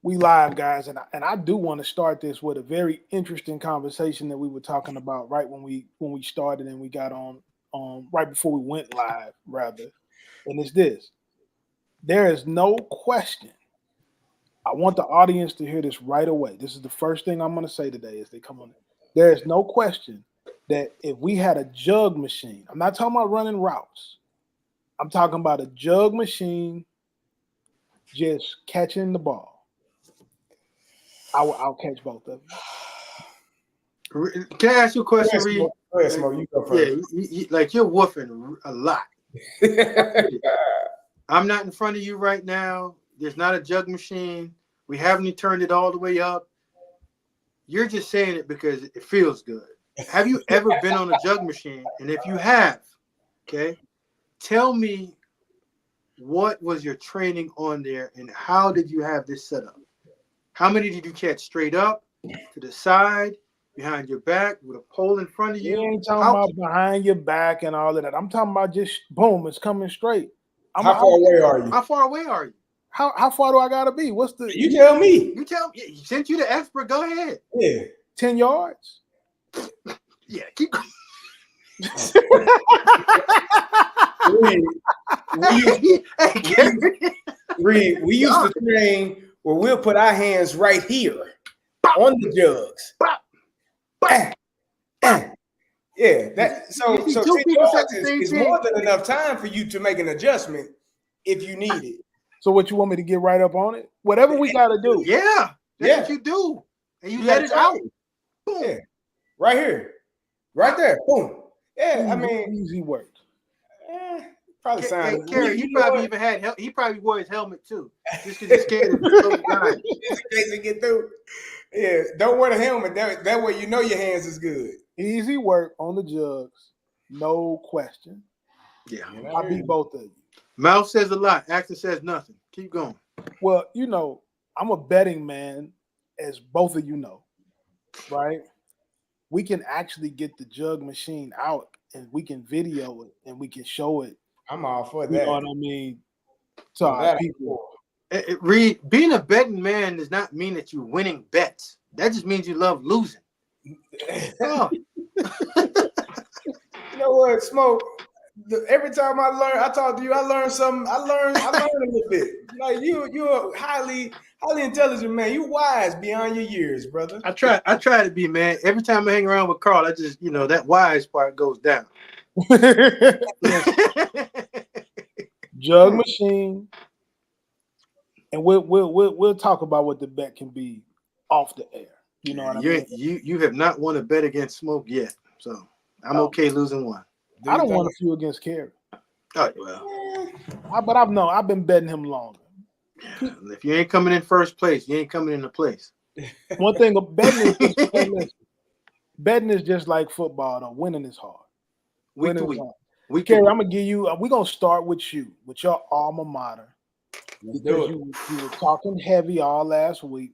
We live, guys, and I do want to start this with a very interesting conversation that we were talking about right when we started and we got on right before we went live, rather. And it's this: there is no question. I want the audience to hear this right away. This is the first thing I'm going to say today as they come on. There is no question that if we had a jug machine, I'm not talking about running routes. I'm talking about a jug machine just catching the ball. I'll catch both of them. Can I ask you a question, Reed? Go ahead, Smoke. You go first. Yeah, like you're woofing a lot. I'm not in front of you right now. There's not a jug machine. We haven't turned it all the way up. You're just saying it because it feels good. Have you ever been on a jug machine? And if you have, okay, tell me what was your training on there and how did you have this set up? How many did you catch straight up, to the side, behind your back, with a pole in front of you? We ain't talking about behind your back and all of that. I'm talking about just boom, it's coming straight. How far away are you? How far away are you? How far do I gotta be? What's the? You tell me. You tell me. Since you're the expert, go ahead. Yeah, 10 yards. Yeah, keep going. We used to train where we'll put our hands right here on the jugs. Yeah, that so 10 yards is more than enough time for you to make an adjustment if you need it. So what you want me to get right up on it? Whatever we got to do. Yeah, that's what you do. And you let it out. Boom. Yeah. Right here. Right there. Boom. Yeah, easy, I mean. Easy work. Probably sounded. Carey, he probably even had. He probably wore his helmet too, just because he's scared of the guy. Just in case he get through. Yeah, don't wear the helmet. That way you know your hands is good. Easy work on the jugs, no question. Yeah, I beat both of you. Mouth says a lot. Action says nothing. Keep going. Well, you know, I'm a betting man, as both of you know, right? We can actually get the jug machine out and we can video it and we can show it. I'm all for that. You know what I mean? To our people. Reed, being a betting man does not mean that you're winning bets. That just means you love losing. Oh. You know what, Smoke? Every time I talk to you, I learn something. I learn a little bit. Like you're a highly intelligent man. You wise beyond your years, brother. I try to be, man. Every time I hang around with Carl, I just, that wise part goes down. Jug machine, and we'll talk about what the bet can be off the air. You know what I mean? You have not won a bet against Smoke yet, so I'm okay losing one. I don't want a few against Carey. Oh well, but I've been betting him longer. If you ain't coming in first place, you ain't coming into place. One thing of betting is just like football. Though winning is hard. Week to week. Carey, I'm gonna give you. We're gonna start with you, with your alma mater, because you were talking heavy all last week.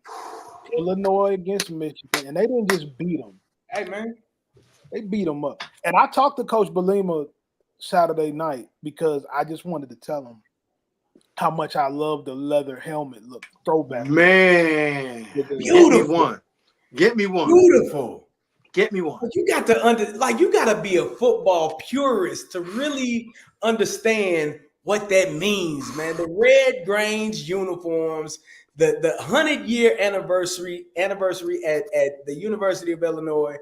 Illinois against Michigan, and they didn't just beat them. Hey man, they beat them up. And I talked to Coach Belima Saturday night because I just wanted to tell him how much I love the leather helmet look, throwback. Man, beautiful. Get me one. Beautiful. Get me one. But you got to you got to be a football purist to really understand what that means, man. The Red Grange uniforms, the 100-year anniversary at the University of Illinois,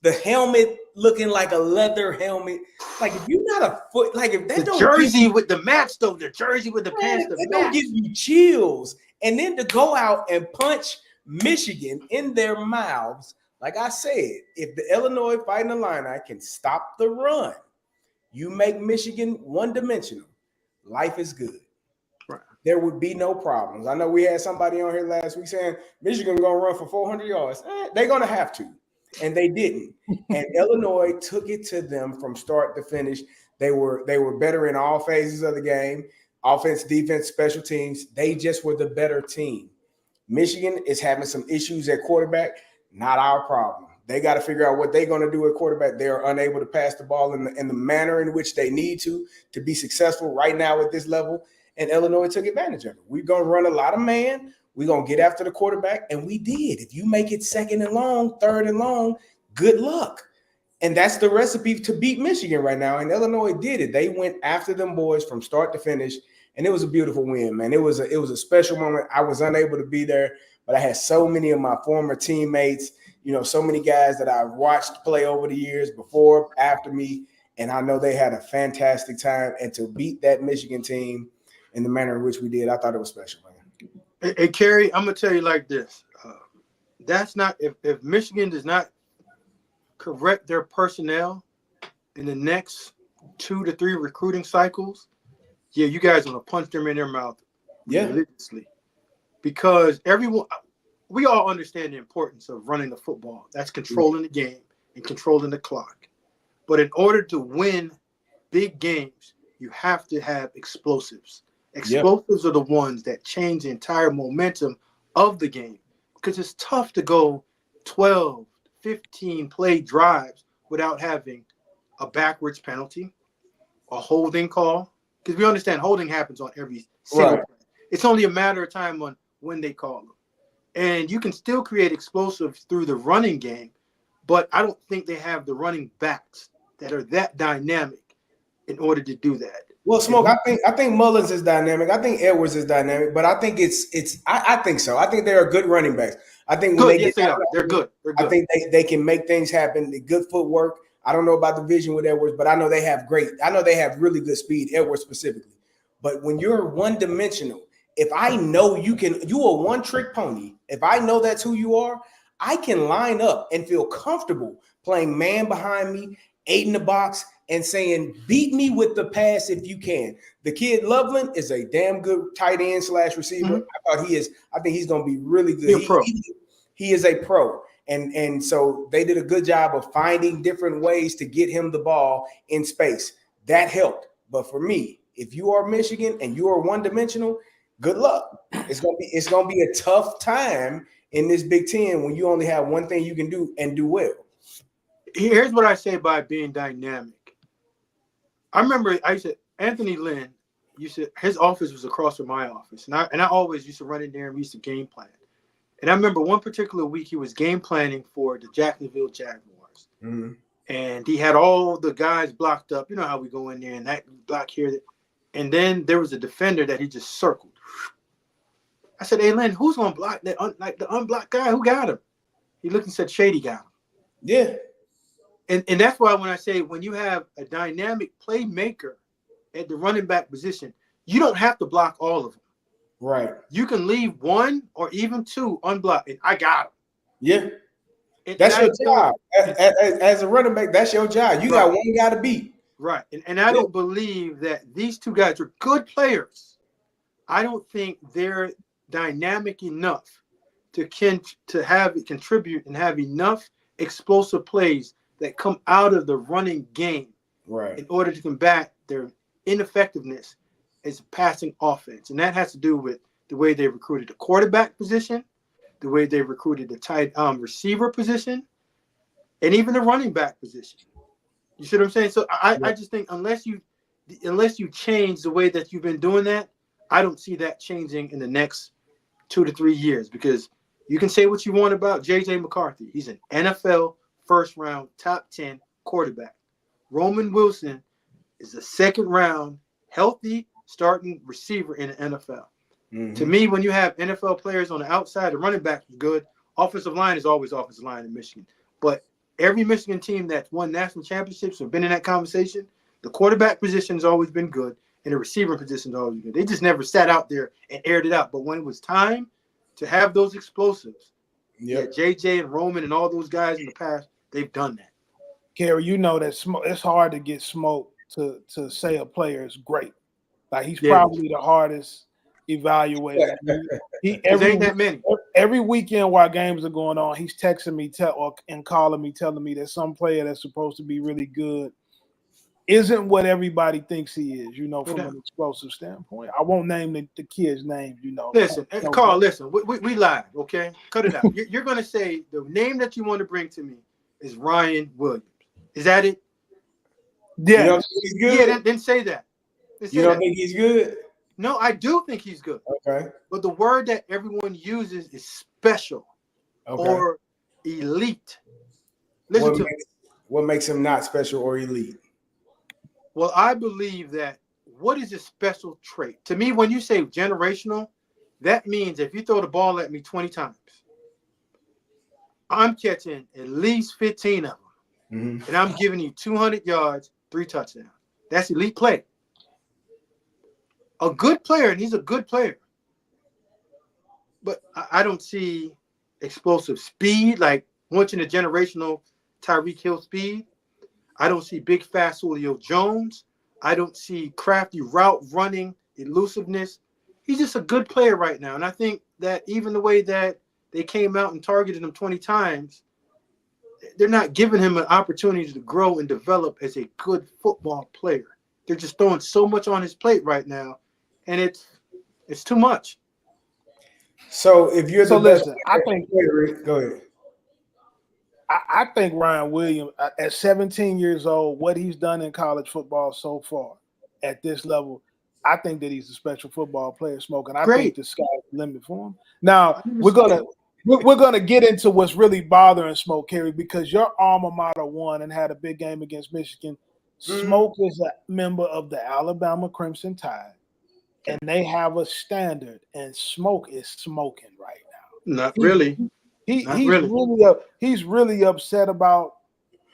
the helmet looking like a leather helmet. Like if you're not a foot, like if that the jersey with the match though, the jersey with the pants, it don't give you chills. And then to go out and punch Michigan in their mouths, like I said, if the Illinois Fighting Illini can stop the run, you make Michigan one-dimensional, life is good. Right. There would be no problems. I know we had somebody on here last week saying Michigan going to run for 400 yards. They're going to have to. And they didn't. And Illinois took it to them from start to finish. They were better in all phases of the game. Offense, defense, special teams. They just were the better team. Michigan is having some issues at quarterback. Not our problem. They got to figure out what they're going to do at quarterback. They are unable to pass the ball in the manner in which they need to be successful right now at this level. And Illinois took advantage of it. We're going to run a lot of man. We're going to get after the quarterback. And we did. If you make it second and long, third and long, good luck. And that's the recipe to beat Michigan right now. And Illinois did it. They went after them boys from start to finish. And it was a beautiful win, man. It was a special moment. I was unable to be there, but I had so many of my former teammates, so many guys that I've watched play over the years before, after me. And I know they had a fantastic time. And to beat that Michigan team in the manner in which we did, I thought it was special, man. Hey, Carey, I'm going to tell you like this. That's not – if Michigan does not correct their personnel in the next 2 to 3 recruiting cycles, yeah, you guys are going to punch them in their mouth religiously. Because we all understand the importance of running the football. That's controlling the game and controlling the clock. But in order to win big games, you have to have explosives. Explosives are the ones that change the entire momentum of the game, because it's tough to go 12, 15 play drives without having a backwards penalty, a holding call, because we understand holding happens on every single play. It's only a matter of time on when they call them. And you can still create explosives through the running game, but I don't think they have the running backs that are that dynamic in order to do that. Well, Smoke, I think Mullins is dynamic. I think Edwards is dynamic, but I think I think so. I think they are good running backs. I think when they're good. I think they can make things happen. The good footwork. I don't know about the vision with Edwards, but I know they have really good speed, Edwards specifically. But when you're one-dimensional, if I know you a one-trick pony, if I know that's who you are, I can line up and feel comfortable playing man behind me, 8 in the box, and saying, beat me with the pass if you can. The kid Loveland is a damn good tight end / receiver. I think he's going to be really good. He is a pro. And so they did a good job of finding different ways to get him the ball in space. That helped. But for me, if you are Michigan and you are one-dimensional, good luck. It's gonna be a tough time in this Big Ten when you only have one thing you can do and do well. Here's what I say by being dynamic. I remember Anthony Lynn his office was across from my office, and I always used to run in there and we used to game plan. And I remember one particular week he was game planning for the Jacksonville Jaguars. Mm-hmm. And he had all the guys blocked up. You know how we go in there and that block here. And then there was a defender that he just circled. I said, hey, Lynn, who's going to block that? The unblocked guy, who got him? He looked and said, Shady got him. Yeah. And that's why when I say when you have a dynamic playmaker at the running back position, you don't have to block all of them. Right. You can leave 1 or even 2 unblocked, and I got them. Yeah. That's your job. As a running back, that's your job. You got one guy to beat. Right. And I don't believe that these 2 guys are good players. I don't think they're dynamic enough to contribute and have enough explosive plays that come out of the running game in order to combat their ineffectiveness as a passing offense. And that has to do with the way they recruited the quarterback position, the way they recruited the tight receiver position, and even the running back position. You see what I'm saying? So I just think unless you change the way that you've been doing that, I don't see that changing in the next 2 to 3 years, because you can say what you want about J.J. McCarthy. He's an NFL first-round, top 10 quarterback. Roman Wilson is a second-round, healthy starting receiver in the NFL. Mm-hmm. To me, when you have NFL players on the outside, the running back is good. Offensive line is always offensive line in Michigan. But every Michigan team that's won national championships or been in that conversation, the quarterback position has always been good, and the receiver position is always good. They just never sat out there and aired it out. But when it was time to have those explosives, JJ and Roman and all those guys in the past, they've done that. Carey, you know that it's hard to get Smoke to say a player is great. Like he's probably the hardest evaluator. Every weekend while games are going on, he's texting me and calling me, telling me that some player that's supposed to be really good isn't what everybody thinks he is, from an explosive standpoint. I won't name the kid's name, Listen, Carl, listen, we live, okay? Cut it out. You're going to say the name that you want to bring to me is Ryan Williams. Is that it? Yeah. You don't think he's good? Yeah, then say that. You don't think he's good? No, I do think he's good. Okay. But the word that everyone uses is special or elite. Listen to me. What makes him not special or elite? Well, I believe that what is a special trait? To me, when you say generational, that means if you throw the ball at me 20 times, I'm catching at least 15 of them. And I'm giving you 200 yards, 3 touchdowns. That's elite play. A good player, and he's a good player. But I don't see explosive speed, like watching a generational Tyreek Hill speed. I don't see big, fast Julio Jones. I don't see crafty route running, elusiveness. He's just a good player right now. And I think that even the way that they came out and targeted him 20 times, they're not giving him an opportunity to grow and develop as a good football player. They're just throwing so much on his plate right now, and it's too much. So if you're listen, I think go ahead. I think Ryan Williams at 17 years old, what he's done in college football so far at this level, I think that he's a special football player, Smoke, and I think the sky's the limit for him. Now we're gonna get into what's really bothering Smoke, Carey, because your alma mater won and had a big game against Michigan. Smoke is a member of the Alabama Crimson Tide, and they have a standard, and Smoke is smoking right now. Not really. He's really upset about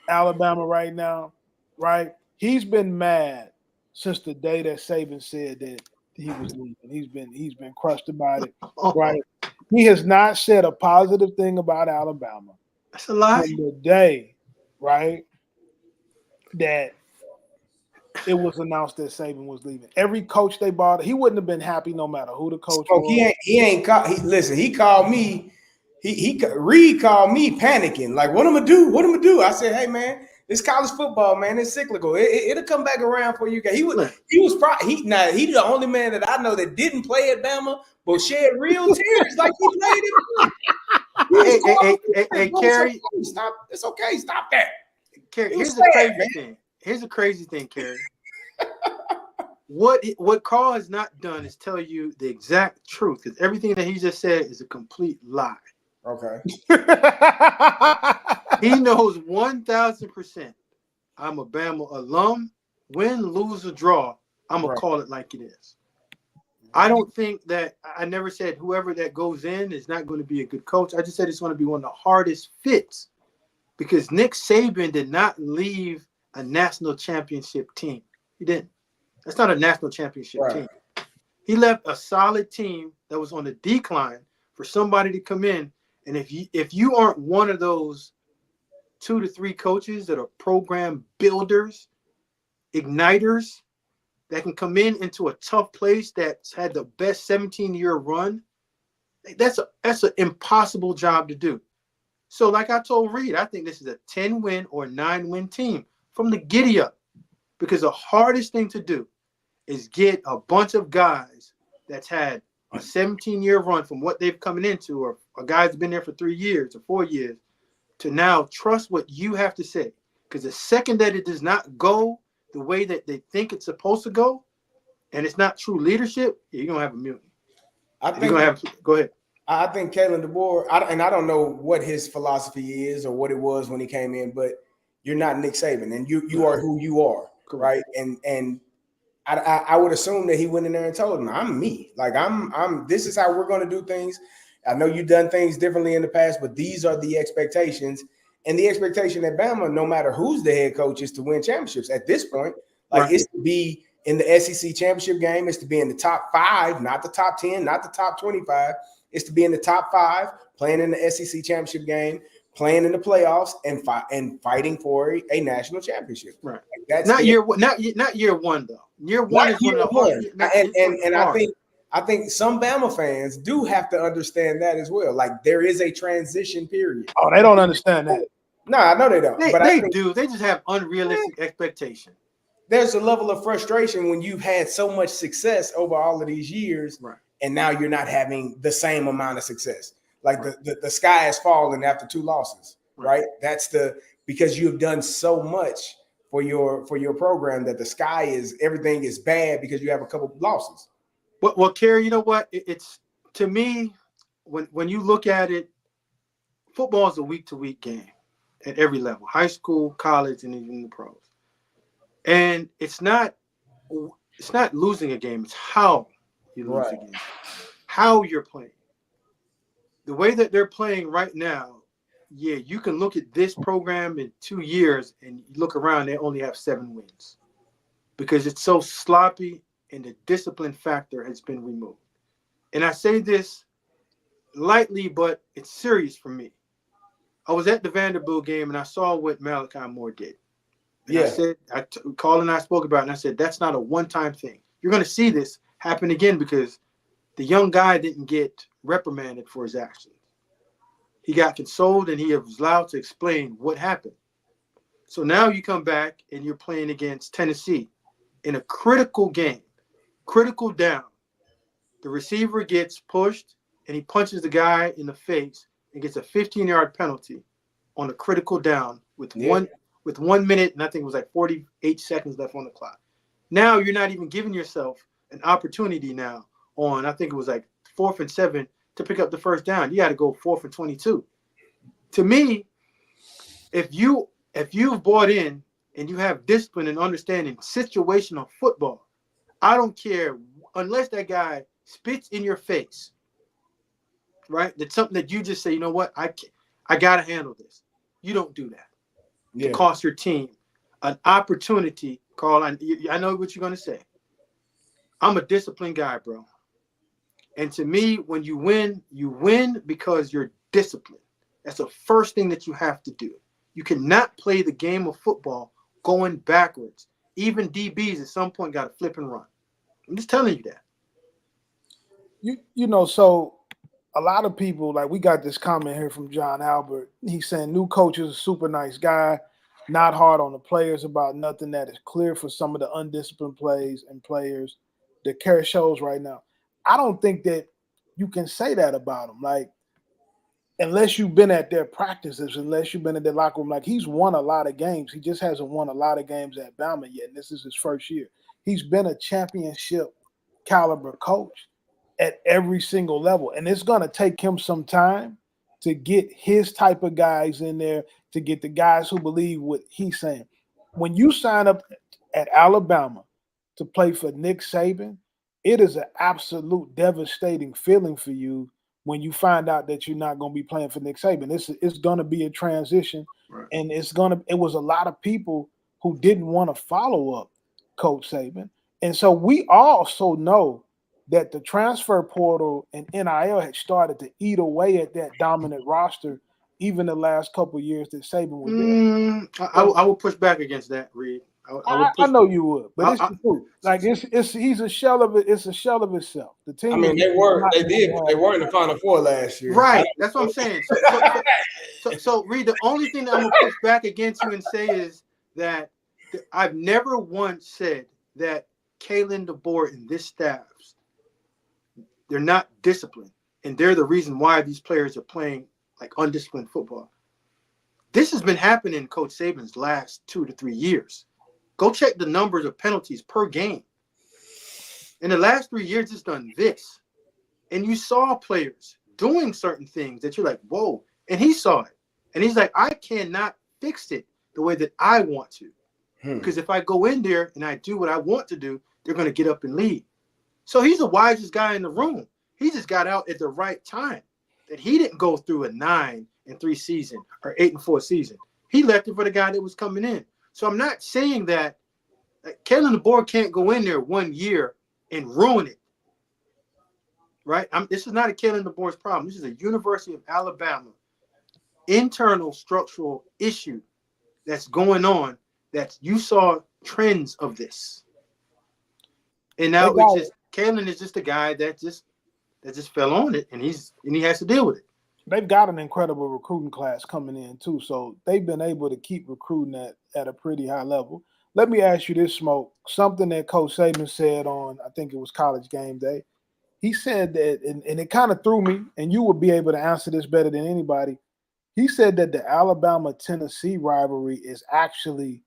Alabama right now, right? He's been mad since the day that Saban said that he was leaving. He's been crushed about it, right? He has not said a positive thing about Alabama. That's a lie. From the day, right, that it was announced that Saban was leaving. Every coach they bought, he wouldn't have been happy no matter who the coach was. He called me. Reed called me panicking. Like, what am I gonna do? I said, hey man, it's college football, man. It's cyclical. It'll come back around for you guys. He's the only man that I know that didn't play at Bama but shed real tears like he played it. Hey, Carey, stop. It's okay. Stop that. Carey, here's the crazy thing, Carey. What Carl has not done is tell you the exact truth, because everything that he just said is a complete lie. Okay. He knows 1,000%. I'm a Bama alum. Win, lose, or draw, I'm going to call it like it is. I don't think that – I never said whoever that goes in is not going to be a good coach. I just said it's going to be one of the hardest fits, because Nick Saban did not leave a national championship team. He didn't. That's not a national championship team. He left a solid team that was on the decline for somebody to come in. And if you aren't one of those 2 to 3 coaches that are program builders, igniters, that can come into a tough place that's had the best 17-year run, that's an impossible job to do. So like I told Reed, I think this is a 10-win or 9-win team from the giddy up, because the hardest thing to do is get a bunch of guys that's had a 17-year run from what they've coming into, or a guy's been there for 3 years or 4 years, to now trust what you have to say. Because the second that it does not go the way that they think it's supposed to go, and it's not true leadership, you're going to have a mutiny. Go ahead. I think Kalen DeBoer, I don't know what his philosophy is or what it was when he came in, but you're not Nick Saban, and you are who you are, right? And I would assume that he went in there and told him, I'm me. Like, this is how we're going to do things. I know you've done things differently in the past, but these are the expectations. And the expectation at Bama, no matter who's the head coach, is to win championships at this point. Like, it's to be in the SEC championship game. It's to be in the top 5, not the top 10, not the top 25. It's to be in the top 5, playing in the SEC championship game, playing in the playoffs, and fighting for a national championship. Right. Like, that's not year one though. Year one is one of the and I think some Bama fans do have to understand that as well. Like, there is a transition period. Oh, they don't understand that. No, I know they don't. They do. They just have unrealistic expectation. There's a level of frustration when you've had so much success over all of these years, and now you're not having the same amount of success. Like, the sky has fallen after 2 losses, right? That's because you have done so much for your program that the sky is, everything is bad because you have a couple of losses. Well, Carey, you know what? It's to me, when you look at it, football is a week-to-week game at every level, high school, college, and even the pros. And it's not losing a game. It's how you lose a game, how you're playing. The way that they're playing right now, yeah, you can look at this program in 2 years and you look around, they only have 7 wins because it's so sloppy and the discipline factor has been removed. And I say this lightly, but it's serious for me. I was at the Vanderbilt game and I saw what Malachi Moore did. And I said, Carl and I spoke about it, and I said, that's not a one-time thing. You're going to see this happen again because the young guy didn't get reprimanded for his actions. He got consoled and he was allowed to explain what happened. So now you come back and you're playing against Tennessee in a critical game, critical down. The receiver gets pushed and he punches the guy in the face and gets a 15-yard penalty on a critical down with 1 minute, and I think it was like 48 seconds left on the clock. Now you're not even giving yourself an opportunity now on, I think it was like 4th and 7 to pick up the first down. You got to go 4th and 22. To me, if you've bought in and you have discipline and understanding situational football, I don't care unless that guy spits in your face, right? That's something that you just say, you know what, I got to handle this. You don't do that. To cost your team an opportunity, Carl. I know what you're going to say. I'm a disciplined guy, bro. And to me, when you win because you're disciplined. That's the first thing that you have to do. You cannot play the game of football going backwards. Even DBs at some point got to flip and run. I'm just telling you that. You know, so a lot of people, like we got this comment here from John Albert. He's saying new coach is a super nice guy, not hard on the players about nothing, that is clear for some of the undisciplined plays and players that Carey shows right now. I don't think that you can say that about him. Like, unless you've been at their practices, unless you've been in their locker room, like he's won a lot of games. He just hasn't won a lot of games at Bama yet. And this is his first year. He's been a championship caliber coach at every single level. And it's going to take him some time to get his type of guys in there, to get the guys who believe what he's saying. When you sign up at Alabama to play for Nick Saban, it is an absolute devastating feeling for you when you find out that you're not going to be playing for Nick Saban. It's going to be a transition, right. And it was a lot of people who didn't want to follow up Coach Saban. And so we also know that the transfer portal and NIL had started to eat away at that dominant roster even the last couple of years that Saban was there. I will push back against that, Reed. I know you would, but it's the truth. Like he's a shell of it. It's a shell of itself. The team. I mean, they were in the Final Four last year, right? That's what I'm saying. So Reed, the only thing that I'm gonna push back against you and say is that I've never once said that Kalen DeBoer and this staffs, they're not disciplined, and they're the reason why these players are playing like undisciplined football. This has been happening in Coach Saban's last 2 to 3 years. Go check the numbers of penalties per game. In the last 3 years, it's done this. And you saw players doing certain things that you're like, whoa. And he saw it. And he's like, I cannot fix it the way that I want to. Because if I go in there and I do what I want to do, they're going to get up and leave. So he's the wisest guy in the room. He just got out at the right time. That he didn't go through a 9-3 season or 8-4 season. He left it for the guy that was coming in. So I'm not saying that Kalen DeBoer can't go in there 1 year and ruin it, right? This is not a Kalen DeBoer's problem. This is a University of Alabama internal structural issue that's going on. That you saw trends of this, and now it's just Kalen is just a guy that just fell on it, and he has to deal with it. They've got an incredible recruiting class coming in too, so they've been able to keep recruiting at a pretty high level. Let me ask you this, Smoke. Something that Coach Saban said on, I think it was College Game Day. He said that, and it kind of threw me, and you would be able to answer this better than anybody. He said that the Alabama-Tennessee rivalry is actually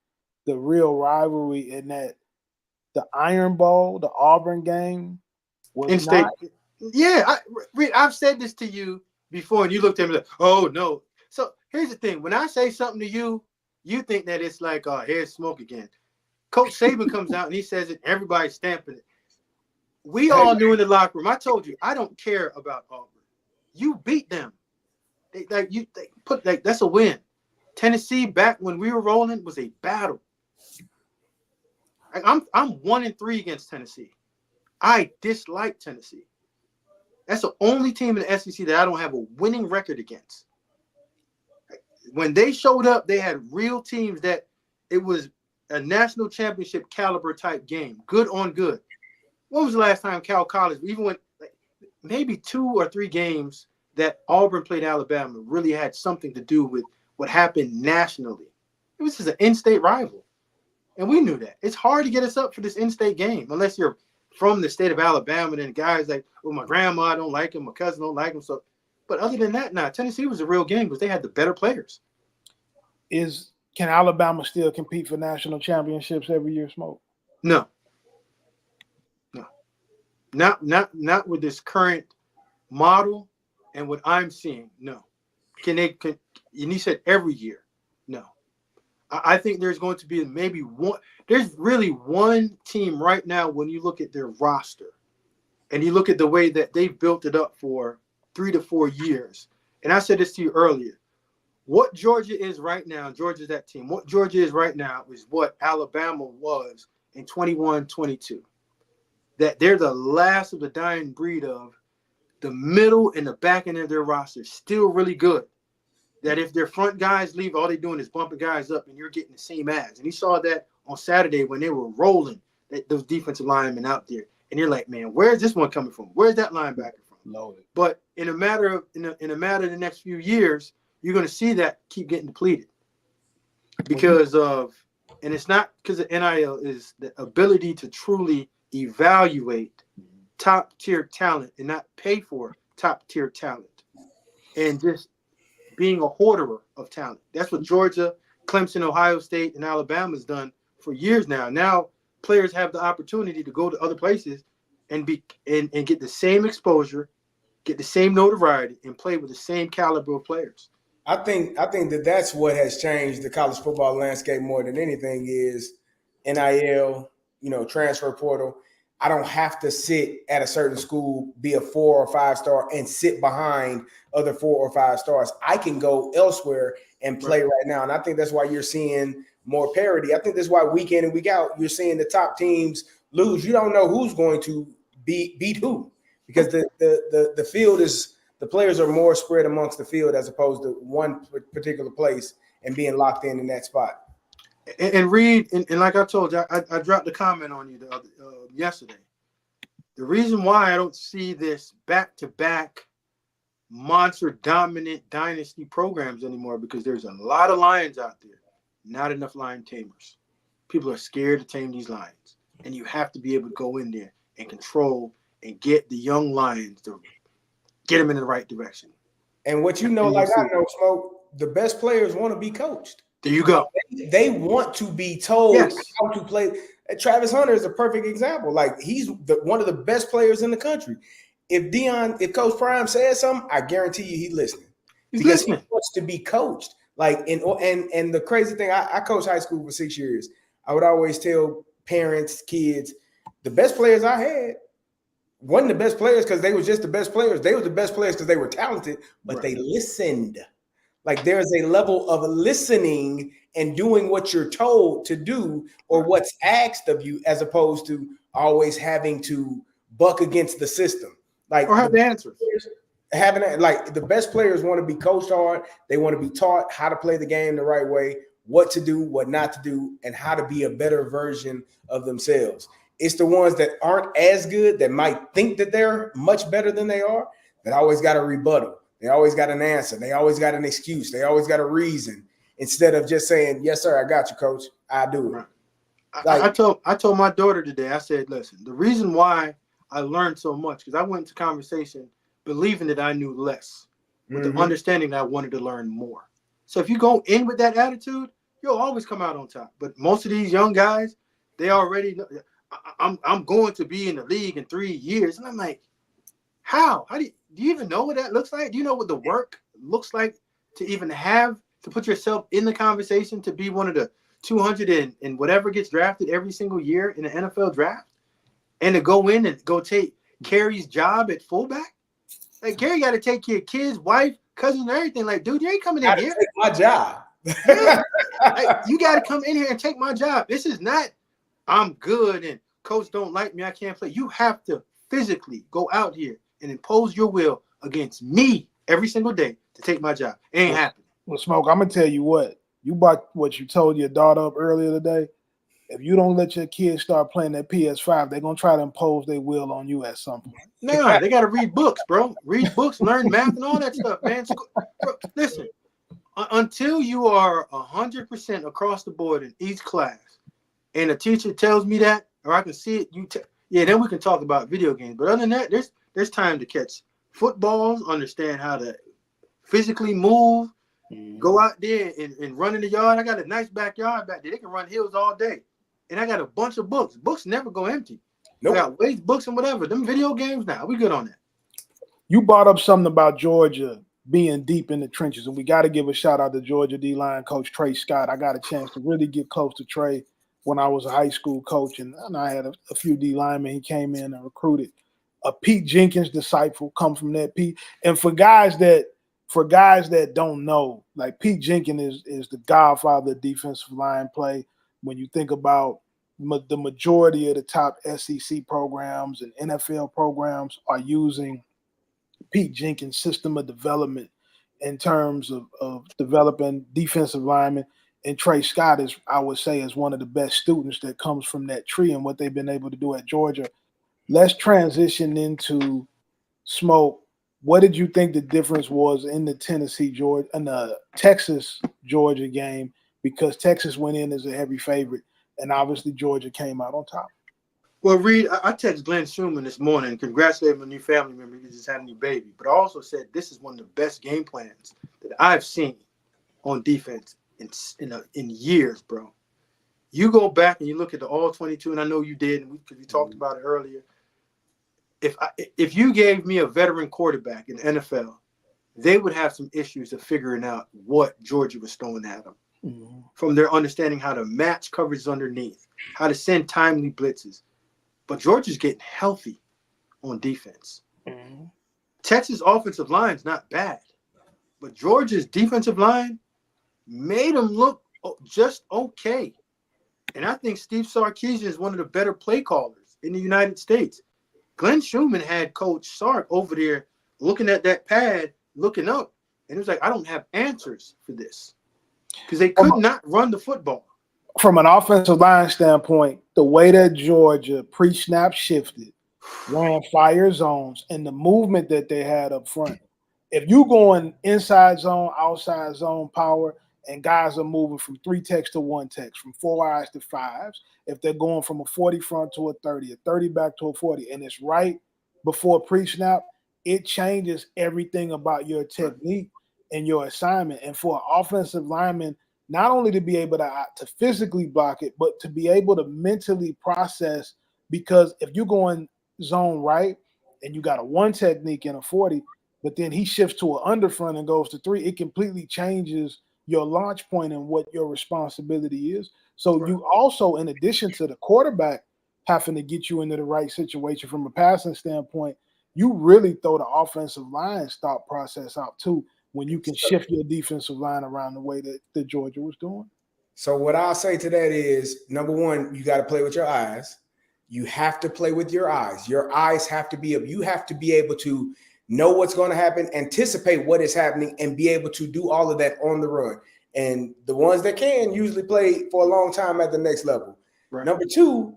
the real rivalry, and that the Iron Bowl, the Auburn game, Was In-state. not. Yeah, I've said this to you before, and you looked at me like, oh, no. So here's the thing. When I say something to you, you think that it's like, here's smoke again. Coach Saban comes out and he says it, everybody's stamping it. We all knew in the locker room. I told you, I don't care about Auburn. You beat them. That's a win. Tennessee, back when we were rolling, was a battle. I'm 1-3 against Tennessee. I dislike Tennessee. That's the only team in the SEC that I don't have a winning record against. When they showed up, they had real teams that it was a national championship caliber type game, good on good. When was the last time Cal College, even when maybe 2 or 3 games that Auburn played Alabama really had something to do with what happened nationally? It was just an in-state rival. And we knew that. It's hard to get us up for this in-state game unless you're from the state of Alabama. And guys like, well, my grandma don't like him, my cousin don't like him. So, but other than that, Tennessee was a real game because they had the better players. Can Alabama still compete for national championships every year, Smoke? No. Not with this current model and what I'm seeing. No. And you said every year. No. I think there's going to be maybe one. There's really one team right now when you look at their roster and you look at the way that they've built it up for 3 to 4 years. And I said this to you earlier. What Georgia is right now, Georgia's that team. What Georgia is right now is what Alabama was in 21-22. That they're the last of the dying breed of the middle and the back end of their roster, still really good. That if their front guys leave, all they're doing is bumping guys up and you're getting the same ads. And you saw that on Saturday when they were rolling those defensive linemen out there. And you're like, man, where's this one coming from? Where's that linebacker from? Loaded. But in a matter of the next few years, you're going to see that keep getting depleted because of, and it's not because of NIL, is the ability to truly evaluate top tier talent and not pay for top tier talent and just being a hoarder of talent. That's what Georgia, Clemson, Ohio State, and Alabama has done for years now. Now players have the opportunity to go to other places and get the same exposure, get the same notoriety, and play with the same caliber of players. I think that's what has changed the college football landscape more than anything is NIL, transfer portal. I don't have to sit at a certain school, be a 4 or 5 star, and sit behind other 4 or 5 stars. I can go elsewhere and play right now. And I think that's why you're seeing more parity. I think that's why week in and week out, you're seeing the top teams lose. You don't know who's going to beat who because the field is – the players are more spread amongst the field as opposed to one particular place and being locked in that spot. And Reed, and like I told you, I dropped a comment on you yesterday. The reason why I don't see this back-to-back monster dominant dynasty programs anymore because there's a lot of lions out there, not enough lion tamers. People are scared to tame these lions, and you have to be able to go in there and control and get the young lions to get them in the right direction. And what I know, Smoke, the best players want to be coached. There you go. They want to be told how to play. Travis Hunter is a perfect example. Like he's one of the best players in the country. If Coach Prime says something, I guarantee you he's listening. He wants to be coached. Like and the crazy thing, I coached high school for 6 years. I would always tell parents, kids, the best players I had wasn't the best players because they were just the best players. They were the best players because they were talented, but they listened. Like there's a level of listening and doing what you're told to do or what's asked of you as opposed to always having to buck against the system. Like or have the answers. Like the best players want to be coached hard. They want to be taught how to play the game the right way, what to do, what not to do, and how to be a better version of themselves. It's the ones that aren't as good, that might think that they're much better than they are, that always got a rebuttal. They always got an answer. They always got an excuse. They always got a reason instead of just saying, yes, sir, I got you, coach. I do it. Right. I told my daughter today, I said, listen, the reason why I learned so much, because I went into conversation believing that I knew less, with the understanding that I wanted to learn more. So if you go in with that attitude, you'll always come out on top. But most of these young guys, they already know. I'm going to be in the league in 3 years. And I'm like, how? Do you even know what that looks like? Do you know what the work looks like to even have to put yourself in the conversation to be one of the 200 and whatever gets drafted every single year in the NFL draft, and to go in and go take Carey's job at fullback? Like, Carey got to take your kids, wife, cousins, and everything. Like, dude, you ain't coming in here. Take my job. Yeah. Like, you got to come in here and take my job. This is not, I'm good and coach don't like me, I can't play. You have to physically go out here and impose your will against me every single day to take my job. It ain't happening. Well, Smoke, I'm gonna tell you what. You bought what you told your daughter up earlier today. If you don't let your kids start playing that PS5, they're gonna try to impose their will on you at some point. Nah, they gotta read books, bro. Read books, learn math and all that stuff, man. Bro, listen, until you are 100% across the board in each class, and a teacher tells me that, or I can see it, then we can talk about video games. But other than that, there's time to catch footballs, understand how to physically move, go out there and run in the yard. I got a nice backyard back there. They can run hills all day. And I got a bunch of books. Books never go empty. Nope. I got weights, books, and whatever. Them video games now, we good on that. You brought up something about Georgia being deep in the trenches, and we got to give a shout out to Georgia D-line coach Trey Scott. I got a chance to really get close to Trey when I was a high school coach, and I had a few D linemen. He came in and recruited. A Pete Jenkins disciple come from that Pete. And for guys that don't know, like Pete Jenkins is the godfather of defensive line play. When you think about the majority of the top SEC programs and NFL programs are using Pete Jenkins' system of development in terms of developing defensive linemen. And Trey Scott is, I would say, is one of the best students that comes from that tree and what they've been able to do at Georgia. Let's transition into Smoke. What did you think the difference was in the Texas Georgia game? Because Texas went in as a heavy favorite, and obviously Georgia came out on top. Well, Reed, I texted Glenn Schumann this morning, congratulated him on a new family member. He just had a new baby. But I also said this is one of the best game plans that I've seen on defense in years, bro. You go back and you look at the all-22, and I know you did, because we talked about it earlier. If you gave me a veteran quarterback in the NFL, they would have some issues of figuring out what Georgia was throwing at them. Mm-hmm. From their understanding how to match coverage underneath, how to send timely blitzes. But Georgia's getting healthy on defense. Mm-hmm. Texas' offensive line is not bad, but Georgia's defensive line made them look just okay. And I think Steve Sarkisian is one of the better play callers in the United States. Glenn Schumann had Coach Sark over there looking at that pad, looking up, and he was like, I don't have answers for this. Because they could not run the football. From an offensive line standpoint, the way that Georgia pre-snap shifted, ran fire zones, and the movement that they had up front. If you going inside zone, outside zone power, and guys are moving from 3 techs to 1 techs, from 4 eyes to 5s, if they're going from a 40 front to a 30 back to a 40, and it's right before pre-snap, it changes everything about your technique and your assignment. And for an offensive lineman, not only to be able to physically block it, but to be able to mentally process, because if you're going zone right and you got a 1 technique in a 40, but then he shifts to an underfront and goes to 3, it completely changes your launch point and what your responsibility is. So you also, in addition to the quarterback having to get you into the right situation from a passing standpoint, you really throw the offensive line's thought process out too, when you can shift your defensive line around the way that Georgia was doing. So what I'll say to that is, number one, you got to play with your eyes. You have to play with your eyes. Your eyes have to be you have to be able to know what's going to happen, anticipate what is happening, and be able to do all of that on the run. And the ones that can usually play for a long time at the next level. Right. Number two,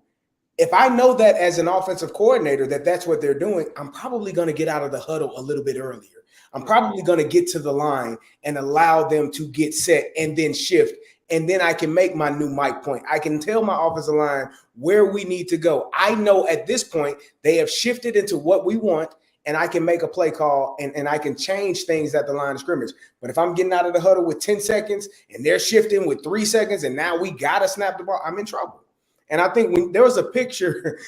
if I know that as an offensive coordinator that that's what they're doing, I'm probably going to get out of the huddle a little bit earlier. I'm probably going to get to the line and allow them to get set and then shift. And then I can make my new mic point. I can tell my offensive line where we need to go. I know at this point they have shifted into what we want, and I can make a play call and I can change things at the line of scrimmage. But if I'm getting out of the huddle with 10 seconds and they're shifting with 3 seconds and now we got to snap the ball, I'm in trouble. And I think when there was a picture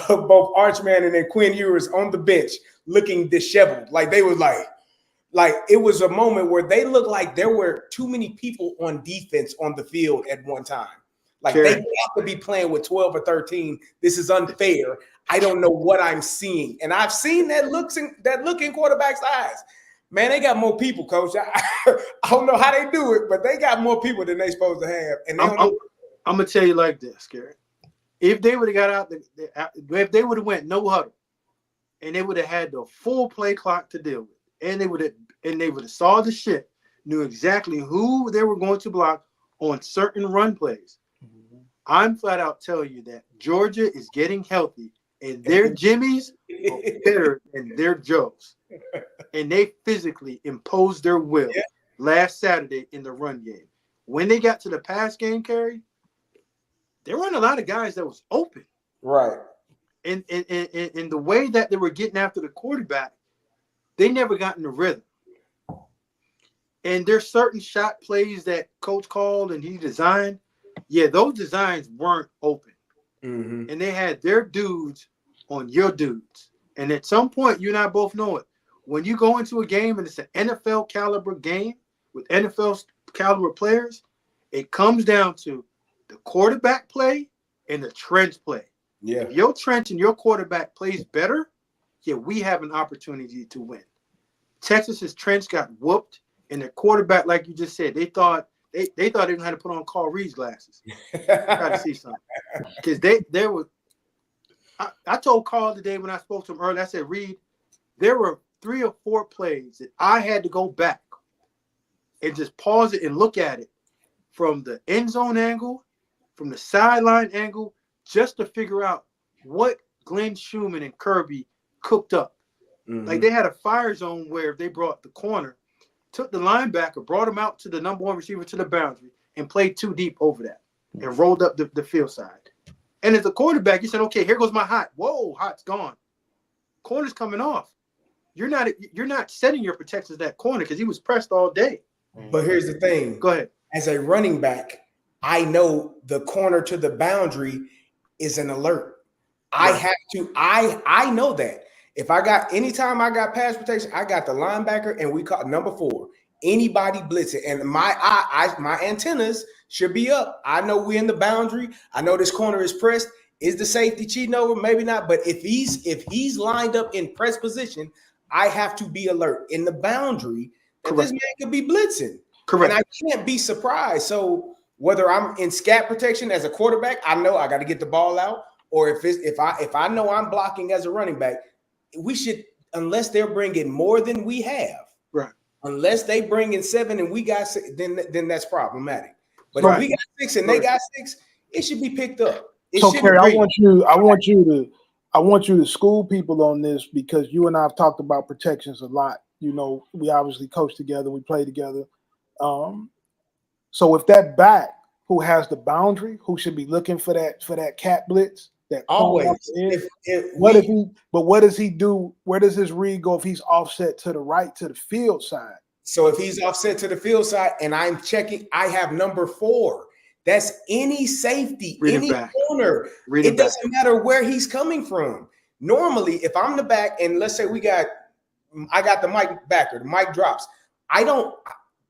of both Archman and then Quinn Ewers on the bench looking disheveled, like they was like it was a moment where they looked like there were too many people on defense on the field at one time. Like Carey. they have to be playing with 12 or 13. This is unfair. I don't know what I'm seeing. And I've seen that look in quarterbacks' eyes. Man, they got more people, Coach. I don't know how they do it, but they got more people than they supposed to have. And I'm gonna tell you like this, Carey. If they would have got out, if they would have went no huddle, and they would have had the full play clock to deal with, and they would have saw the shit, knew exactly who they were going to block on certain run plays. Mm-hmm. I'm flat out telling you that Georgia is getting healthy, and their Jimmies are better than their Joes, and they physically imposed their will last Saturday in the run game. When they got to the pass game, Carey, there weren't a lot of guys that was open. Right. And the way that they were getting after the quarterback, they never got in the rhythm. And there's certain shot plays that Coach called and he designed. Yeah, those designs weren't open. Mm-hmm. And they had their dudes on your dudes. And at some point, you and I both know it. When you go into a game and it's an NFL caliber game with NFL caliber players, it comes down to the quarterback play and the trench play. Yeah. If your trench and your quarterback plays better, yeah, we have an opportunity to win. Texas's trench got whooped, and their quarterback, like you just said, they thought they didn't have to put on Carl Reed's glasses. Try to see something. Because they were I told Carl today when I spoke to him earlier, I said, Reed, there were 3 or 4 plays that I had to go back and just pause it and look at it from the end zone angle, from the sideline angle, just to figure out what Glenn Schumann and Kirby cooked up. Mm-hmm. Like they had a fire zone where they brought the corner, took the linebacker, brought him out to the number 1 receiver to the boundary, and played 2 deep over that and rolled up the field side. And as a quarterback, you said, okay, here goes my hot. Whoa, hot's gone. Corner's coming off. You're not setting your protections that corner because he was pressed all day. But here's the thing. Go ahead. As a running back, I know the corner to the boundary is an alert. Right. I know that. Anytime I got pass protection, I got the linebacker and we call number 4. Anybody blitzing, and my antennas should be up. I know we're in the boundary. I know this corner is pressed. Is the safety cheating over? Maybe not. But if he's lined up in press position, I have to be alert in the boundary that this man could be blitzing. Correct. And I can't be surprised. So whether I'm in scat protection as a quarterback, I know I got to get the ball out, or if I know I'm blocking as a running back, we should, unless they're bringing more than we have. Right. Unless they bring in 7 and we got 6, then that's problematic. But if we got 6 and they got 6, it should be picked up. So, Carey, I want you to school people on this because you and I have talked about protections a lot. You know, we obviously coach together, we play together. So if that back who has the boundary, who should be looking for that cat blitz, that always. What does he do? Where does his read go if he's offset to the right to the field side? So if he's offset to the field side and I'm checking, I have number 4. That's any safety, any corner. It doesn't matter where he's coming from. Normally, if I'm the back and let's say I got the mic backer, the mic drops.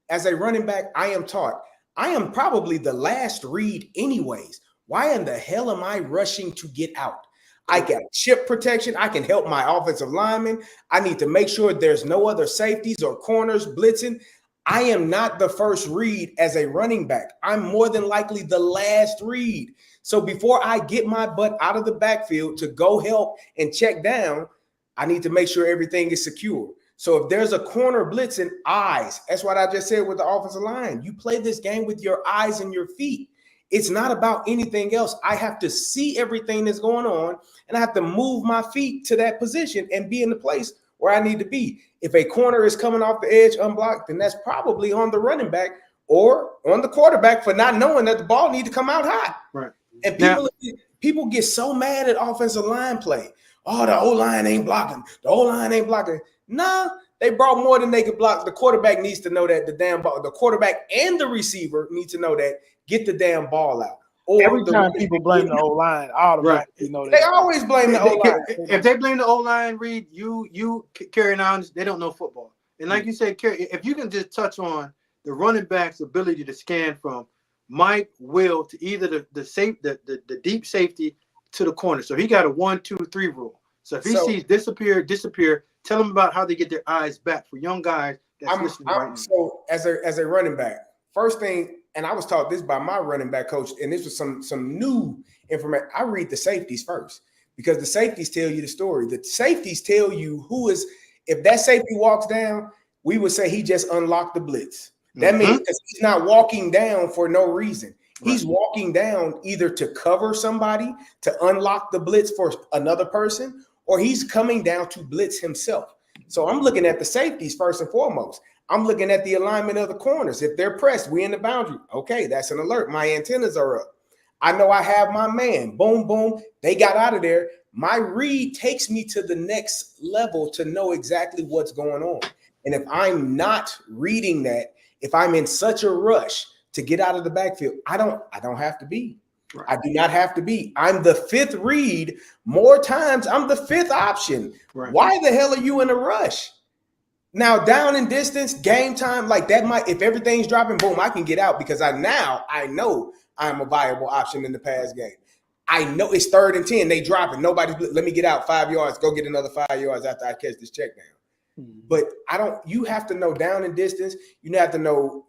As a running back, I am taught, I am probably the last read anyways. Why in the hell am I rushing to get out? I got chip protection. I can help my offensive lineman. I need to make sure there's no other safeties or corners blitzing. I am not the first read as a running back. I'm more than likely the last read. So before I get my butt out of the backfield to go help and check down, I need to make sure everything is secure. So if there's a corner blitzing, eyes. That's what I just said with the offensive line. You play this game with your eyes and your feet. It's not about anything else. I have to see everything that's going on, and I have to move my feet to that position and be in the place where I need to be. If a corner is coming off the edge unblocked, then that's probably on the running back or on the quarterback for not knowing that the ball needs to come out hot. Right. And people get so mad at offensive line play. Oh, the O-line ain't blocking. The O-line ain't blocking. Nah, they brought more than they could block. The quarterback needs to know that the damn ball, the quarterback and the receiver need to know that. Get the damn ball out. Every time people blame the O-line, automatically know they always blame the O-line. If they blame the O-line, Reed, you Carey and I, they don't know football. And like you said, Carey, if you can just touch on the running back's ability to scan from Mike, Will to either the deep safety to the corner. So he got a 1, 2, 3 rule. So if he sees disappear, tell them about how they get their eyes back for young guys that's listening right now. So as a running back, first thing, and I was taught this by my running back coach, and this was some new information. I read the safeties first because the safeties tell you the story. The safeties tell you if that safety walks down, we would say he just unlocked the blitz. That means because he's not walking down for no reason. He's walking down either to cover somebody, to unlock the blitz for another person, or he's coming down to blitz himself. So I'm looking at the safeties first and foremost. I'm looking at the alignment of the corners. If they're pressed, we in the boundary. Okay, that's an alert. My antennas are up. I know I have my man. Boom, boom. They got out of there. My read takes me to the next level to know exactly what's going on. And if I'm not reading that, if I'm in such a rush to get out of the backfield, I don't have to be. Right. I do not have to be. I'm the fifth read. More times, I'm the fifth option. Right. Why the hell are you in a rush? Now, down in distance, game time, like that might, if everything's dropping, boom, I can get out because I know I'm a viable option in the pass game. I know it's 3rd and 10. They dropping. Let me get out 5 yards. Go get another 5 yards after I catch this check down. But you have to know down and distance. You have to know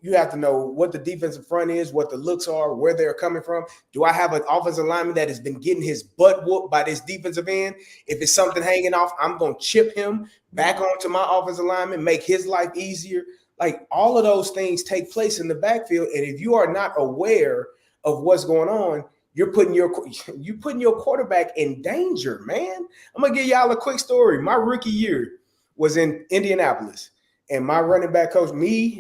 what the defensive front is, what the looks are, where they're coming from. Do I have an offensive lineman that has been getting his butt whooped by this defensive end? If it's something hanging off, I'm going to chip him back onto my offensive lineman, make his life easier. Like all of those things take place in the backfield. And if you are not aware of what's going on, you're putting your quarterback in danger, man. I'm going to give y'all a quick story. My rookie year was in Indianapolis, and my running back coach,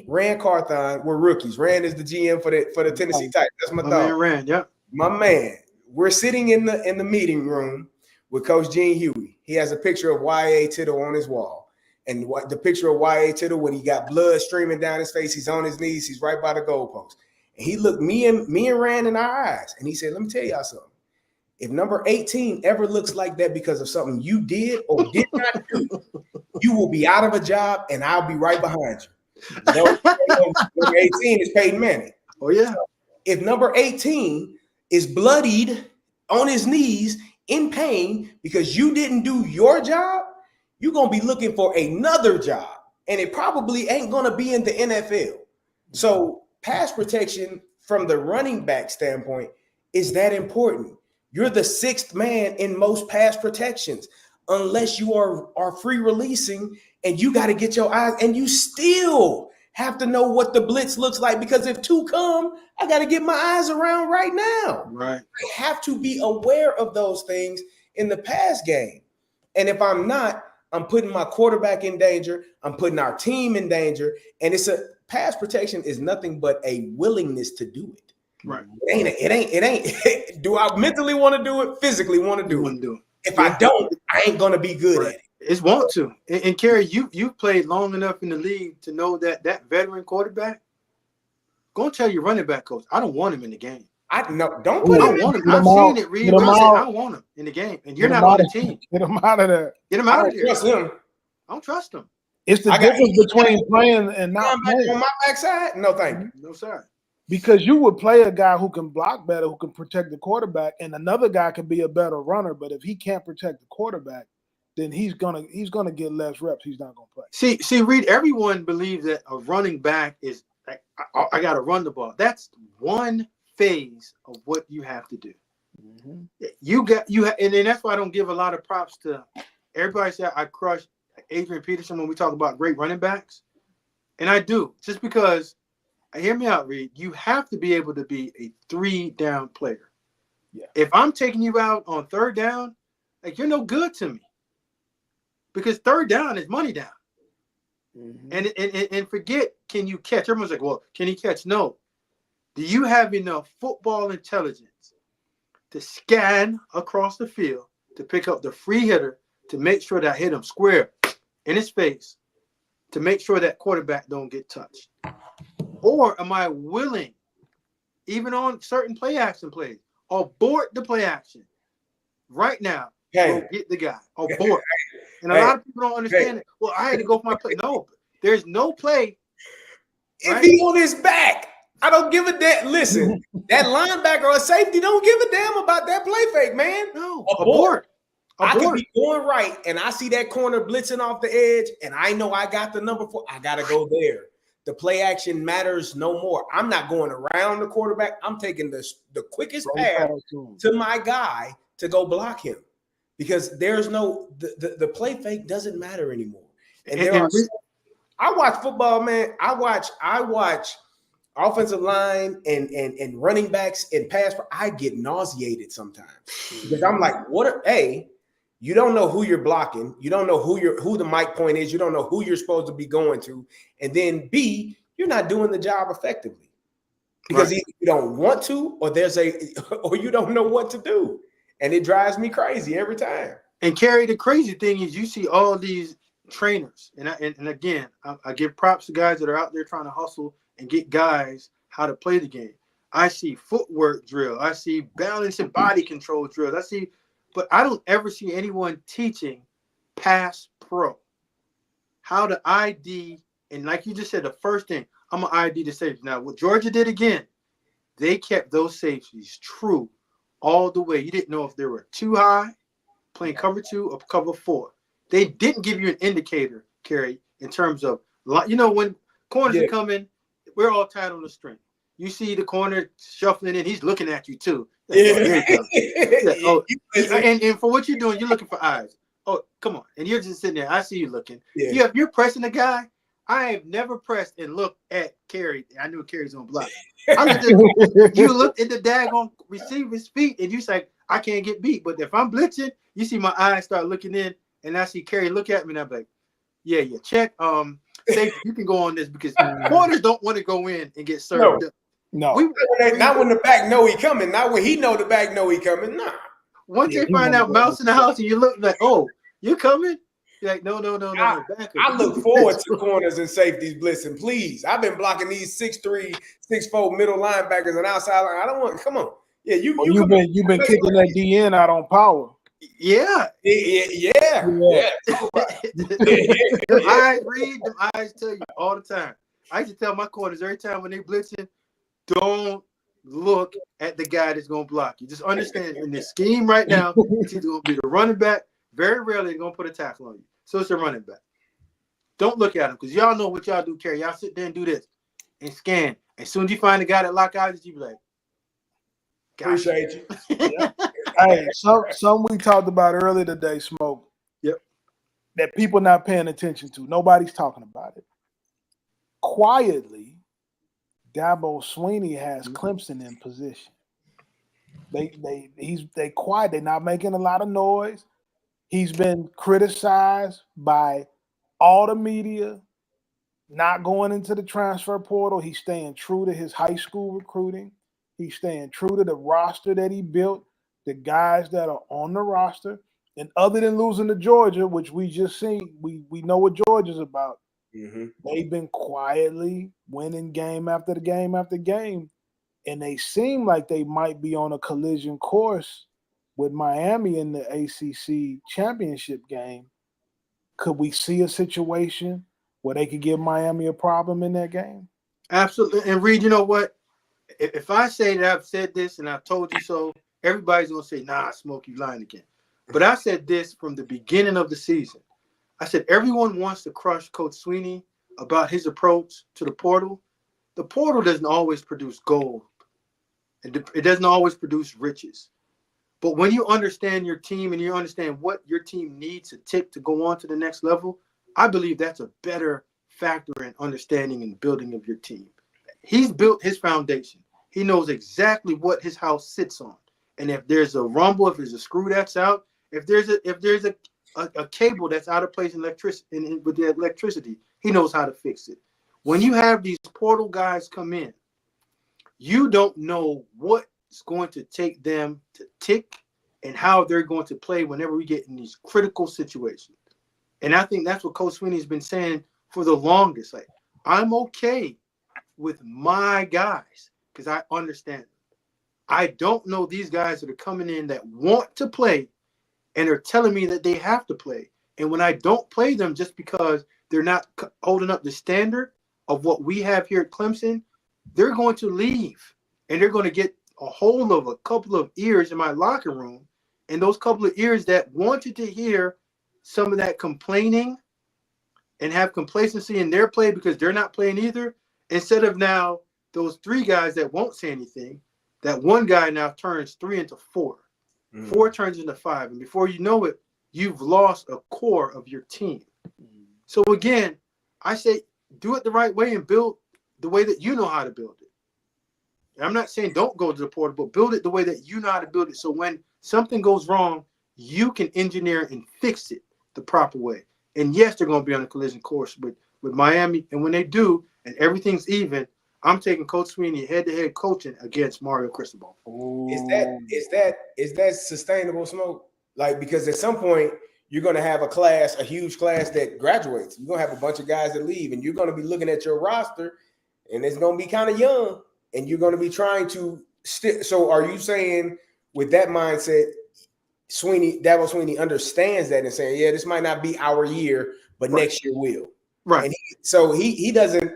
Rand Carthon, were rookies. Rand is the GM for the Tennessee Titans. That's my dog. Man, Rand, yeah. My man. We're sitting in the meeting room with Coach Gene Huey. He has a picture of Y.A. Tittle on his wall, and the picture of Y.A. Tittle when he got blood streaming down his face. He's on his knees. He's right by the goalpost, and he looked me and Rand in our eyes, and he said, "Let me tell y'all something. If number 18 ever looks like that because of something you did or did not do, you will be out of a job and I'll be right behind you." Number 18 is Peyton Manning. Oh, yeah. So if number 18 is bloodied on his knees in pain because you didn't do your job, you're going to be looking for another job. And it probably ain't going to be in the NFL. So pass protection from the running back standpoint is that important. You're the 6th man in most pass protections, unless you are free releasing and you got to get your eyes, and you still have to know what the blitz looks like, because if 2 come, I got to get my eyes around right now. Right. I have to be aware of those things in the pass game. And if I'm not, I'm putting my quarterback in danger. I'm putting our team in danger. And pass protection is nothing but a willingness to do it. Right. It ain't. Do I mentally want to do it? Physically want to do it? If I don't, I ain't gonna be good at it. It's want to. And Carey, you've played long enough in the league to know that veteran quarterback. Go and tell your running back coach, I don't want him in the game. Don't put him. Want him. I've seen it, Reed. I don't want him in the game, and you're not on the team. Get him out of there. Get him out of there. Trust him. I don't trust him. It's the difference between playing and not playing. On my backside, no thank you. No sir. Because you would play a guy who can block better, who can protect the quarterback, and another guy can be a better runner. But if he can't protect the quarterback, then he's gonna get less reps. He's not gonna play. See, Reed. Everyone believes that a running back is like, I got to run the ball. That's one phase of what you have to do. Mm-hmm. And then that's why I don't give a lot of props to everybody. Say I crush Adrian Peterson when we talk about great running backs, and I do, just because. Hear me out, Reed. You have to be able to be a 3-down player. Yeah. If I'm taking you out on 3rd down, like, you're no good to me, because 3rd down is money down. Mm-hmm. And forget, can you catch? Everyone's like, well, can he catch? No. Do you have enough football intelligence to scan across the field to pick up the free hitter to make sure that I hit him square in his face to make sure that quarterback don't get touched? Or am I willing even on certain play action plays. Abort the play action right now. Hey. Go get the guy. Abort. And a lot of people don't understand it. Well, I had to go for my play. No, there's no play. If he on his back, I don't give a damn. Listen, that linebacker or safety don't give a damn about that play fake, man. No, abort. I could be going right, and I see that corner blitzing off the edge, and I know I got the number 4. I got to go there. The play action matters no more. I'm not going around the quarterback. I'm taking the quickest path to my guy to go block him, because there's no the play fake doesn't matter anymore. And I watch football, man. I watch offensive line and running backs and pass. I get nauseated sometimes because I'm like, you don't know who you're blocking. You don't know who the mic point is. You don't know who you're supposed to be going to. And then B, you're not doing the job effectively because either you don't want to, or you don't know what to do. And it drives me crazy every time. And Carey, the crazy thing is you see all these trainers, and again, I give props to guys that are out there trying to hustle and get guys how to play the game. I see footwork drill. I see balance and body control drills. But I don't ever see anyone teaching pass pro how to ID. And like you just said, the first thing, I'm going to ID the safety. Now, what Georgia did again, they kept those safeties true all the way. You didn't know if they were too high, playing cover 2 or cover 4. They didn't give you an indicator, Carey, in terms of, when corners are coming, we're all tied on the string. You see the corner shuffling in, he's looking at you too. And for what you're doing, you're looking for eyes. Oh, come on. And you're just sitting there. I see you looking. Yeah. If you're pressing the guy, I have never pressed and looked at Carey. I knew Carey's going to block. You look at the daggone receiver's feet and you say, I can't get beat. But if I'm blitzing, you see my eyes start looking in and I see Carey look at me and I'm like, yeah, check. Safety, you can go on this because corners don't want to go in and get served up. No. Not when the back know he coming. Not when he know the back know he coming. Nah. Once they find out Mouse in the house and you look like, oh, you coming? You're like, no. I look forward to corners and safeties blitzing, please. I've been blocking these 6'3", 6'4" middle linebackers and outside line. I don't want. Come on. Yeah, you've been kicking that DN out on power. Yeah. Them eyes read, them eyes tell you all the time. I used to tell my corners every time when they blitzing, don't look at the guy that's going to block you. Just understand in this scheme right now, it's either going to be the running back. Very rarely they're going to put a tackle on you. So it's a running back. Don't look at him because y'all know what y'all do, Carey. Y'all sit there and do this and scan. As soon as you find a guy that lock eyes, you be like, appreciate you. Yeah. Hey, some we talked about earlier today, Smoke. Yep. That people not paying attention to. Nobody's talking about it. Quietly, Dabo Swinney has Clemson in position. They quiet. They're not making a lot of noise. He's been criticized by all the media, not going into the transfer portal. He's staying true to his high school recruiting. He's staying true to the roster that he built, the guys that are on the roster. And other than losing to Georgia, which we just seen, we know what Georgia's about. Mm-hmm. They've been quietly winning game after game after game. And they seem like they might be on a collision course with Miami in the ACC championship game. Could we see a situation where they could give Miami a problem in that game? Absolutely. And Reed, you know what? If I say that I've said this and I've told you so, everybody's going to say, nah, Smoke, you lying again. But I said this from the beginning of the season. I said everyone wants to crush Coach Swinney about his approach to the portal. The portal doesn't always produce gold. It doesn't always produce riches. But when you understand your team and you understand what your team needs to tick to go on to the next level, I believe that's a better factor in understanding and building of your team. He's built his foundation. He knows exactly what his house sits on. And if there's a rumble, if there's a screw that's out, if there's a cable that's out of place with the electricity, he knows how to fix it. When you have these portal guys come in, you don't know what's going to take them to tick and how they're going to play whenever we get in these critical situations. And I think that's what Coach Swinney's been saying for the longest. Like, I'm okay with my guys because I understand. I don't know these guys that are coming in that want to play and are telling me that they have to play. And when I don't play them just because they're not holding up the standard of what we have here at Clemson, they're going to leave. And they're going to get a hold of a couple of ears in my locker room. And those couple of ears that wanted to hear some of that complaining and have complacency in their play because they're not playing either, instead of now those 3 guys that won't say anything, that one guy now turns 3 into 4. 4 turns into 5. And before you know it, you've lost a core of your team. So again, I say do it the right way and build the way that you know how to build it. And I'm not saying don't go to the portal, but build it the way that you know how to build it. So when something goes wrong, you can engineer and fix it the proper way. And yes, they're going to be on a collision course with Miami. And when they do, and everything's even, I'm taking Coach Sweeney head-to-head coaching against Mario Cristobal. Is that sustainable, Smoke? Like, because at some point you're going to have a huge class that graduates. You're going to have a bunch of guys that leave, and you're going to be looking at your roster, and it's going to be kind of young, and you're going to be trying to So are you saying with that mindset, Dabo Sweeney understands that and saying, yeah, this might not be our year, but next year will. Right. And so he doesn't,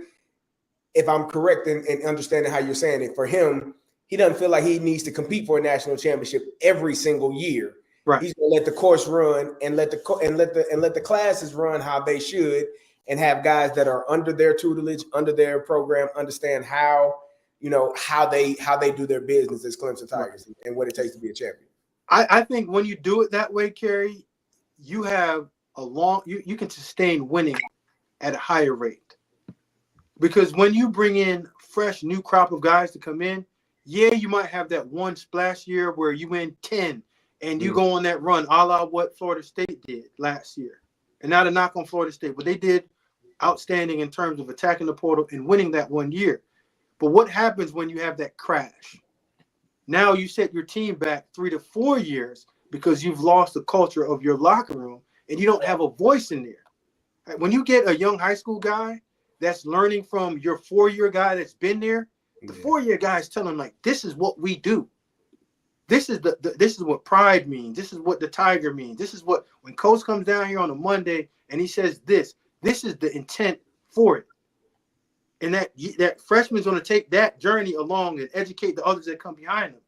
if I'm correct in understanding how you're saying it, for him, he doesn't feel like he needs to compete for a national championship every single year. Right. He's gonna let the course run and let the classes run how they should, and have guys that are under their tutelage, under their program, understand how they do their business as Clemson Tigers and what it takes to be a champion. I think when you do it that way, Carey, you have you can sustain winning at a higher rate. Because when you bring in fresh new crop of guys to come in, yeah, you might have that one splash year where you win 10 and you go on that run, a la what Florida State did last year. And not a knock on Florida State, but they did outstanding in terms of attacking the portal and winning that one year. But what happens when you have that crash? Now you set your team back 3 to 4 years because you've lost the culture of your locker room and you don't have a voice in there. When you get a young high school guy that's learning from your 4-year guy that's been there, the 4-year guy is telling him, like, this is what we do. This is this is what pride means. This is what the Tiger means. This is what, when Coach comes down here on a Monday and he says this is the intent for it. And that freshman's going to take that journey along and educate the others that come behind him.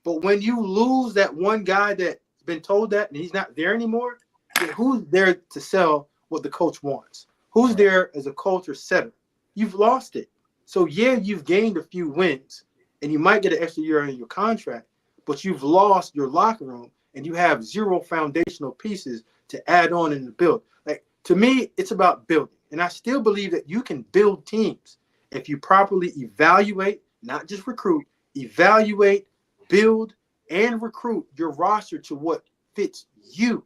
But when you lose that one guy that's been told that and he's not there anymore, then who's there to sell what the coach wants? Who's there as a culture setter? You've lost it. So, yeah, you've gained a few wins, and you might get an extra year in your contract, but you've lost your locker room, and you have 0 foundational pieces to add on in the build. Like, to me, it's about building. And I still believe that you can build teams if you properly evaluate, not just recruit, evaluate, build, and recruit your roster to what fits you.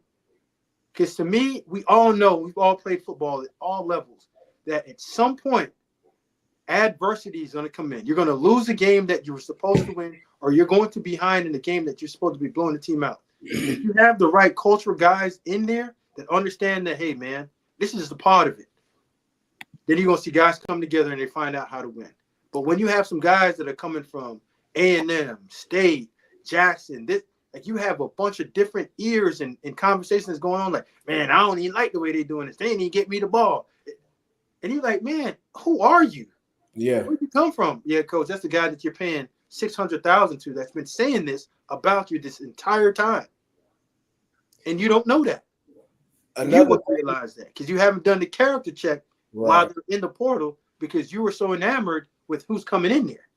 Because to me, we all know, we've all played football at all levels, that at some point, adversity is going to come in. You're going to lose a game that you were supposed to win, or you're going to be behind in the game that you're supposed to be blowing the team out. If you have the right cultural guys in there that understand that, hey, man, this is the part of it, then you're going to see guys come together and they find out how to win. But when you have some guys that are coming from A&M, State, Jackson, like you have a bunch of different ears and conversations going on, like, man, I don't even like the way they're doing this. They didn't even get me the ball. And you're like, man, who are you? Yeah. Where'd you come from? Yeah, coach, that's the guy that you're paying $600,000 to that's been saying this about you this entire time. And you don't know that. You wouldn't realize that because you haven't done the character check while they're in the portal because you were so enamored with who's coming in there.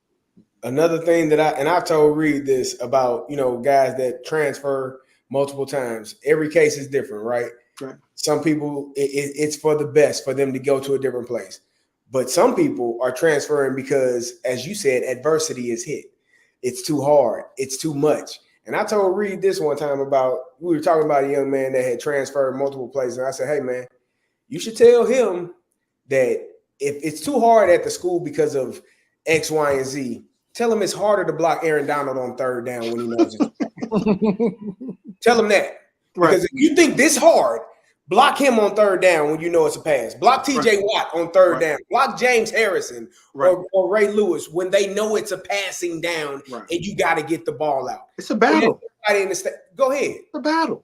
Another thing that I told Reed this about, guys that transfer multiple times. Every case is different, right? Right. Some people, it's for the best for them to go to a different place. But some people are transferring because, as you said, adversity is hit. It's too hard. It's too much. And I told Reed this one time we were talking about a young man that had transferred multiple places. And I said, hey, man, you should tell him that if it's too hard at the school because of X, Y, and Z, tell him it's harder to block Aaron Donald on 3rd down when he knows it. Tell him that. Right. Because if you think this hard, Block him on third down when you know it's a pass. Block TJ Watt on third down. Block James Harrison or Ray Lewis when they know it's a passing down and you got to get the ball out. It's a battle. Go ahead. It's a battle.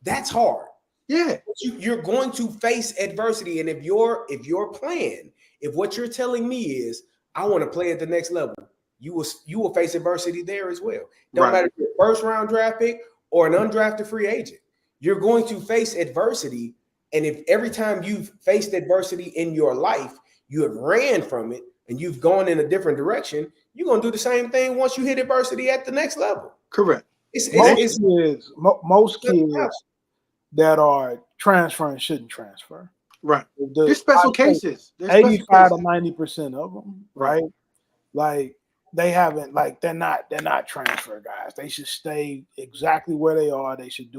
That's hard. Yeah. You're going to face adversity. And if your plan, if what you're telling me is I want to play at the next level, you will face adversity there as well. Don't matter if you're a first round draft pick or an undrafted free agent. You're going to face adversity. And if every time you've faced adversity in your life, you have ran from it and you've gone in a different direction, you're going to do the same thing once you hit adversity at the next level. Correct. Most kids that are transferring shouldn't transfer. Right. There's special cases. 85 to 90% of them, right? Like they haven't, like they're not transfer guys. They should stay exactly where they are. They should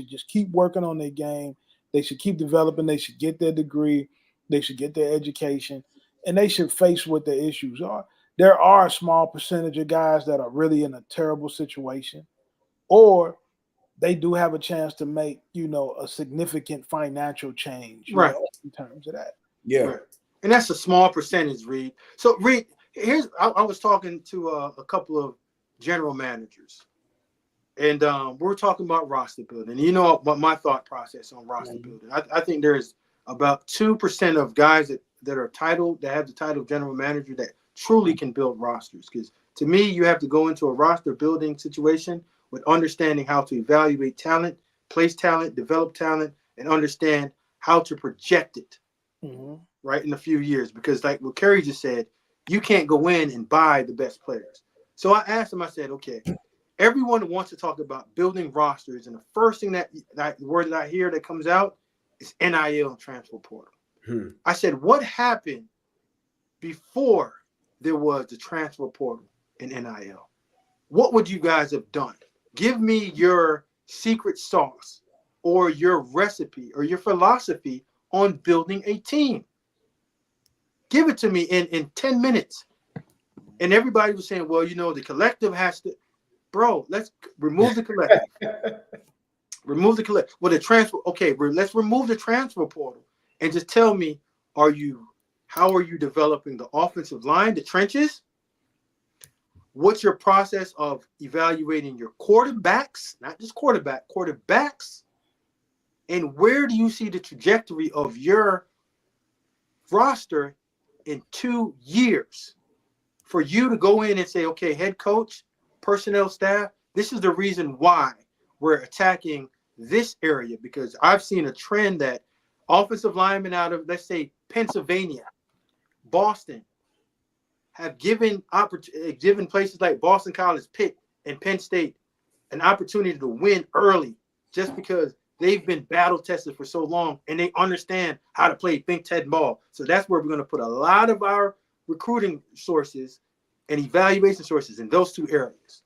just keep working on their game. They should keep developing. They should get their degree. They should get their education, and they should face what their issues are. There are a small percentage of guys that are really in a terrible situation, or they do have a chance to make, a significant financial change, in terms of that. Yeah. Right. And that's a small percentage, Reed. So, Reed, I was talking to a couple of general managers, and we were talking about roster building. You know what my thought process on roster building. I think there's about 2% of guys that are titled, that have the title of general manager that truly can build rosters. Because to me, you have to go into a roster building situation with understanding how to evaluate talent, place talent, develop talent, and understand how to project it right in a few years. Because like what Carey just said, you can't go in and buy the best players. So I asked him, I said, okay, everyone wants to talk about building rosters, and the first thing that the word that I hear that comes out is NIL and transfer portal. I said, what happened before there was the transfer portal and NIL? What would you guys have done? Give me your secret sauce or your recipe or your philosophy on building a team. Give it to me in 10 minutes. And everybody was saying, well, the collective has to. Bro, let's remove the collective. Remove the collective. Well, the transfer. Okay, let's remove the transfer portal and just tell me, how are you developing the offensive line, the trenches? What's your process of evaluating your quarterbacks, not just quarterbacks? And where do you see the trajectory of your roster in 2 years for you to go in and say, okay, head coach, personnel staff, this is the reason why we're attacking this area? Because I've seen a trend that offensive linemen out of, let's say, Pennsylvania, Boston, have given places like Boston College, Pitt, and Penn State an opportunity to win early just because they've been battle tested for so long and they understand how to play Big Ten ball. So that's where we're going to put a lot of our recruiting sources and evaluation sources in those two areas.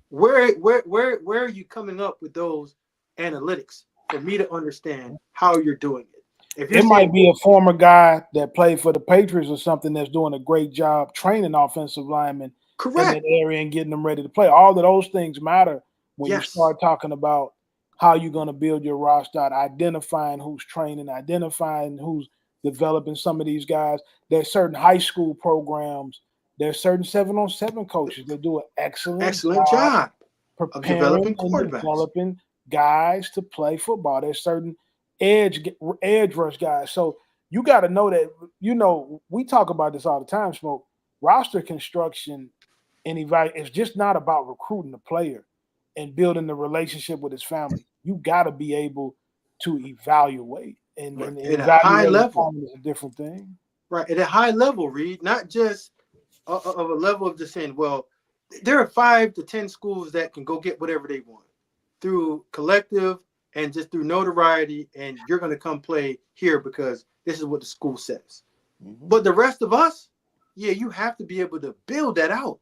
Where are you coming up with those analytics for me to understand how you're doing it? If it might be a former guy that played for the Patriots or something that's doing a great job training offensive linemen in that area and getting them ready to play. All of those things matter when you start talking about how you're going to build your roster out, identifying who's training, identifying who's developing some of these guys. There's certain high school programs. There's certain 7-on-7 coaches that do an excellent job preparing and developing guys to play football. There's certain edge rush guys. So you got to know that, we talk about this all the time, Smoke. Roster construction and it's just not about recruiting the player and building the relationship with his family. You got to be able to evaluate. And at a high level is a different thing. Right. At a high level, Reed, not just of a level of just saying, well, there are 5 to 10 schools that can go get whatever they want through collective and just through notoriety, and you're going to come play here because this is what the school says. But the rest of us, you have to be able to build that out.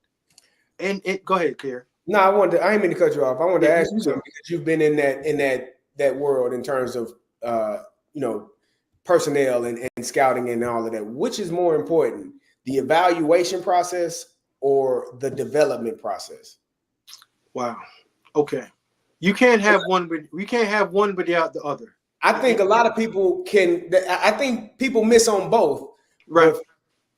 And go ahead, Carey. No, I didn't mean to cut you off. I wanted to ask you something because you've been in that world in terms of personnel and scouting and all of that. Which is more important, the evaluation process or the development process? Wow. Okay. You can't have one, but without the other. I think a lot of people I think people miss on both. Right.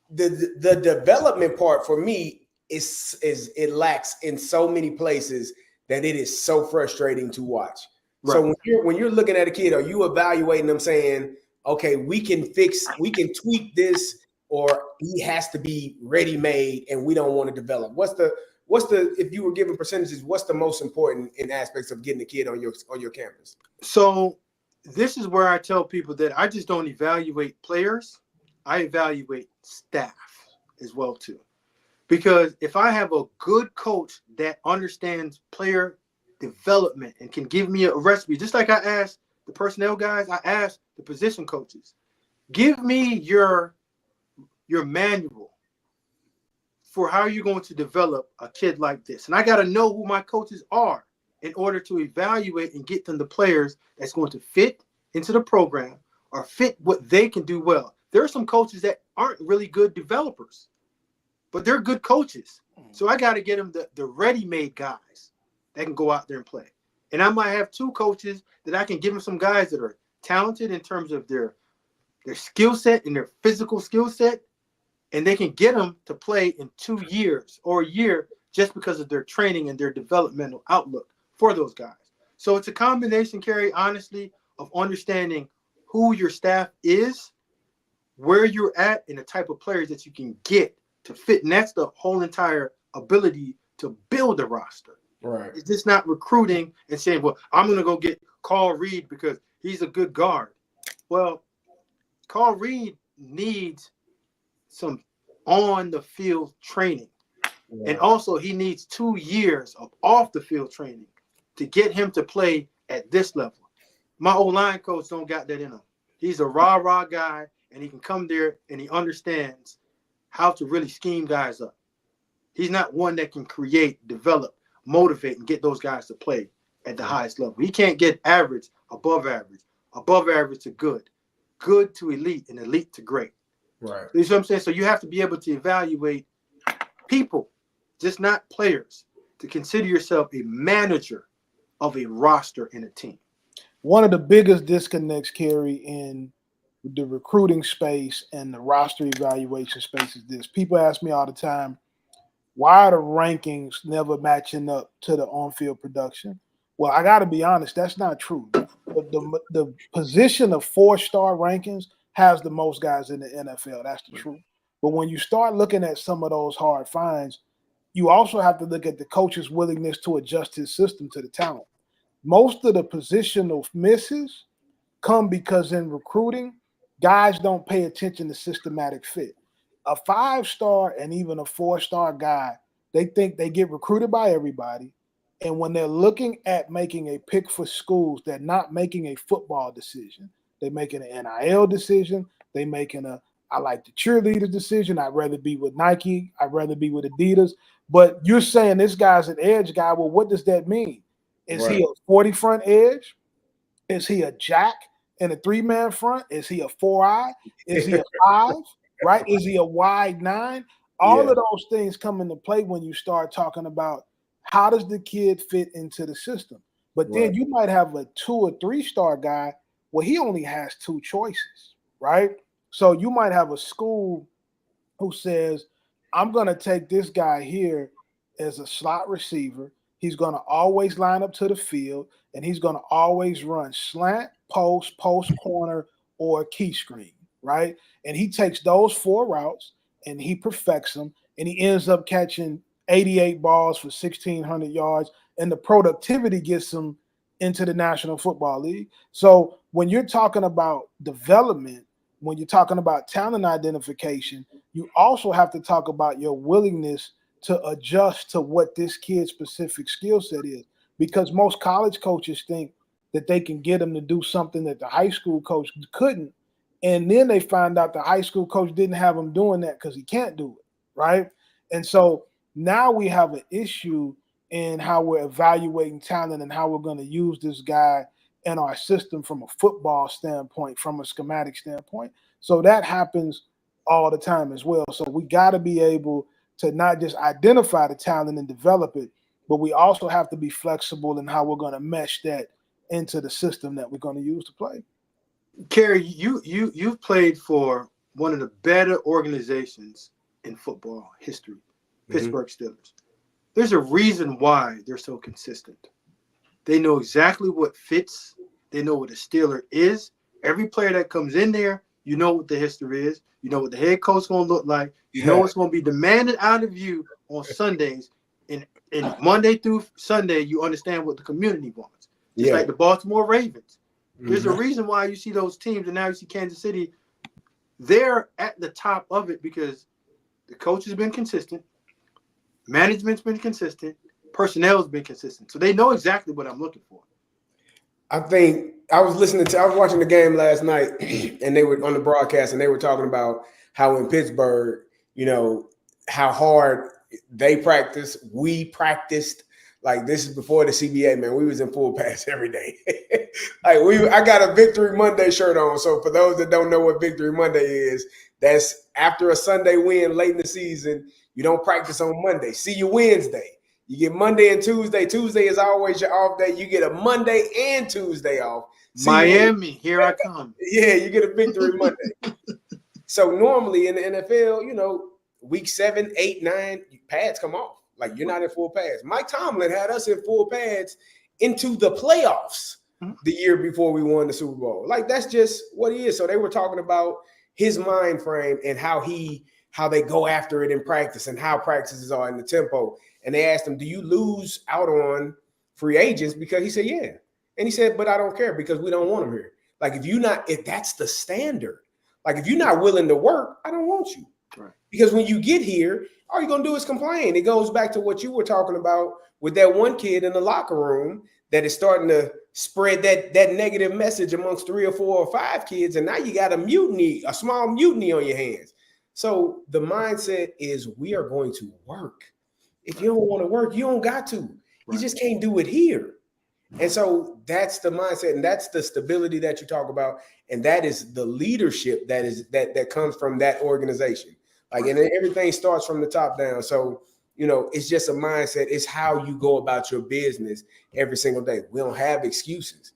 The development part for me is it lacks in so many places that it is so frustrating to watch. Right. So when you're looking at a kid, are you evaluating them saying, okay, we can tweak this, or he has to be ready-made and we don't want to develop? What's the if you were given percentages, what's the most important in aspects of getting a kid on your campus? So this is where I tell people that I just don't evaluate players. I evaluate staff as well too. Because if I have a good coach that understands player development and can give me a recipe, just like I asked the personnel guys, I asked the position coaches, give me your manual for how you're going to develop a kid like this. And I got to know who my coaches are in order to evaluate and get them the players that's going to fit into the program or fit what they can do well. There are some coaches that aren't really good developers, but they're good coaches. So I got to get them the ready-made guys that can go out there and play. And I might have two coaches that I can give them some guys that are talented in terms of their skill set and their physical skill set, and they can get them to play in 2 years or a year just because of their training and their developmental outlook for those guys. So it's a combination, Carey, honestly, of understanding who your staff is, where you're at, and the type of players that you can get to fit. And that's the whole entire ability to build a roster. Right. It's just not recruiting and saying, well, I'm going to go get Carl Reed because he's a good guard. Well, Carl Reed needs some on-the-field training. Yeah. And also he needs 2 years of off-the-field training to get him to play at this level. My O-line coach don't got that in him. He's a rah-rah guy, and he can come there and he understands how to really scheme guys up. He's not one that can create, develop, motivate, and get those guys to play at the highest level. He can't get average to good to elite, and elite to great. Right. You see what I'm saying? So you have to be able to evaluate people, just not players, to consider yourself a manager of a roster in a team. One of the biggest disconnects, Carey, in the recruiting space and the roster evaluation space is this. People ask me all the time, why are the rankings never matching up to the on-field production? Well, I got to be honest, that's not true. The position of 4-star rankings has the most guys in the NFL. That's the truth. But when you start looking at some of those hard finds, you also have to look at the coach's willingness to adjust his system to the talent. Most of the positional misses come because in recruiting, guys don't pay attention to systematic fit. A 5-star and even a 4-star guy, they think they get recruited by everybody. And when they're looking at making a pick for schools, they're not making a football decision. They're making an NIL decision. They're making I like the cheerleaders decision. I'd rather be with Nike. I'd rather be with Adidas. But you're saying this guy's an edge guy. Well, what does that mean? Is he a 40 front edge? Is he a jack in a 3-man front? Is he a 4-eye? Is he a 5? Right? Is he a wide 9? All of those things come into play when you start talking about how does the kid fit into the system. But then you might have a 2 or 3-star guy. Well, he only has 2 choices, right? So you might have a school who says, I'm going to take this guy here as a slot receiver. He's going to always line up to the field, and he's going to always run slant, post corner, or key screen, right? And he takes those 4 routes, and he perfects them, and he ends up catching 88 balls for 1,600 yards, and the productivity gets him into the National Football League. So when you're talking about development, when you're talking about talent identification, you also have to talk about your willingness to adjust to what this kid's specific skill set is. Because most college coaches think that they can get them to do something that the high school coach couldn't. And then they find out the high school coach didn't have him doing that because he can't do it, right? And so now we have an issue in how we're evaluating talent and how we're going to use this guy in our system from a football standpoint, from a schematic standpoint. So that happens all the time as well. So we got to be able to not just identify the talent and develop it, but we also have to be flexible in how we're going to mesh that into the system that we're going to use to play. Carey, you've played for one of the better organizations in football history, Pittsburgh Steelers. There's a reason why they're so consistent. They know exactly what fits. They know what a Steeler is. Every player that comes in there, you know what the history is. You know what the head coach is going to look like. You know what's going to be demanded out of you on Sundays. And Monday through Sunday, you understand what the community wants. Just like the Baltimore Ravens. There's a reason why you see those teams, and now you see Kansas City. They're at the top of it because the coach has been consistent. Management's been consistent. Personnel's been consistent. So they know exactly what I'm looking for. I think I was watching the game last night, and they were on the broadcast, and they were talking about how in Pittsburgh, you know, how hard they practice. We practiced. Like, this is before the CBA, man. We was in full pads every day. I got a Victory Monday shirt on. So for those that don't know what Victory Monday is, that's after a Sunday win late in the season. You don't practice on Monday. See you Wednesday. You get Monday and Tuesday. Tuesday is always your off day. You get a Monday and Tuesday off. Miami, here I come. Yeah, you get a Victory Monday. So normally in the NFL, you know, week 7, 8, 9, pads come off. Like, you're not in full pads. Mike Tomlin had us in full pads into the playoffs the year before we won the Super Bowl. Like, that's just what he is. So they were talking about his mind frame and how they go after it in practice and how practices are in the tempo. And they asked him, do you lose out on free agents? Because he said, yeah. And he said, but I don't care because we don't want them here. Like, if that's the standard, like, if you're not willing to work, I don't want you. Right. Because when you get here, all you're going to do is complain. It goes back to what you were talking about with that one kid in the locker room that is starting to spread that negative message amongst 3 or 4 or 5 kids. And now you got a small mutiny on your hands. So the mindset is we are going to work. If you don't want to work, you don't got to. You just can't do it here. And so that's the mindset, and that's the stability that you talk about. And that is the leadership that comes from that organization. Like, and everything starts from the top down. So, you know, it's just a mindset. It's how you go about your business every single day. We don't have excuses.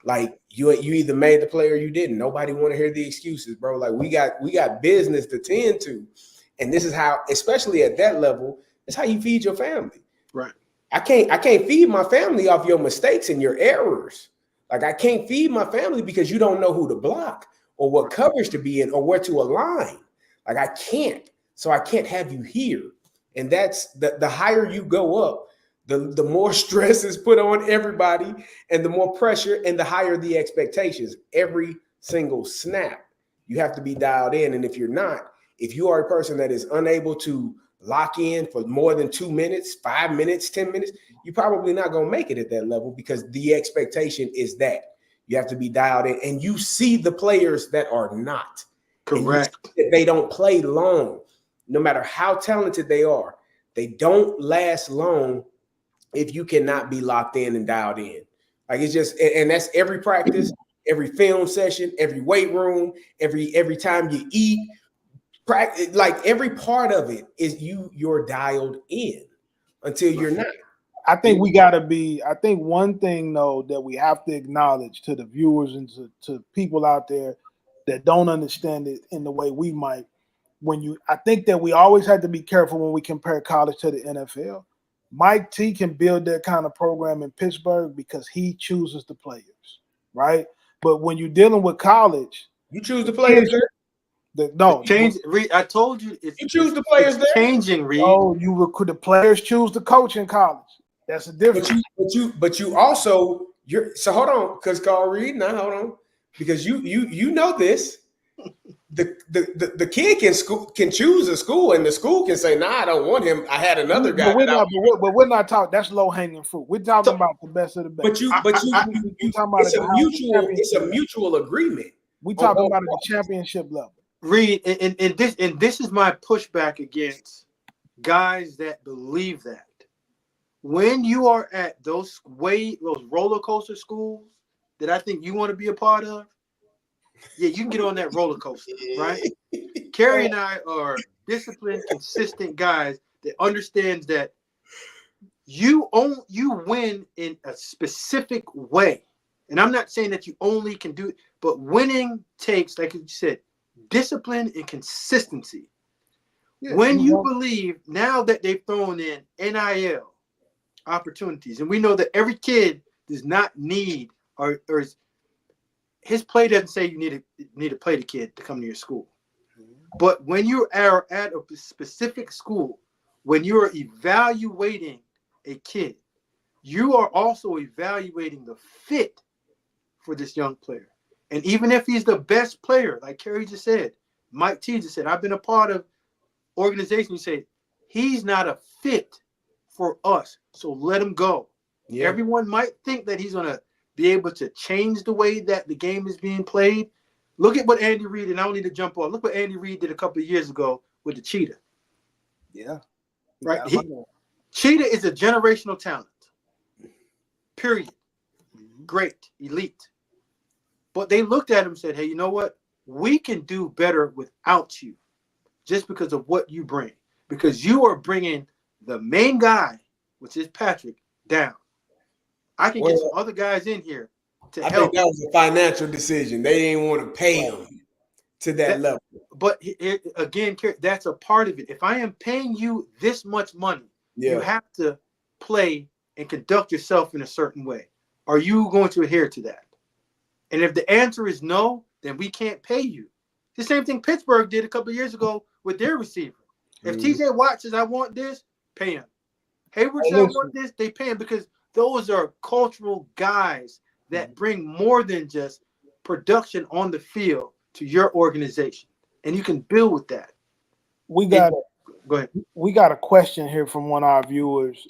Like, you either made the play or you didn't. Nobody want to hear the excuses, bro. Like, we got business to tend to. And this is how, especially at that level, it's how you feed your family. Right. I can't feed my family off your mistakes and your errors. Like, I can't feed my family because you don't know who to block or what coverage to be in or where to align. Like, I can't. So I can't have you here. And that's the higher you go up, the more stress is put on everybody and the more pressure and the higher the expectations. Every single snap, you have to be dialed in. And if you're not, if you are a person that is unable to lock in for more than 2 minutes, 5 minutes, 10 minutes, you're probably not going to make it at that level because the expectation is that you have to be dialed in. And you see the players that are not. Correct. They don't play long. No matter how talented they are, they don't last long if you cannot be locked in and dialed in. Like, it's just, and that's every practice, every film session, every weight room, every time you eat, practice, like every part of it is you're dialed in until you're not. I think we got to be, I think one thing, though, that we have to acknowledge to the viewers and to people out there that don't understand it in the way we might, I think that we always have to be careful when we compare college to the NFL. Mike T can build that kind of program in Pittsburgh because he chooses the players, right? But when you're dealing with college, you choose the players there. I told you, you choose the players there. Changing, Reed. Oh, the players choose the coach in college. That's the difference. But you also so hold on, because Carey, now hold on, because you know this. The kid can choose a school, and the school can say, "Nah, I don't want him. I had another guy." But we're not talking. That's low hanging fruit. We're talking about the best of the best. It's a mutual agreement. We talking about at the championship level. Reed, and this is my pushback against guys that believe that. When you are at those roller coaster schools that I think you want to be a part of, yeah, you can get on that roller coaster, right? Carey and I are disciplined, consistent guys that understands that you win in a specific way. And I'm not saying that you only can do it, but winning takes, like you said, discipline and consistency. Yeah. When you believe now that they've thrown in NIL opportunities, and we know that every kid does not need or his play doesn't say you need to play the kid to come to your school. But when you are at a specific school, when you are evaluating a kid, you are also evaluating the fit for this young player. And even if he's the best player, like Carey just said, Mike T just said, I've been a part of organizations who say he's not a fit for us, so let him go. Yeah. Everyone might think that he's going to be able to change the way that the game is being played. Look at what Andy Reid, and I don't need to jump on. Look what Andy Reid did a couple of years ago with the Cheetah. Yeah. Right. Cheetah is a generational talent. Period. Great. Elite. But they looked at him and said, hey, you know what? We can do better without you just because of what you bring. Because you are bringing the main guy, which is Patrick, down. I can get some other guys in here to help. I think that was a financial decision. They didn't want to pay him to that level. But again, that's a part of it. If I am paying you this much money, you have to play and conduct yourself in a certain way. Are you going to adhere to that? And if the answer is no, then we can't pay you. The same thing Pittsburgh did a couple of years ago with their receiver. If TJ Watt says, I want this, pay him. Hayward says, I want this, they pay him, because those are cultural guys that bring more than just production on the field to your organization. And you can build with that. Go ahead. We got a question here from one of our viewers,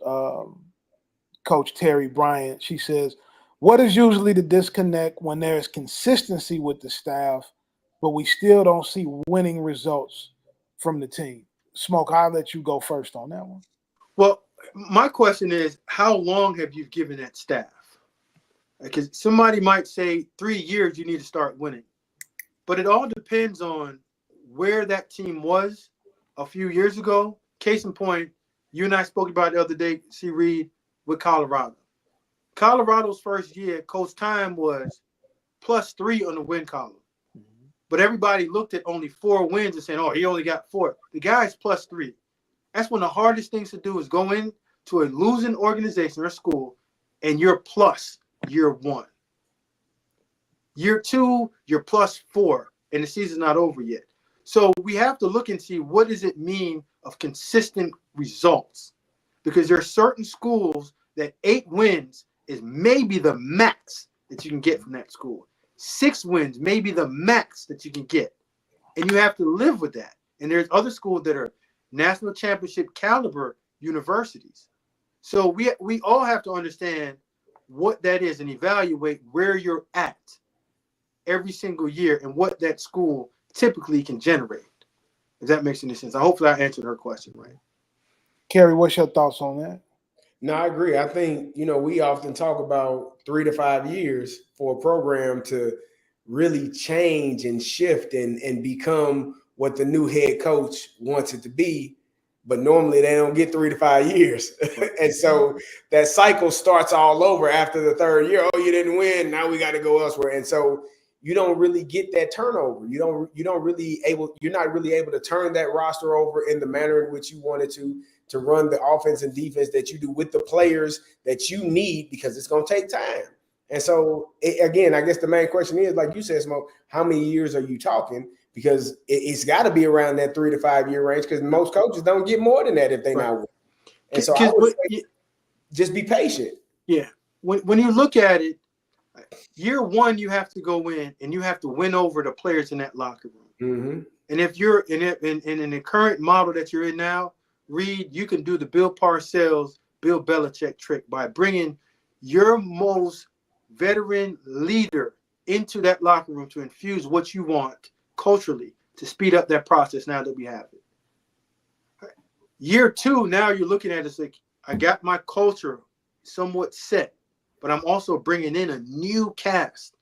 Coach Terry Bryant. She says, what is usually the disconnect when there is consistency with the staff, but we still don't see winning results from the team? Smoke, I'll let you go first on that one. Well, my question is, how long have you given that staff? Because somebody might say 3 years you need to start winning. But it all depends on where that team was a few years ago. Case in point, you and I spoke about it the other day, C. Reed, with Colorado. Colorado's first year, Coach Time was +3 on the win column. But everybody looked at only 4 wins and saying, oh, he only got 4. The guy's +3. That's one of the hardest things to do, is go into a losing organization or school and you're plus year 1. Year 2, you're +4, and the season's not over yet. So we have to look and see, what does it mean of consistent results? Because there are certain schools that 8 wins is maybe the max that you can get from that school. 6 wins may be the max that you can get. And you have to live with that. And there's other schools that are national championship caliber universities. So we all have to understand what that is and evaluate where you're at every single year and what that school typically can generate. If that makes any sense. Hopefully I answered her question right. Carey, what's your thoughts on that? No, I agree. I think, we often talk about 3 to 5 years for a program to really change and shift and become what the new head coach wants it to be. But normally they don't get 3 to 5 years. And so that cycle starts all over after the 3rd year. Oh, you didn't win. Now we got to go elsewhere. And so you don't really get that turnover. You're not really able to turn that roster over in the manner in which you wanted to run the offense and defense that you do with the players that you need, because it's going to take time. And so, again, I guess the main question is, like you said, Smoke, how many years are you talking? Because it's got to be around that 3 to 5 year range, because most coaches don't get more than that if they not win. And so I would say, just be patient. Yeah. When you look at it, year 1, you have to go in and you have to win over the players in that locker room. And if you're in the current model that you're in now, Reed, you can do the Bill Parcells, Bill Belichick trick by bringing your most veteran leader into that locker room to infuse what you want culturally to speed up that process now that we have it. Year 2, now you're looking at it, it's like, I got my culture somewhat set, but I'm also bringing in a new cast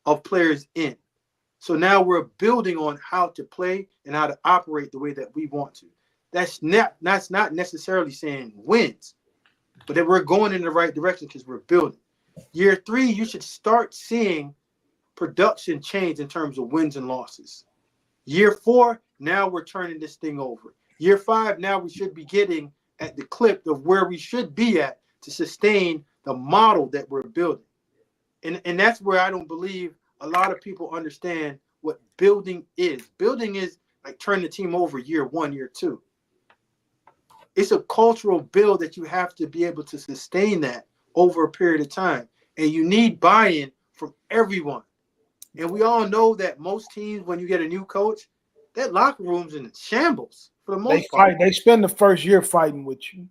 of players in. So now we're building on how to play and how to operate the way that we want to. That's not necessarily saying wins, but that we're going in the right direction because we're building. Year 3, you should start seeing production change in terms of wins and losses. Year 4, now we're turning this thing over. Year 5, now we should be getting at the clip of where we should be at to sustain the model that we're building. And that's where I don't believe a lot of people understand what building is. Building is like turning the team over year 1, year 2. It's a cultural build that you have to be able to sustain that over a period of time. And you need buy-in from everyone. And we all know that most teams, when you get a new coach, that locker room's in shambles for the most part. They spend the first year fighting with you.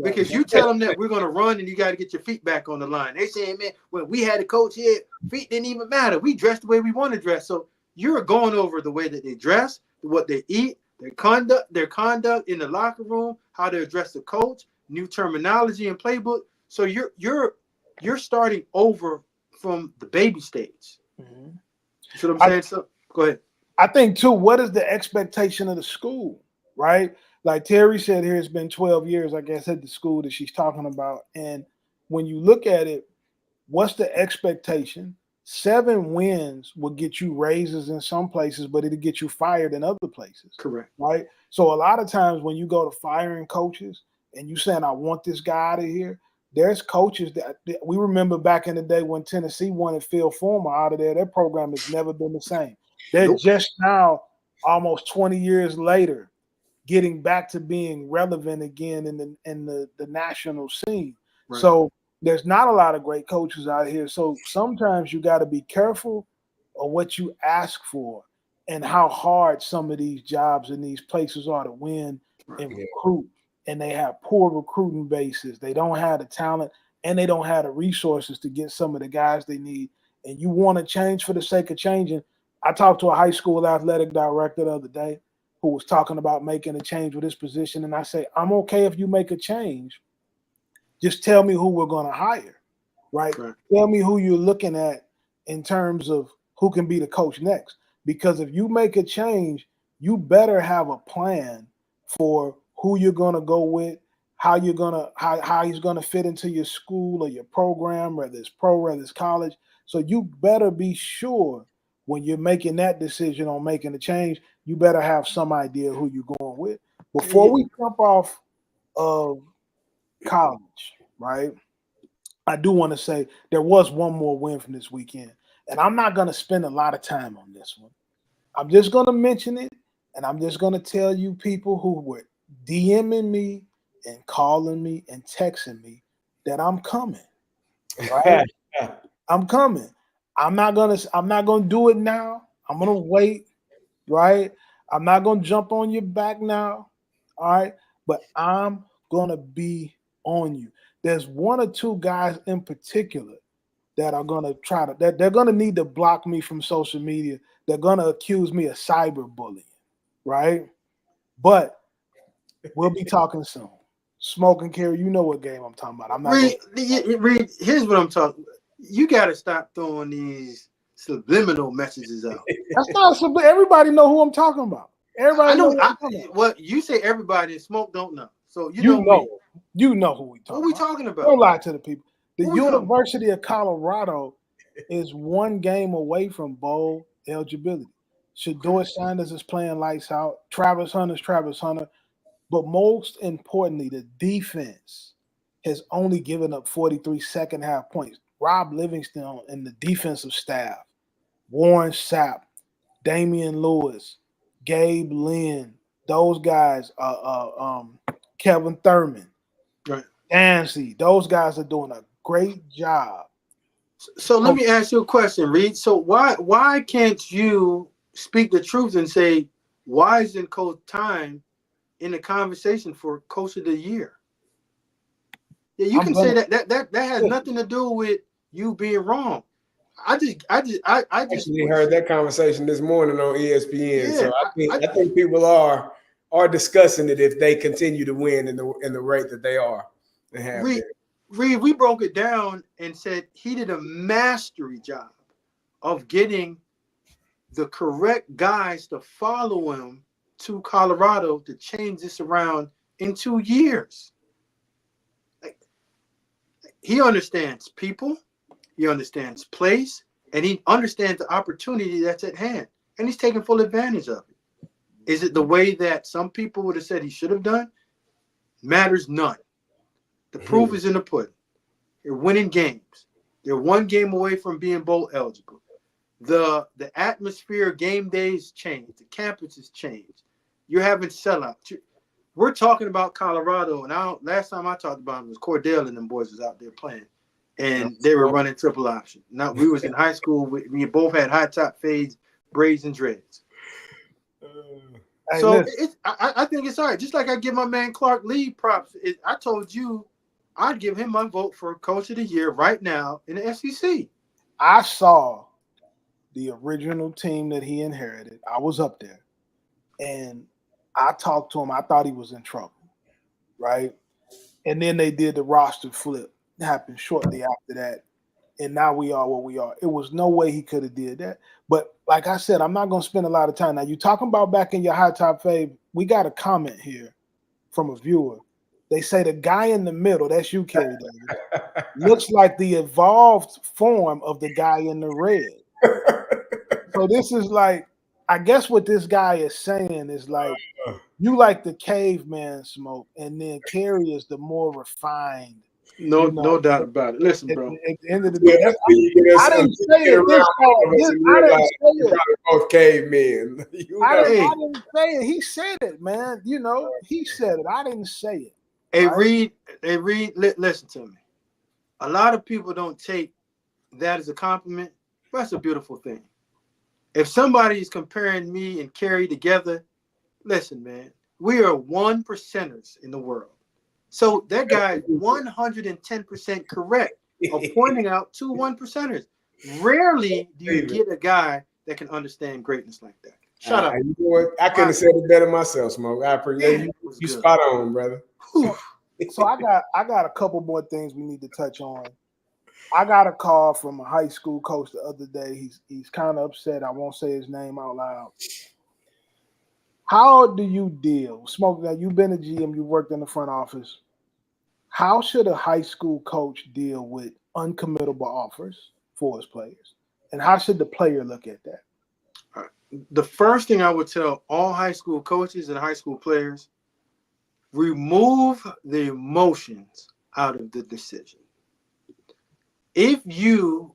Because you tell them that we're going to run and you got to get your feet back on the line. They saying, man, when we had a coach here, feet didn't even matter. We dressed the way we want to dress. So you're going over the way that they dress, what they eat, their conduct in the locker room, how they address the coach, new terminology and playbook. So you're starting over from the baby stage. Mm-hmm. You see what I'm saying? So go ahead. I think too, what is the expectation of the school, right? Like Terry said here, it's been 12 years, I guess, at the school that she's talking about. And when you look at it, what's the expectation? 7 wins will get you raises in some places, but it'll get you fired in other places. Correct. Right? So a lot of times when you go to firing coaches and you saying, I want this guy out of here, there's coaches that we remember back in the day when Tennessee wanted Phil Fulmer out of there. Their program has never been the same. They're just now, almost 20 years later, getting back to being relevant again in the national scene. Right. So there's not a lot of great coaches out here. So sometimes you got to be careful of what you ask for and how hard some of these jobs in these places are to win and recruit. And they have poor recruiting bases. They don't have the talent and they don't have the resources to get some of the guys they need. And you want to change for the sake of changing. I talked to a high school athletic director the other day who was talking about making a change with his position. And I say, I'm okay if you make a change. Just tell me who we're going to hire, right? Tell me who you're looking at in terms of who can be the coach next. Because if you make a change, you better have a plan for who you're going to go with, how you're going to how he's going to fit into your school or your program, whether it's pro, whether it's college. So you better be sure when you're making that decision on making a change, you better have some idea who you're going with. Before we jump off of college, right? I do want to say there was one more win from this weekend, and I'm not going to spend a lot of time on this one. I'm just going to mention it, and I'm just going to tell you people who were DMing me and calling me and texting me that I'm coming. Right? I'm coming. I'm not gonna do it now. I'm gonna wait, right? I'm not gonna jump on your back now. All right, but I'm gonna be on you. There's 1 or 2 guys in particular that are gonna they're gonna need to block me from social media. They're gonna accuse me of cyberbullying, right? But we'll be talking soon. Smoke and Carey, you know what game I'm talking about. I'm not Reed, here's what I'm talking about. You got to stop throwing these subliminal messages out. That's not subliminal. Everybody know who I'm talking about. Everybody Well, you say everybody and Smoke don't know. So you know who we talking about. What we talking about? Don't lie to the people. The University of Colorado is 1 game away from bowl eligibility. Shedeur Sanders is playing lights out. Travis Hunter. But most importantly, the defense has only given up 43 second half points. Rob Livingston and the defensive staff, Warren Sapp, Damian Lewis, Gabe Lynn, those guys, Kevin Thurman, right? Dancy, those guys are doing a great job. So let me ask you a question, Reed. So why can't you speak the truth and say, why isn't Coach Time in the conversation for Coach of the Year? Yeah, you can say that has nothing to do with you being wrong. I just actually heard that conversation this morning on ESPN. Yeah, so I think people are discussing it if they continue to win in the rate that they are. Reed, we broke it down and said he did a mastery job of getting the correct guys to follow him to Colorado to change this around in 2 years. he understands people, he understands place, and he understands the opportunity that's at hand, and he's taking full advantage of it. Is it the way that some people would have said he should have done? Matters none. The proof is in the pudding. They're winning games. They're one game away from being bowl eligible. The atmosphere, game days change. The campus has changed. You're having sellouts. We're talking about Colorado, and last time I talked about it was Cordell and them boys was out there playing, and they were running triple option. Now we was in high school. We both had high top fades, braids, and dreads. So I think it's all right. Just like I give my man Clark Lee props. I told you I'd give him my vote for Coach of the Year right now in the SEC. I saw the original team that he inherited. I was up there, and I talked to him. I thought he was in trouble, right? And then they did the roster flip. It happened shortly after that, and now we are what we are. It was no way he could have did that. But like I said, I'm not going to spend a lot of time. Now, you talking about back in your high top fave, we got a comment here from a viewer. They say the guy in the middle, that's you, Carey, looks like the evolved form of the guy in the red. So this is like, I guess what this guy is saying is like, you like the caveman smoke, and then Carey is the more refined. No doubt about it. Listen, bro. At the end of the day, I didn't say it this hard. I didn't say it. Both cavemen. I didn't say it. He said it, man. You know, he said it. I didn't say it. Hey, Reed, listen to me. A lot of people don't take that as a compliment, but that's a beautiful thing. If somebody is comparing me and Carey together, listen, man, we are 1%ers in the world. So that guy is 110% correct of pointing out two 1%ers. Rarely do you get a guy that can understand greatness like that. Shut up. You know what? I couldn't have said it better myself, Smoke. I appreciate you. You spot on, brother. So I got a couple more things we need to touch on. I got a call from a high school coach the other day. He's kind of upset. I won't say his name out loud. How do you deal? Smoke, now you've been a GM, you worked in the front office. How should a high school coach deal with uncommittable offers for his players? And how should the player look at that? The first thing I would tell all high school coaches and high school players, remove the emotions out of the decision. If you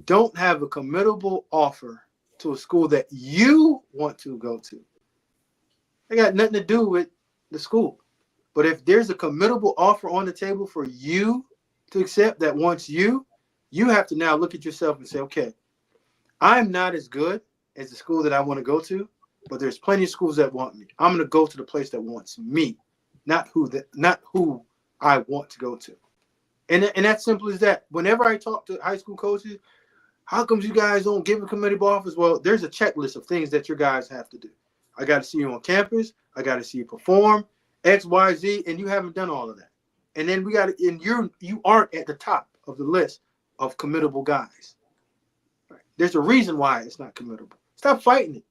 don't have a committable offer to a school that you want to go to, it got nothing to do with the school. But if there's a committable offer on the table for you to accept that wants you, you have to now look at yourself and say, okay, I'm not as good as the school that I want to go to, but there's plenty of schools that want me. I'm going to go to the place that wants me, not who I want to go to. And that's simple as that. Whenever I talk to high school coaches, how comes you guys don't give a committable offers? Well, there's a checklist of things that your guys have to do. I got to see you on campus. I got to see you perform X, Y, Z, and you haven't done all of that. And then you aren't at the top of the list of committable guys. Right? There's a reason why it's not committable. Stop fighting it.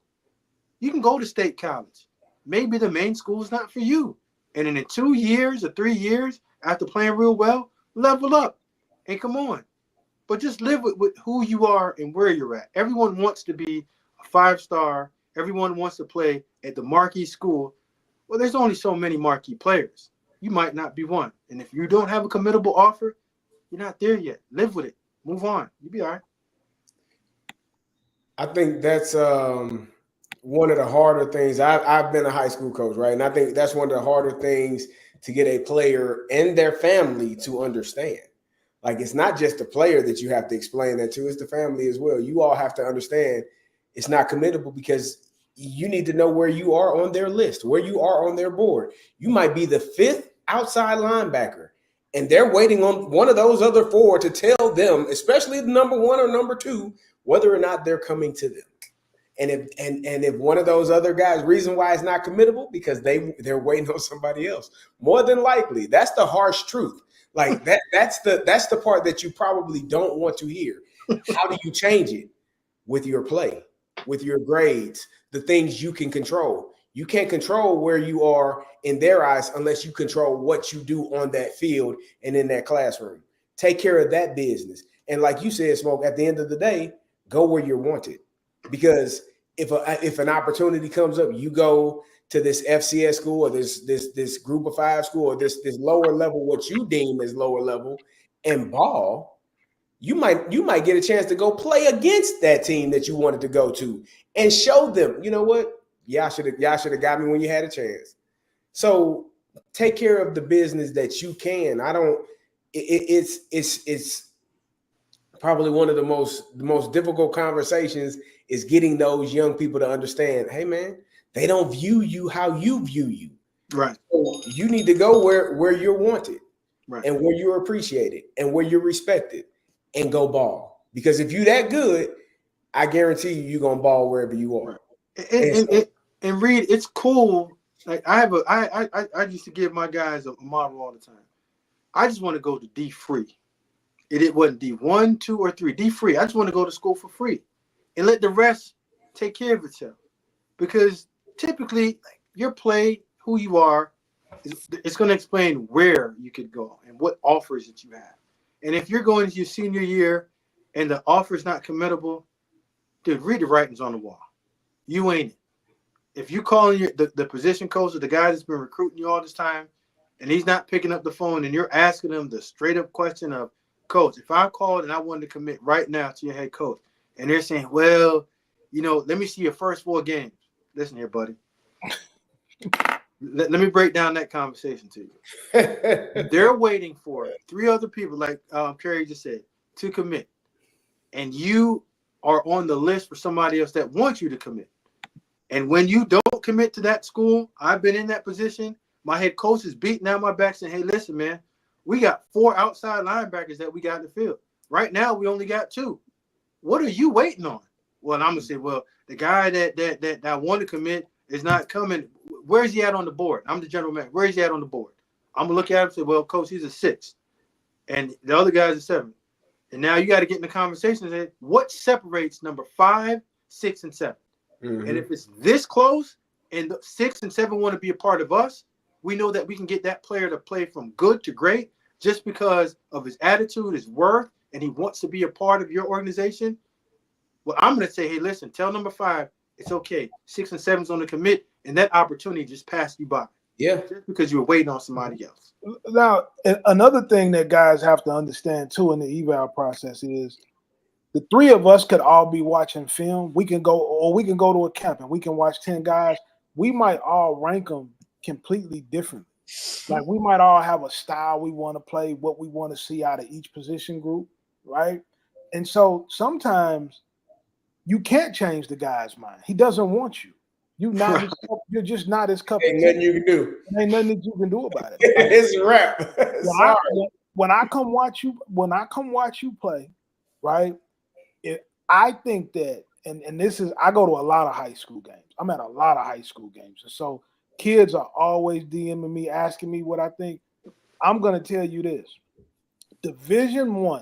You can go to state college. Maybe the main school is not for you. And in 2 years or 3 years, after playing real well, level up and come on. But just live with who you are and where you're at. Everyone wants to be a 5-star. Everyone wants to play at the marquee school. Well, there's only so many marquee players. You might not be one. And if you don't have a committable offer, you're not there yet. Live with it. Move on. You'll be all right. I think that's one of the harder things. I've been a high school coach, right? And I think that's one of the harder things to get a player and their family to understand. Like, it's not just the player that you have to explain that to, it's the family as well. You all have to understand it's not committable because you need to know where you are on their list, where you are on their board. You might be the 5th outside linebacker, and they're waiting on one of those other 4 to tell them, especially the number 1 or number 2, whether or not they're coming to them. And if one of those other guys, reason why it's not committable, because they're waiting on somebody else. More than likely, that's the harsh truth. Like that's the part that you probably don't want to hear. How do you change it? With your play, with your grades, the things you can control. You can't control where you are in their eyes unless you control what you do on that field and in that classroom. Take care of that business. And like you said, Smoke, at the end of the day, go where you're wanted. Because if an opportunity comes up, you go to this FCS school or this group of 5 school or this lower level, what you deem as lower level, and ball, you might get a chance to go play against that team that you wanted to go to and show them, you know what? Y'all should have got me when you had a chance. So take care of the business that you can. It's probably one of the most difficult conversations is getting those young people to understand, hey man, they don't view you how you view you. Right. So you need to go where you're wanted, right, and where you're appreciated and where you're respected, and go ball. Because if you that good, I guarantee you're gonna ball wherever you are. Right. And Reed, it's cool. Like I used to give my guys a model all the time. I just want to go to D free. It wasn't D1, 2, or 3. D free. I just want to go to school for free, and let the rest take care of itself. Because typically, your play, who you are, it's going to explain where you could go and what offers that you have. And if you're going to your senior year and the offer is not committable, dude, read the writings on the wall. You ain't it. If you calling the position coach or the guy that's been recruiting you all this time, and he's not picking up the phone, and you're asking him the straight up question of, Coach, if I called and I wanted to commit right now to your head coach, and they're saying, well, let me see your first 4 games. Listen here, buddy. Let me break down that conversation to you. They're waiting for 3 other people, like Carey just said, to commit. And you are on the list for somebody else that wants you to commit. And when you don't commit to that school, I've been in that position. My head coach is beating down my back saying, hey, listen, man, we got 4 outside linebackers that we got in the field. Right now, we only got 2. What are you waiting on? Well, I'm going to say, well, the guy that I want to commit is not coming. Where is he at on the board? I'm the general manager. Where is he at on the board? I'm going to look at him and say, well, coach, he's a 6. And the other guy's a 7. And now you got to get in the conversation and say, what separates number 5, 6, and 7? Mm-hmm. And if it's this close and the 6 and 7 want to be a part of us, we know that we can get that player to play from good to great just because of his attitude, his worth, and he wants to be a part of your organization. Well, I'm going to say, hey, listen, tell number 5, it's okay. 6 and 7's on the commit, and that opportunity just passed you by. Yeah. Just because you were waiting on somebody else. Now, another thing that guys have to understand, too, in the eval process is the 3 of us could all be watching film. We can go to a camp, and we can watch 10 guys. We might all rank them completely differently. Like we might all have a style we want to play, what we want to see out of each position group, right? And so sometimes you can't change the guy's mind. He doesn't want you. You're just not his cup. Ain't nothing you can do. Ain't nothing that you can do about it. It's a wrap. When I come watch you play, right? I think that, and this is, I go to a lot of high school games. I'm at a lot of high school games, and so kids are always DMing me, asking me what I think. I'm going to tell you this.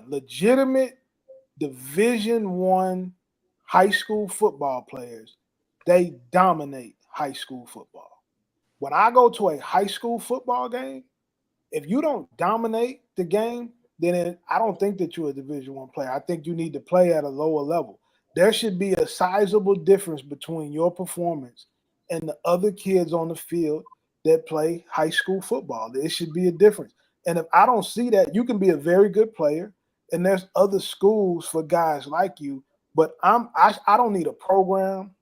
Legitimate Division I high school football players, they dominate high school football. When I go to a high school football game, if you don't dominate the game, then I don't think that you're a Division I player. I think you need to play at a lower level. There should be a sizable difference between your performance and the other kids on the field that play high school football. There should be a difference. And if I don't see that, you can be a very good player, and there's other schools for guys like you, but I don't need a program.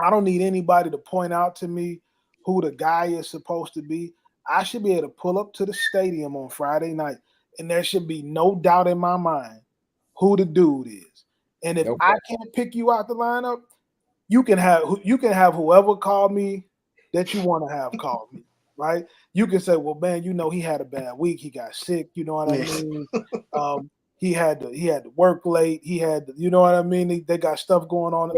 I don't need anybody to point out to me who the guy is supposed to be. I should be able to pull up to the stadium on Friday night, and there should be no doubt in my mind who the dude is. And if I can't pick you out the lineup, you can have whoever called me that you want to have called me, right? You can say, well, man, he had a bad week. He got sick. You know what I mean? He had to work late. You know what I mean? They got stuff going on.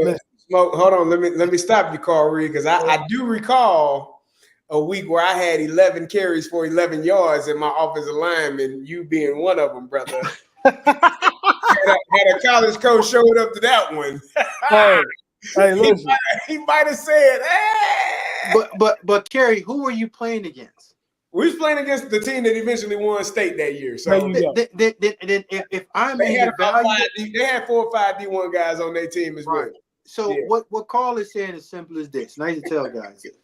Smoke, hold on. Let me stop you, Carey, because I do recall a week where I had 11 carries for 11 yards in my offensive lineman, you being one of them, brother. had a college coach showed up to that one. Hey, listen. He might have said, hey. But Carey, who were you playing against? We was playing against the team that eventually won state that year. So There you go. Then if I'm they in had, the value, they had 4 or 5 D1 guys on their team as well. So Yeah. what Carl is saying is simple as this. And I used to tell guys this.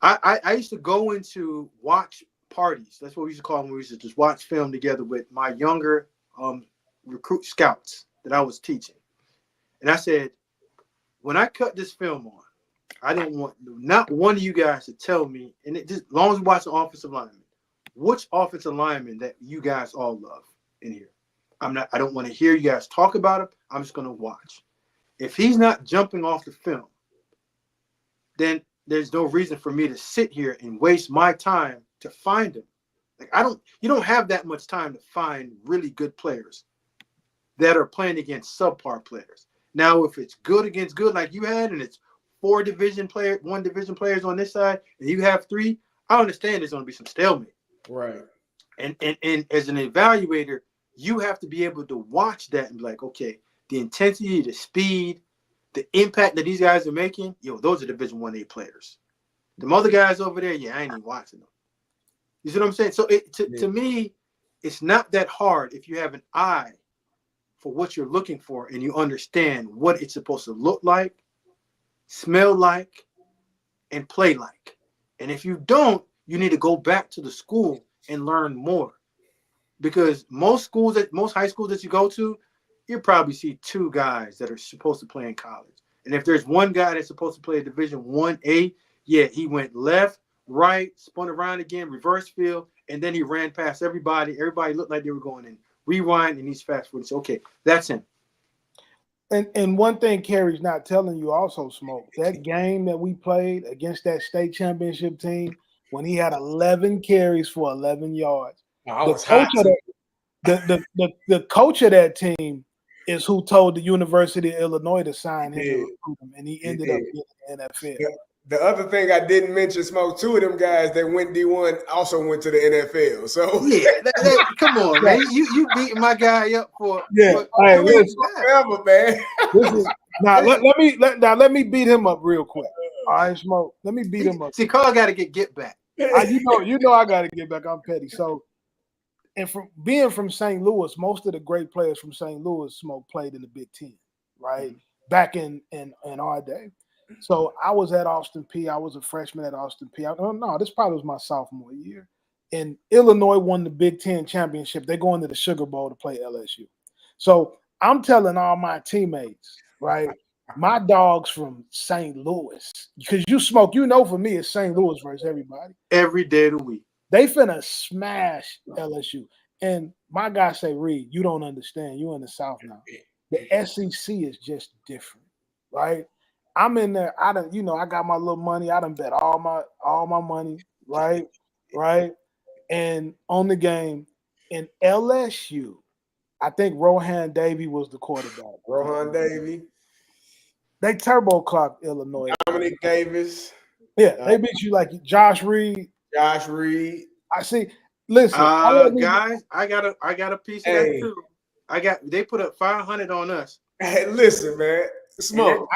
I used to go into watch parties. That's what we used to call them. We used to just watch film together with my younger recruit scouts that I was teaching. And I said, when I cut this film on, I didn't want not one of you guys to tell me, and it just as long as we watch the offensive lineman, which offensive lineman that you guys all love in here. I don't want to hear you guys talk about him. I'm just gonna watch. If he's not jumping off the film, then there's no reason for me to sit here and waste my time to find him. Like you don't have that much time to find really good players that are playing against subpar players. Now, if it's good against good like you had, and it's 1 division players on this side, and you have 3, I understand there's going to be some stalemate. Right. And as an evaluator, you have to be able to watch that and be like, okay, the intensity, the speed, the impact that these guys are making, those are Division 1A players. The other guys over there, I ain't even watching them. You see what I'm saying? So to me, it's not that hard if you have an eye for what you're looking for and you understand what it's supposed to look like, smell like, and play like. And if you don't, you need to go back to the school and learn more. Because most high schools that you go to, you probably see 2 guys that are supposed to play in college. And if there's one guy that's supposed to play Division 1A, he went left, right, spun around again, reverse field, and then he ran past everybody. Everybody looked like they were going in rewind, and he's fast footed. So, okay, that's him. And one thing Carey's not telling you also, Smoke, that game that we played against that state championship team, when he had 11 carries for 11 yards, the coach of that team is who told the University of Illinois to sign him and recruit him, and he ended up getting the NFL. Yeah. The other thing I didn't mention, Smoke, 2 of them guys that went D1 also went to the NFL. So come on, man, you beating my guy up for hey, listen, forever, man. Let me beat him up real quick. All right, Smoke. Let me beat him up. See, Carl got to get back. You know, I got to get back. I'm petty. So, and from being from St. Louis, most of the great players from St. Louis, Smoke, played in the Big Ten, right? Mm-hmm. Back in our day. So I was at Austin Peay. I was a freshman at Austin Peay. This probably was my sophomore year. And Illinois won the Big Ten championship. They're going to the Sugar Bowl to play LSU. So I'm telling all my teammates, right, my dogs from St. Louis, because you Smoke, for me, it's St. Louis versus everybody. Every day of the week. They finna smash LSU. And my guy say, Reed, you don't understand. You in the South now. The SEC is just different, right? I'm in there. I got my little money. I done bet all my money, right? And on the game in LSU, I think Rohan Davey was the quarterback. Rohan Davey. They turbo clocked Illinois. Dominic Davis. Yeah, they beat you like Josh Reed. I see. Listen, guys, I got a piece of that too. They put up 500 on us. Hey, listen, man. Smoke.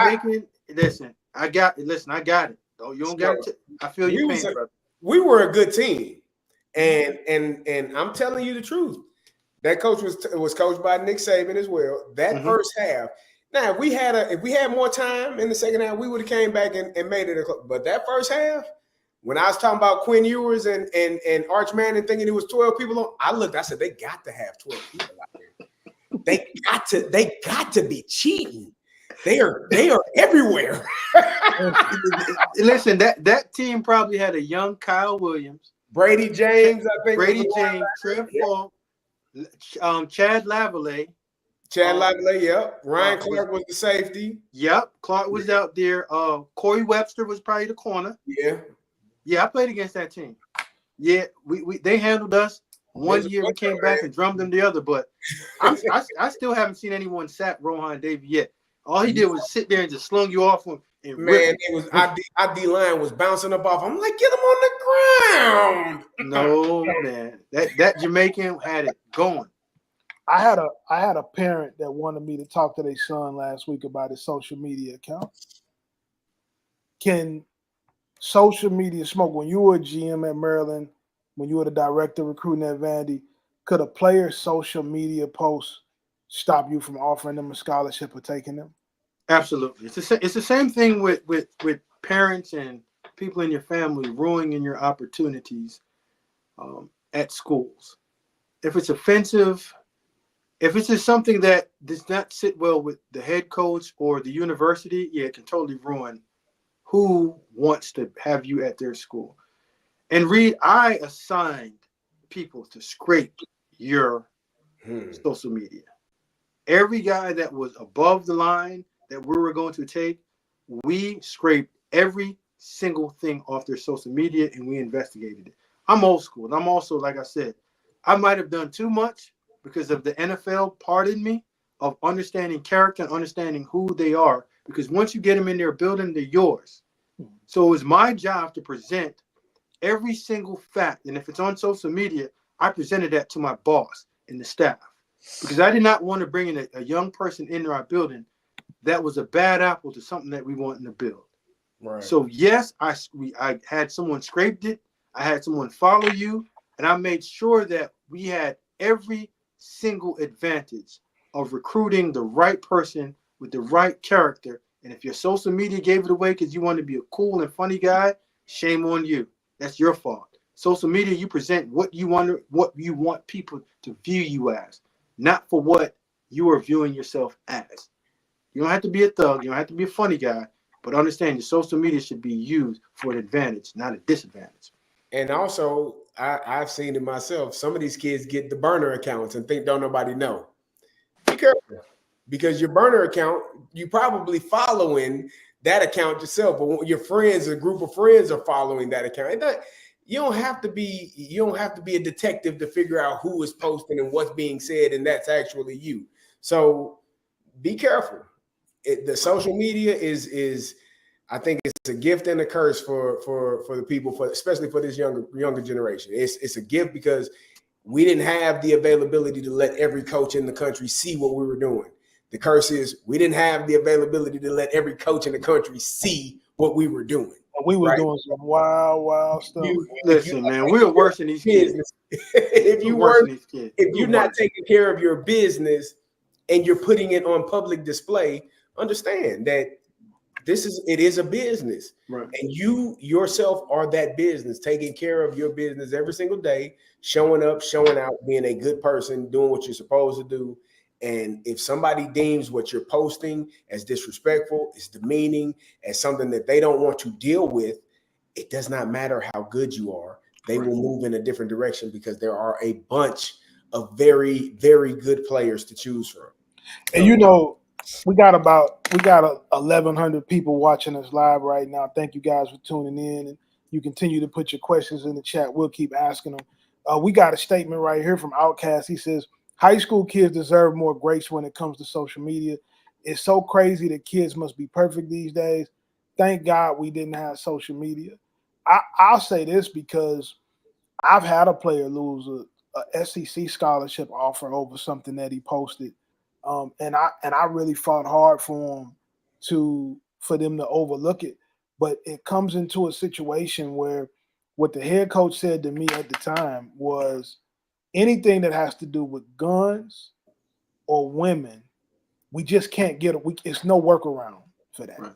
Listen, I got it. Oh, you don't got it. I feel your pain, brother. We were a good team, and I'm telling you the truth. That coach was coached by Nick Saban as well. That first half. Now, if we had more time in the second half, we would have came back and made it. But that first half, when I was talking about Quinn Ewers and Arch Manning thinking it was 12 people on, I said they got to have 12 people out there. They got to be cheating. They are everywhere. Listen, that team probably had a young Kyle Williams, Brady James, I think. Trev Falk, Chad Lavallee. Yep. Ryan Clark was the safety. Yep, Clark was out there. Corey Webster was probably the corner. Yeah, I played against that team. Yeah, they handled us. One year we came back and drummed them the other, but I still haven't seen anyone sack Rohan Davey yet. All he did was sit there and just slung you off him. And man, it was our D line was bouncing up off. I'm like, get him on the ground. No, man. That Jamaican had it going. I had a parent that wanted me to talk to their son last week about his social media account. Can social media smoke? When you were a GM at Maryland, when you were the director of recruiting at Vandy, could a player's social media post stop you from offering them a scholarship or taking them? Absolutely. It's the same thing with parents and people in your family ruining your opportunities at schools. If it's offensive, if it's just something that does not sit well with the head coach or the university, yeah, it can totally ruin who wants to have you at their school. And Reed, I assigned people to scrape your social media. Every guy that was above the line that we were going to take, we scraped every single thing off their social media and we investigated it. I'm old school. And I'm also, like I said, I might have done too much because of the NFL part in me of understanding character and understanding who they are. Because once you get them in their building, they're yours. So it was my job to present every single fact. And if it's on social media, I presented that to my boss and the staff. Because I did not want to bring in a young person into our building that was a bad apple to something that we want to build. Right. So yes, I had someone scraped it. I had someone follow you, and I made sure that we had every single advantage of recruiting the right person with the right character. And if your social media gave it away because you want to be a cool and funny guy, shame on you. That's your fault. Social media, you present what you want people to view you as, not for what you are viewing yourself as. You don't have to be a thug. You don't have to be a funny guy. But understand your social media should be used for an advantage, not a disadvantage. And also, I've seen it myself. Some of these kids get the burner accounts and think don't nobody know. Be careful, because your burner account, you probably following that account yourself, but your friends, a group of friends are following that account. You don't have to be a detective to figure out who is posting and what's being said, and that's actually you. So be careful. The social media is I think it's a gift and a curse for the people, especially for this younger generation. It's a gift because we didn't have the availability to let every coach in the country see what we were doing. The curse is we didn't have the availability to let every coach in the country see what we were doing. We were doing some wild stuff. Listen, man, we're worse than these kids. If you're not taking care of your business and you're putting it on public display, understand that it is a business, right? And you yourself are that business, taking care of your business every single day, showing up, showing out, being a good person, doing what you're supposed to do. And if somebody deems what you're posting as disrespectful, as demeaning, as something that they don't want to deal with, it does not matter how good you are. They will move in a different direction because there are a bunch of very, very good players to choose from. And you know, we got 1,100 people watching us live right now. Thank you guys for tuning in, and you continue to put your questions in the chat. We'll keep asking them. We got a statement right here from Outcast. He says, high school kids deserve more grace when it comes to social media. It's so crazy that kids must be perfect these days. Thank God we didn't have social media. I'll say this because I've had a player lose a SEC scholarship offer over something that he posted. And I really fought hard for them to overlook it. But it comes into a situation where what the head coach said to me at the time was anything that has to do with guns or women, we just can't get it. It's no workaround for that. Right.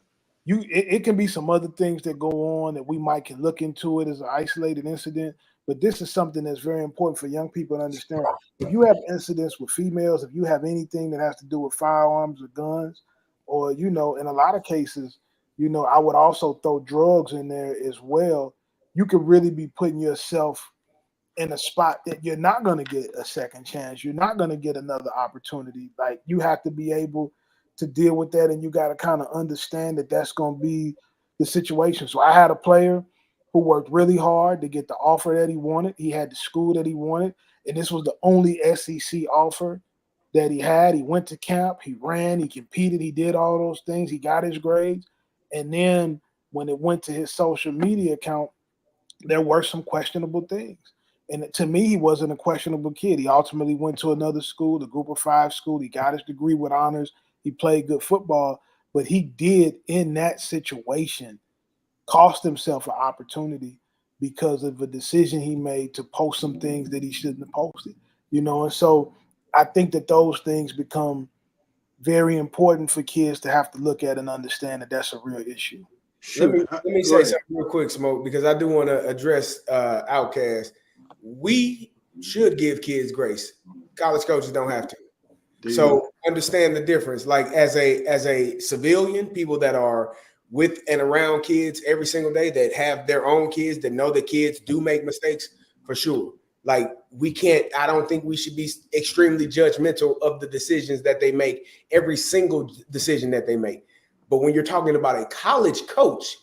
It can be some other things that go on that we might can look into it as an isolated incident. But this is something that's very important for young people to understand. If you have incidents with females, if you have anything that has to do with firearms or guns, or, in a lot of cases, I would also throw drugs in there as well. You could really be putting yourself in a spot that you're not going to get a second chance. You're not going to get another opportunity. Like, you have to be able to deal with that, and you got to kind of understand that that's going to be the situation. So I had a player who worked really hard to get the offer that he wanted. He had the school that he wanted, and this was the only SEC offer that he had. He went to camp, he ran, he competed, he did all those things, he got his grades. And then when it went to his social media account, there were some questionable things. And to me, he wasn't a questionable kid. He ultimately went to another school, the Group of 5 school. He got his degree with honors. He played good football, but he did in that situation cost himself an opportunity because of a decision he made to post some things that he shouldn't have posted, And so I think that those things become very important for kids to have to look at and understand that that's a real issue. Let me say something real quick, Smoke, because I do want to address Outcast. We should give kids grace. College coaches don't have to. So understand the difference. Like as a civilian, people that are with and around kids every single day, that have their own kids, that know that kids do make mistakes, for sure. Like I don't think we should be extremely judgmental of the decisions that they make, every single decision that they make. But when you're talking about a college coach,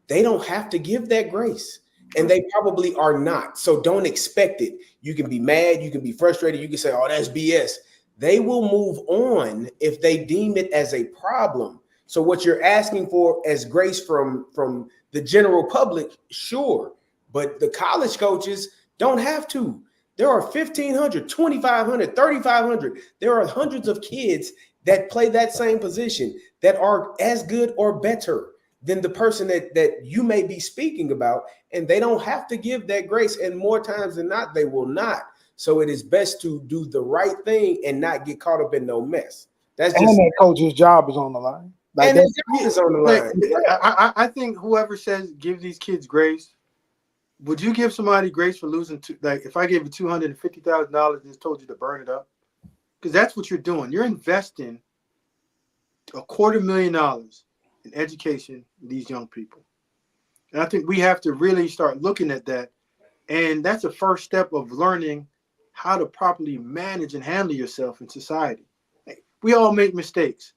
they don't have to give that grace. And they probably are not. So don't expect it. You can be mad. You can be frustrated. You can say, oh, that's BS. They will move on if they deem it as a problem. So what you're asking for as grace from the general public, sure. But the college coaches don't have to. There are 1,500, 2,500, 3,500. There are hundreds of kids that play that same position that are as good or better than the person that you may be speaking about, and they don't have to give that grace. And more times than not, they will not. So it is best to do the right thing and not get caught up in no mess. That's just, and that coach's job is on the line. Like and his job is on the line. I think whoever says give these kids grace, would you give somebody grace for losing if I gave you $250,000 and just told you to burn it up? Because that's what you're doing. You're investing $250,000 in education in these young people. And I think we have to really start looking at that. And that's the first step of learning how to properly manage and handle yourself in society. We all make mistakes,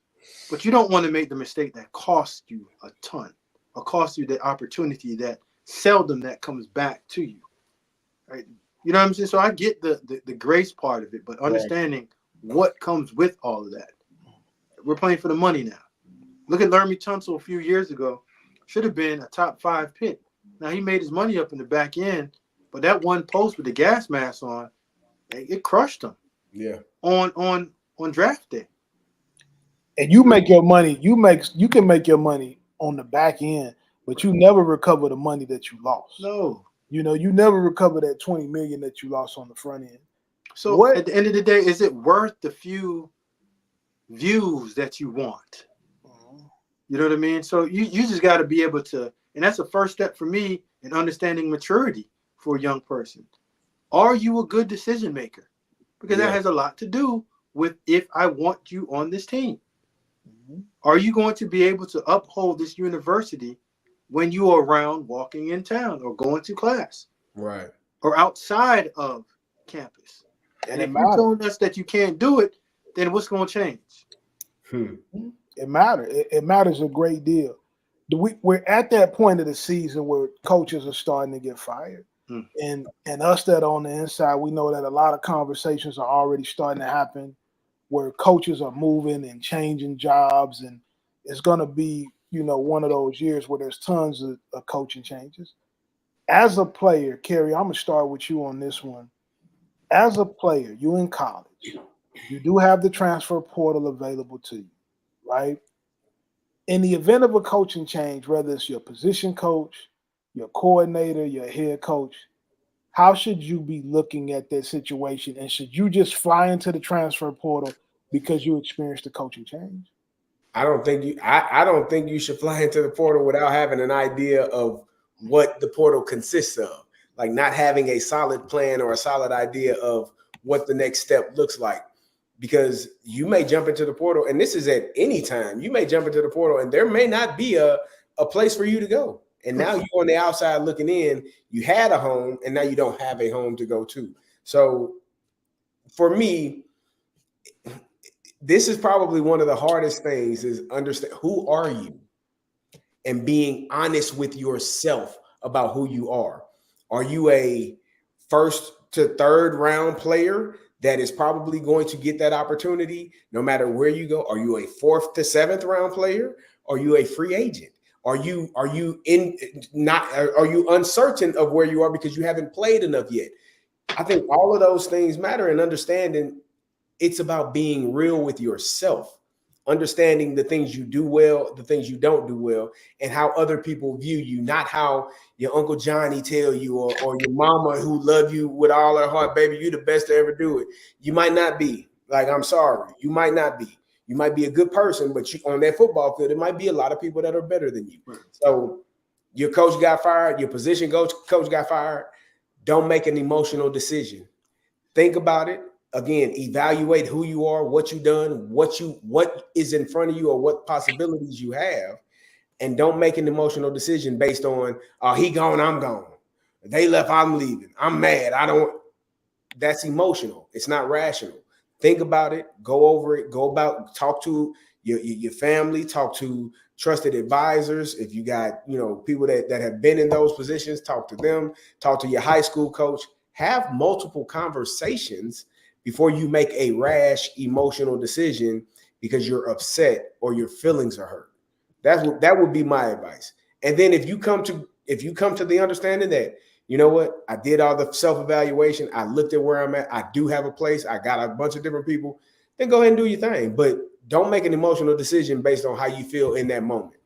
but you don't want to make the mistake that costs you a ton or costs you the opportunity that seldom that comes back to you. Right? You know what I'm saying? So I get the grace part of it, but understanding what comes with all of that. We're playing for the money now. Look at Laramie Tunsil a few years ago. Should have been a top 5 pick. Now he made his money up in the back end, but that one post with the gas mask on, it crushed him. Yeah. On draft day. And you make your money. You can make your money on the back end, but you never recover the money that you lost. No. You never recover that $20 million that you lost on the front end. So at the end of the day, is it worth the few views that you want? You know what I mean? So you just got to be able to, and that's the first step for me in understanding maturity for a young person. Are you a good decision maker? Because that has a lot to do with if I want you on this team. Are you going to be able to uphold this university when you are around walking in town or going to class? Right. Or outside of campus? And if you're telling us that you can't do it, then what's going to change? It matters. It matters a great deal. We're at that point of the season where coaches are starting to get fired. And us that are on the inside, we know that a lot of conversations are already starting to happen where coaches are moving and changing jobs. And it's going to be, one of those years where there's tons of coaching changes. As a player, Carey, I'm going to start with you on this one. As a player, you in college, you do have the transfer portal available to you, right? In the event of a coaching change, whether it's your position coach, your coordinator, your head coach, how should you be looking at that situation? And should you just fly into the transfer portal because you experienced a coaching change? I don't think you should fly into the portal without having an idea of what the portal consists of. Like not having a solid plan or a solid idea of what the next step looks like. Because you may jump into the portal, and this is at any time. You may jump into the portal, and there may not be a place for you to go. And now you're on the outside looking in. You had a home, and now you don't have a home to go to. So for me, this is probably one of the hardest things is understand who are you and being honest with yourself about who you are. Are you a first to third round player that is probably going to get that opportunity no matter where you go? Are you a 4th to 7th round player? Are you a free agent? Are you uncertain of where you are because you haven't played enough yet? I think all of those things matter, and understanding it's about being real with yourself, understanding the things you do well, the things you don't do well, and how other people view you, not how your Uncle Johnny tell you or your mama who love you with all her heart, baby, you the best to ever do it. You might not be. Like, I'm sorry. You might not be. You might be a good person, but you, on that football field, it might be a lot of people that are better than you. So your coach got fired, your position coach got fired. Don't make an emotional decision. Think about it. Again, evaluate who you are, what you've done, what is in front of you, or what possibilities you have, and don't make an emotional decision based on, oh, he gone, I'm gone. They left, I'm leaving. I'm mad. I don't. That's emotional. It's not rational. Think about it. Go over it. Go about. Talk to your family. Talk to trusted advisors. If you got people that have been in those positions, talk to them. Talk to your high school coach. Have multiple conversations before you make a rash emotional decision because you're upset or your feelings are hurt. That would be my advice. And then if you come to the understanding that, you know what, I did all the self-evaluation, I looked at where I'm at, I do have a place, I got a bunch of different people, then go ahead and do your thing. But don't make an emotional decision based on how you feel in that moment.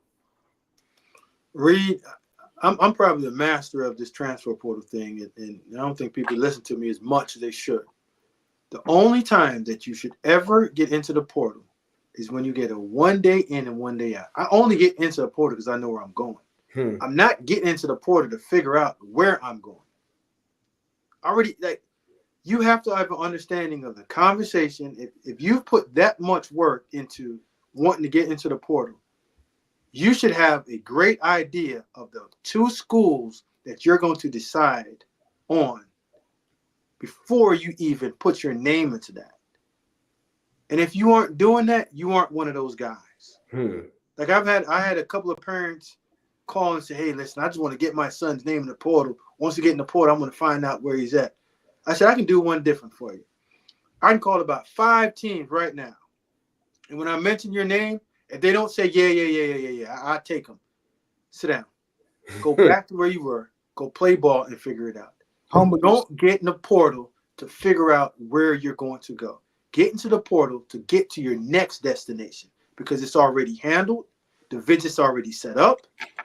Reed, I'm probably the master of this transfer portal thing, and I don't think people listen to me as much as they should. The only time that you should ever get into the portal is when you get a 1 day in and 1 day out. I only get into the portal because I know where I'm going. I'm not getting into the portal to figure out where I'm going. You have to have an understanding of the conversation. If you've put that much work into wanting to get into the portal, you should have a great idea of the 2 schools that you're going to decide on before you even put your name into that. And if you aren't doing that, you aren't one of those guys. Like I had a couple of parents call and say, hey, listen, I just want to get my son's name in the portal. Once you get in the portal, I'm going to find out where he's at. I said, I can do one different for you. I can call about 5 teams right now. And when I mention your name, if they don't say, yeah, I take them. Sit down. Go back to where you were. Go play ball and figure it out. Don't get in the portal to figure out where you're going to go. Get into the portal to get to your next destination because it's already handled. The visit's already set up.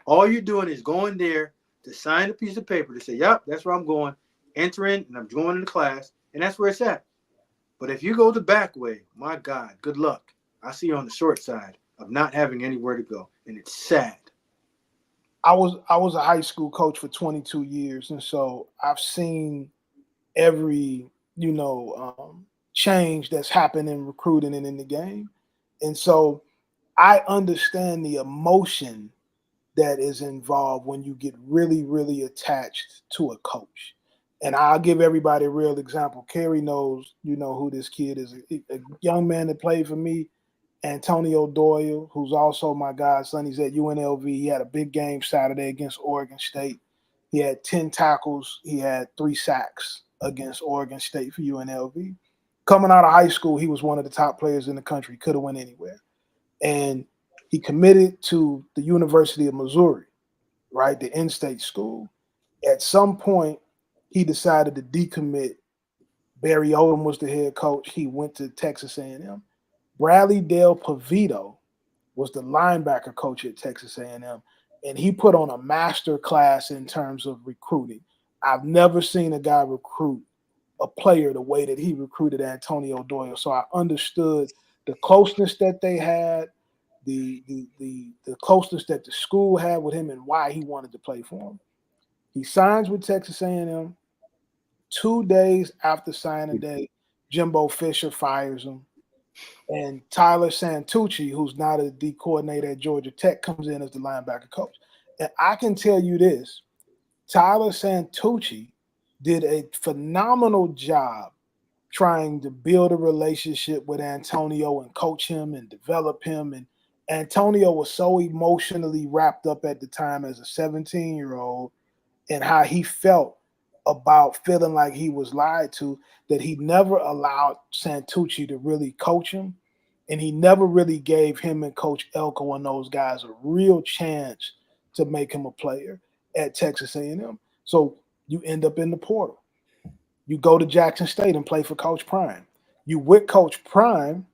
All you're doing is going there to sign a piece of paper to say, yep, that's where I'm going. Enter in, and I'm going into class, and that's where it's at. But if you go the back way, my God, good luck. I see you on the short side of not having anywhere to go, and it's sad. I was a high school coach for 22 years, and so I've seen every change that's happened in recruiting and in the game, and so I understand the emotion that is involved when you get really, really attached to a coach. And I'll give everybody a real example. Carey knows, who this kid is. A young man that played for me, Antonio Doyle, who's also my godson. He's at UNLV. He had a big game Saturday against Oregon State. He had 10 tackles. He had 3 sacks against Oregon State for UNLV. Coming out of high school, he was one of the top players in the country. Could have went anywhere. And he committed to the University of Missouri, right, the in-state school. At some point, he decided to decommit. Barry Odom was the head coach. He went to Texas A&M. Bradley Dale Pavito was the linebacker coach at Texas A&M, and he put on a master class in terms of recruiting. I've never seen a guy recruit a player the way that he recruited Antonio Doyle. So I understood the closeness that they had, the closeness that the school had with him and why he wanted to play for him. He signs with Texas A&M. 2 days after signing day, Jimbo Fisher fires him. And Tyler Santucci, who's now the D coordinator at Georgia Tech, comes in as the linebacker coach. And I can tell you this, Tyler Santucci did a phenomenal job trying to build a relationship with Antonio and coach him and develop him. And Antonio was so emotionally wrapped up at the time as a 17-year-old and how he felt about feeling like he was lied to, that he never allowed Santucci to really coach him. And he never really gave him and Coach Elko and those guys a real chance to make him a player at Texas A&M. So you end up in the portal. You go to Jackson State and play for Coach Prime. You with Coach Prime,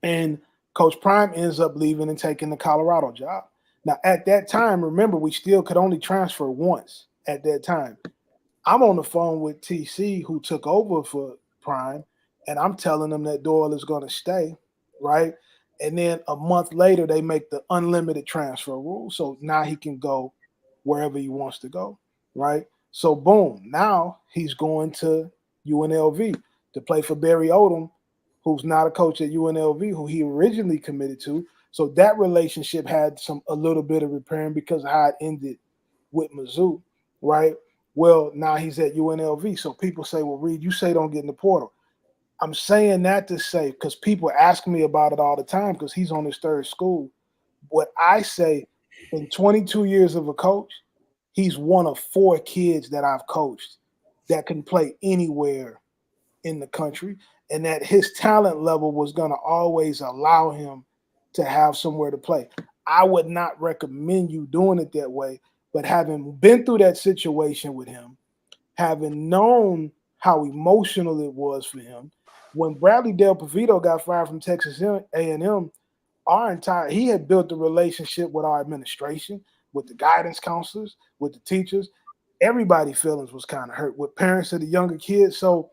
and Coach Prime ends up leaving and taking the Colorado job. Now, at that time, remember, we still could only transfer once at that time. I'm on the phone with TC, who took over for Prime, and I'm telling them that Doyle is going to stay, right? And then a month later, they make the unlimited transfer rule. So now he can go wherever he wants to go, right? So, boom, now he's going to UNLV to play for Barry Odom, who's not a coach at UNLV, who he originally committed to. So that relationship had a little bit of repairing because of how it ended with Mizzou, right? Well, now he's at UNLV. So people say, well, Reed, you say don't get in the portal. I'm saying that to say, because people ask me about it all the time because he's on his third school. What I say, in 22 years of a coach, he's one of 4 kids that I've coached that can play anywhere in the country, and that his talent level was going to always allow him to have somewhere to play. I would not recommend you doing it that way, but having been through that situation with him, having known how emotional it was for him, when Bradley Del Pavito got fired from Texas A&M, he had built a relationship with our administration, with the guidance counselors, with the teachers. Everybody's feelings was kind of hurt, with parents of the younger kids. So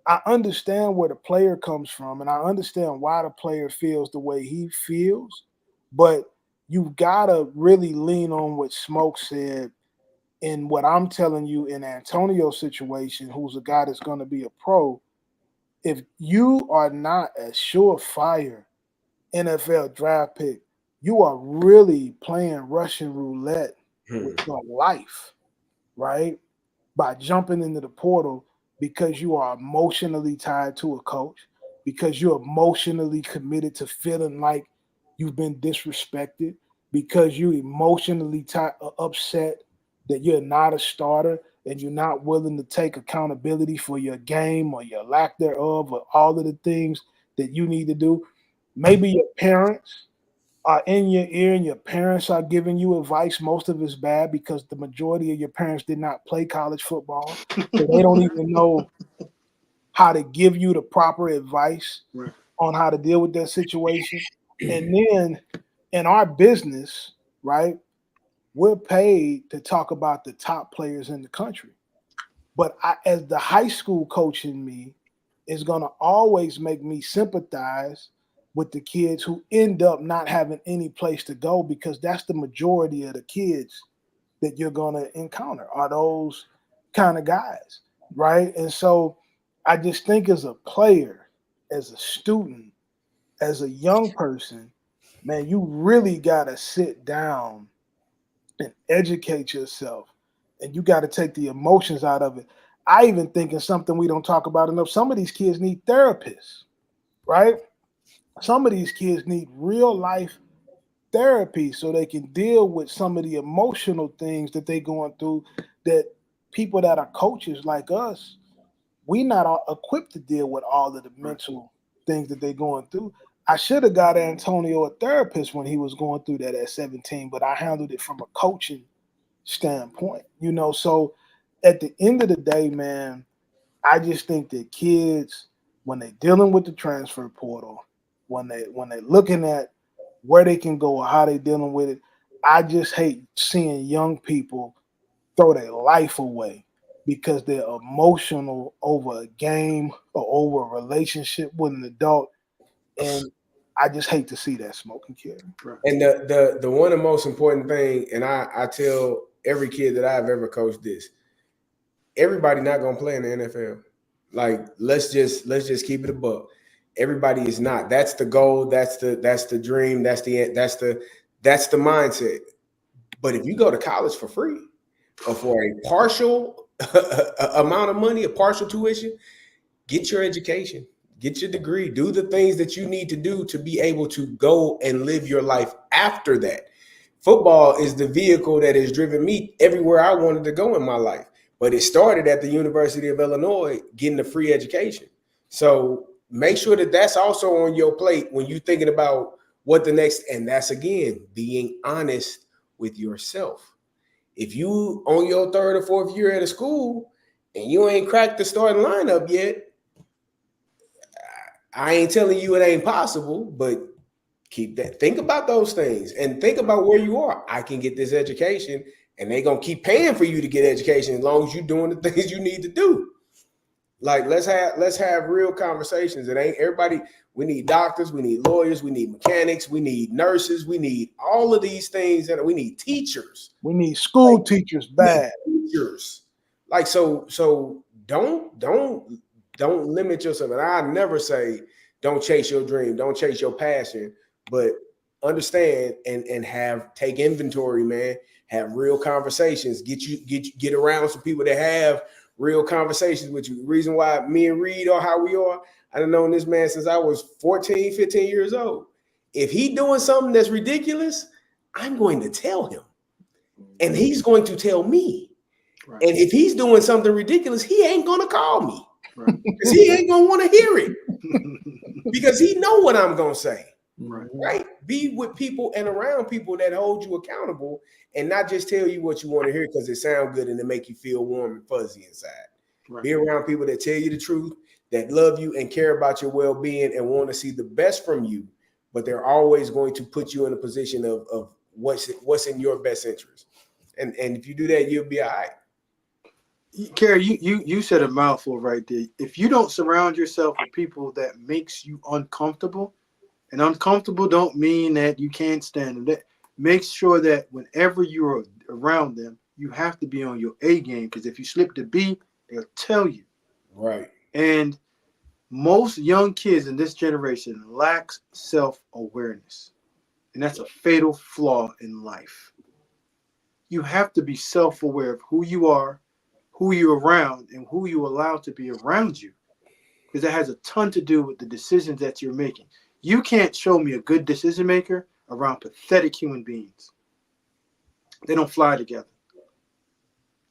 I understand where the player comes from, and I understand why the player feels the way he feels, but you've got to really lean on what Smoke said and what I'm telling you in Antonio's situation, who's a guy that's going to be a pro. If you are not a surefire NFL draft pick, you are really playing Russian roulette with your life, right? By jumping into the portal because you are emotionally tied to a coach, because you're emotionally committed to feeling like you've been disrespected, because you're emotionally upset that you're not a starter and you're not willing to take accountability for your game or your lack thereof or all of the things that you need to do. Maybe your parents are in your ear and your parents are giving you advice. Most of it's bad because the majority of your parents did not play college football. So they don't even know how to give you the proper advice on how to deal with that situation. And then in our business, right, we're paid to talk about the top players in the country. But as the high school coach in me is going to always make me sympathize with the kids who end up not having any place to go, because that's the majority of the kids that you're going to encounter are those kind of guys, right? And so I just think as a player, as a student, as a young person, man, you really got to sit down and educate yourself, and you got to take the emotions out of it. I even think it's something we don't talk about enough. Some of these kids need therapists, right? Some of these kids need real life therapy so they can deal with some of the emotional things that they're going through, that people that are coaches like us, we not all equipped to deal with all of the mental things that they're going through. I should have got Antonio a therapist when he was going through that at 17, but I handled it from a coaching standpoint, So at the end of the day, man, I just think that kids, when they're dealing with the transfer portal, when they're looking at where they can go or how they're dealing with it, I just hate seeing young people throw their life away because they're emotional over a game or over a relationship with an adult. And I just hate to see that, Smoking Carey. And the one of the most important thing, and I tell every kid that I've ever coached this: everybody not gonna play in the NFL. Like, let's just keep it a buck. Everybody is not. That's the goal. That's the dream. That's the mindset. But if you go to college for free or for a partial amount of money, a partial tuition, get your education, get your degree, do the things that you need to do to be able to go and live your life after that. Football is the vehicle that has driven me everywhere I wanted to go in my life. But it started at the University of Illinois, getting a free education. So make sure that that's also on your plate when you're thinking about what the next, and that's, again, being honest with yourself. If you on your third or fourth year at a school and you ain't cracked the starting lineup yet, I ain't telling you it ain't possible, but keep that. Think about those things and think about where you are. I can get this education, and they're gonna keep paying for you to get education as long as you're doing the things you need to do. Like let's have real conversations. It ain't everybody. We need doctors, we need lawyers, we need mechanics, we need nurses, we need all of these things, and we need teachers. We need school teachers bad. Teachers. Like so don't limit yourself. And I never say don't chase your dream, don't chase your passion, but understand and take inventory, man. Have real conversations. Get around some people that have real conversations with you. The reason why me and Reed are how we are, I've known this man since I was 14, 15 years old. If he doing something that's ridiculous, I'm going to tell him. And he's going to tell me. Right. And if he's doing something ridiculous, he ain't going to call me. Right. Because he ain't going to want to hear it. Because he know what I'm going to say. Right? Be with people and around people that hold you accountable and not just tell you what you want to hear because it sounds good and it make you feel warm and fuzzy inside. Right. Be around people that tell you the truth, that love you and care about your well-being and want to see the best from you, but they're always going to put you in a position of what's in your best interest. And if you do that, you'll be all right. Carey, you said a mouthful right there. If you don't surround yourself with people that makes you uncomfortable, and uncomfortable don't mean that you can't stand them. That make sure that whenever you're around them, you have to be on your A game, because if you slip the B, they'll tell you. Right. And most young kids in this generation lacks self-awareness. And that's a fatal flaw in life. You have to be self-aware of who you are, who you're around, and who you allow to be around you. Because that has a ton to do with the decisions that you're making. You can't show me a good decision maker around pathetic human beings. They don't fly together.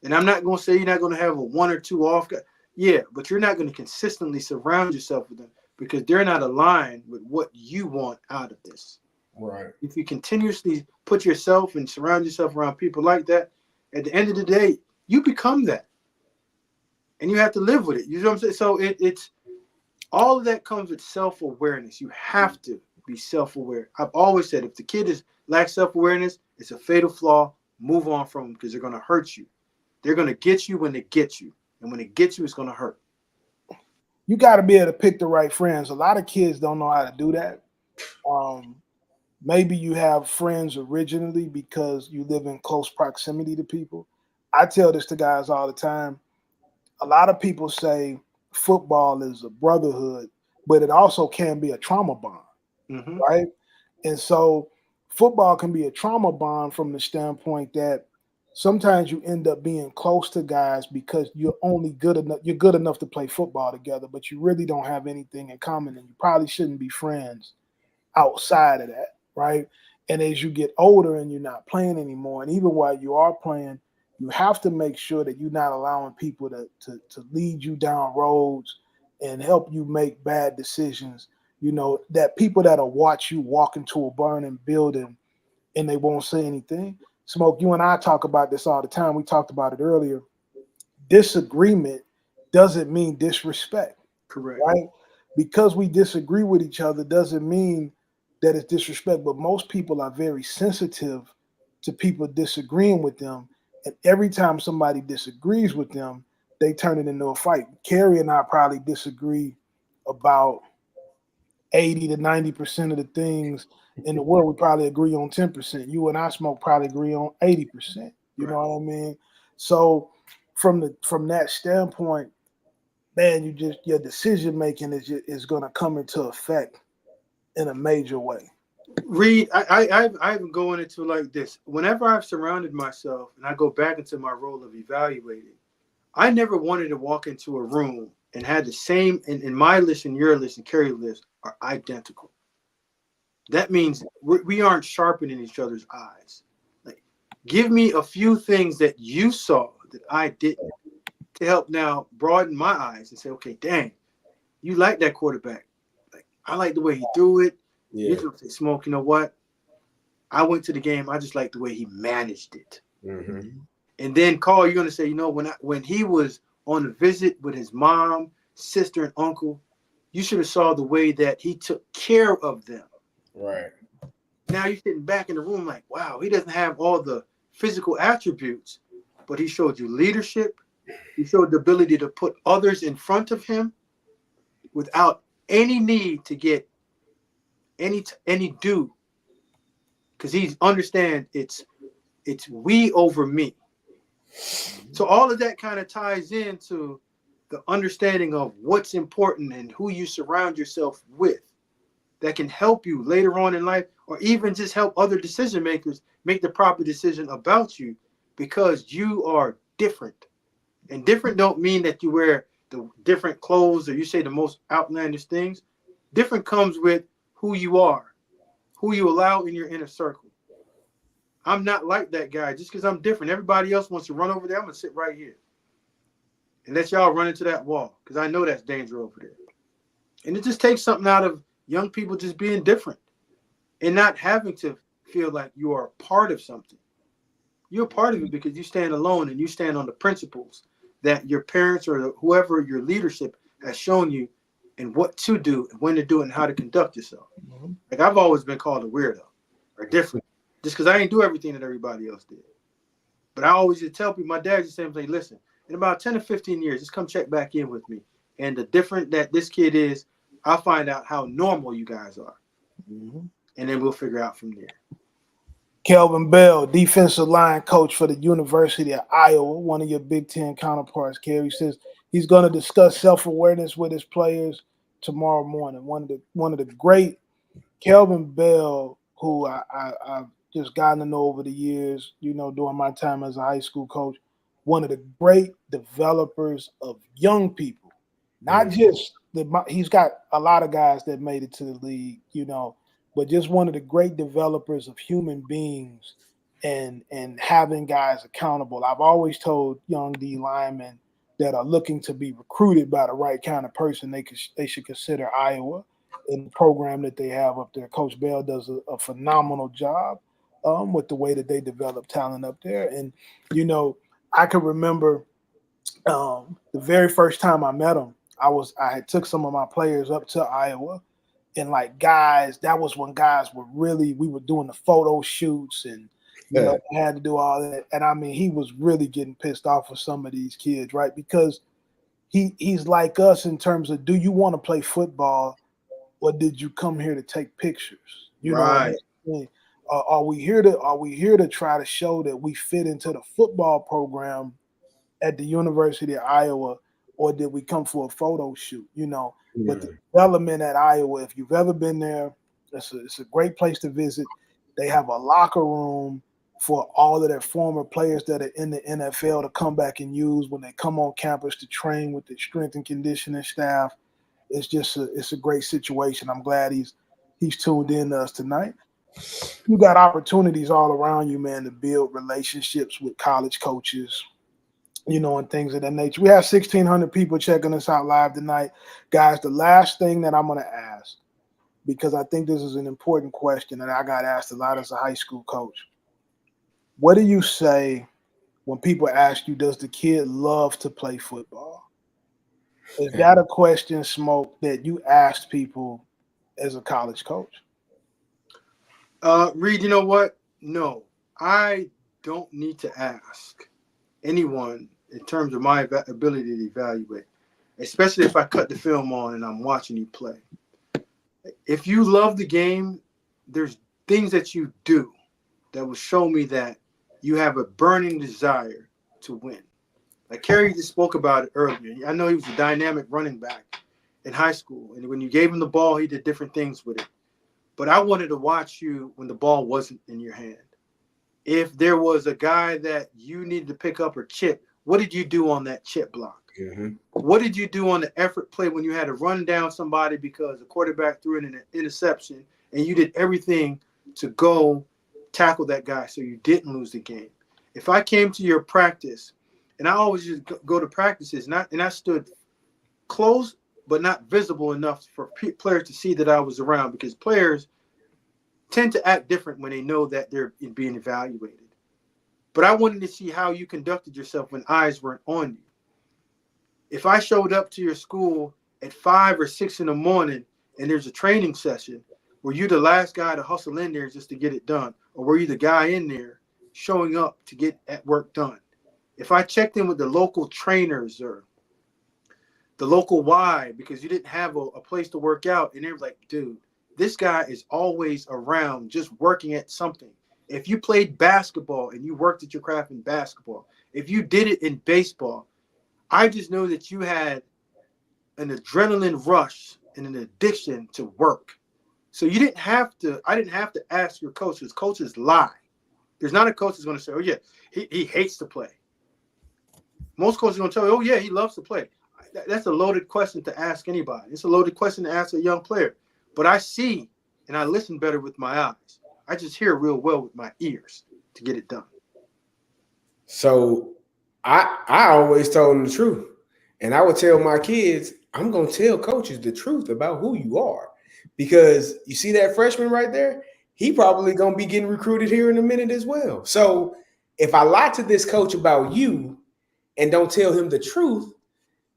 And I'm not going to say you're not going to have a one or two off guy. Yeah, but you're not going to consistently surround yourself with them because they're not aligned with what you want out of this. Right. If you continuously put yourself and surround yourself around people like that, at the end of the day, you become that. And you have to live with it. You know what I'm saying? So it's all of that comes with self-awareness. You have to be self-aware. I've always said if the kid lacks self-awareness, it's a fatal flaw. Move on from them because they're going to hurt you. They're going to get you when they get you. And when they get you, it's going to hurt. You got to be able to pick the right friends. A lot of kids don't know how to do that. Maybe you have friends originally because you live in close proximity to people. I tell this to guys all the time. A lot of people say football is a brotherhood, but it also can be a trauma bond, right? And so football can be a trauma bond from the standpoint that sometimes you end up being close to guys because you're only good enough. You're good enough to play football together, but you really don't have anything in common, and you probably shouldn't be friends outside of that, right? And as you get older and you're not playing anymore, and even while you are playing, you have to make sure that you're not allowing people to lead you down roads and help you make bad decisions. You know, that people that'll watch you walk into a burning building and they won't say anything. Smoke, you and I talk about this all the time. We talked about it earlier. Disagreement doesn't mean disrespect. Correct. Right? Because we disagree with each other doesn't mean that it's disrespect, but most people are very sensitive to people disagreeing with them. And every time somebody disagrees with them, they turn it into a fight. Carey and I probably disagree about 80 to 90% of the things in the world. We probably agree on 10%. You and I, Smoke, probably agree on 80%. You know what I mean? So from that standpoint, man, your decision making is going to come into effect in a major way. Reed, I've going into like this. Whenever I've surrounded myself and I go back into my role of evaluating, I never wanted to walk into a room and had the same, in my list and your list and Carey's list are identical. That means we aren't sharpening each other's eyes. Like, give me a few things that you saw that I didn't to help now broaden my eyes and say, okay, dang, you like that quarterback. Like, I like the way he threw it. Yeah. You say, Smoke, you know what? I went to the game. I just like the way he managed it. Mm-hmm. And then, Carl, you're going to say, you know, when he was on a visit with his mom, sister, and uncle, you should have saw the way that he took care of them. Right. Now you're sitting back in the room like, wow, he doesn't have all the physical attributes, but he showed you leadership. He showed the ability to put others in front of him without any need to get any due, because he understands it's we over me. So all of that kind of ties into the understanding of what's important and who you surround yourself with that can help you later on in life, or even just help other decision makers make the proper decision about you, because you are different. And different don't mean that you wear the different clothes or you say the most outlandish things. Different comes with who you are, who you allow in your inner circle. I'm not like that guy just because I'm different. Everybody else wants to run over there. I'm going to sit right here and let y'all run into that wall, because I know that's danger over there. And it just takes something out of young people just being different and not having to feel like you are a part of something. You're a part of it because you stand alone and you stand on the principles that your parents or whoever your leadership has shown you, and what to do and when to do it and how to conduct yourself. Mm-hmm. Like I've always been called a weirdo or different just because I ain't do everything that everybody else did. But I always just tell people, my dad just said, listen, in about 10 or 15 years, just come check back in with me. And the different that this kid is, I'll find out how normal you guys are. Mm-hmm. And then we'll figure out from there. Kelvin Bell, defensive line coach for the University of Iowa, one of your Big Ten counterparts. Carey says he's going to discuss self-awareness with his players tomorrow morning. One of the great Kelvin Bell, who I've just gotten to know over the years, during my time as a high school coach, one of the great developers of young people. Not just he's got a lot of guys that made it to the league, but just one of the great developers of human beings and having guys accountable. I've always told young D linemen that are looking to be recruited by the right kind of person, they should consider Iowa in the program that they have up there. Coach Bell does a phenomenal job with the way that they develop talent up there. And, I can remember the very first time I met him, I had took some of my players up to Iowa. And guys, that was when guys were we were doing the photo shoots and had to do all that. And I mean, he was really getting pissed off with some of these kids, right? Because he's like us in terms of, do you want to play football or did you come here to take pictures? Right. Are we here to try to show that we fit into the football program at the University of Iowa, or did we come for a photo shoot? But the development at Iowa, if you've ever been there, it's a great place to visit. They have a locker room for all of their former players that are in the NFL to come back and use when they come on campus to train with the strength and conditioning staff. It's just it's a great situation. I'm glad he's tuned in to us tonight. You got opportunities all around you, man, to build relationships with college coaches, and things of that nature. We have 1,600 people checking us out live tonight. Guys, the last thing that I'm going to ask, because I think this is an important question that I got asked a lot as a high school coach. What do you say when people ask you, does the kid love to play football? Is that a question, Smoke, that you asked people as a college coach? Reed, you know what? No, I don't need to ask anyone in terms of my ability to evaluate, especially if I cut the film on and I'm watching you play. If you love the game, there's things that you do that will show me that you have a burning desire to win. Like Carey just spoke about it earlier. I know he was a dynamic running back in high school, and when you gave him the ball, he did different things with it. But I wanted to watch you when the ball wasn't in your hand. If there was a guy that you needed to pick up or chip, what did you do on that chip block? Mm-hmm. What did you do on the effort play when you had to run down somebody because the quarterback threw in an interception and you did everything to go tackle that guy so you didn't lose the game? If I came to your practice, and I always just go to practices, and I stood close but not visible enough for players to see that I was around, because players tend to act different when they know that they're being evaluated. But I wanted to see how you conducted yourself when eyes weren't on you. if I showed up to your school at 5 or 6 in the morning and there's a training session, were you the last guy to hustle in there just to get it done? Or were you the guy in there showing up to get at work done? If I checked in with the local trainers or the local Y because you didn't have a place to work out, and they're like, dude, this guy is always around just working at something. If you played basketball and you worked at your craft in basketball, if you did it in baseball, I just know that you had an adrenaline rush and an addiction to work. So you didn't have to, I didn't have to ask your coach, because coaches lie. There's not a coach that's going to say, oh, yeah, he hates to play. Most coaches are going to tell you, oh, yeah, he loves to play. That's a loaded question to ask anybody. It's a loaded question to ask a young player. But I see and I listen better with my eyes. I just hear real well with my ears to get it done. So I always told them the truth. And I would tell my kids, I'm going to tell coaches the truth about who you are. Because you see that freshman right there? He probably going to be getting recruited here in a minute as well. So if I lie to this coach about you and don't tell him the truth,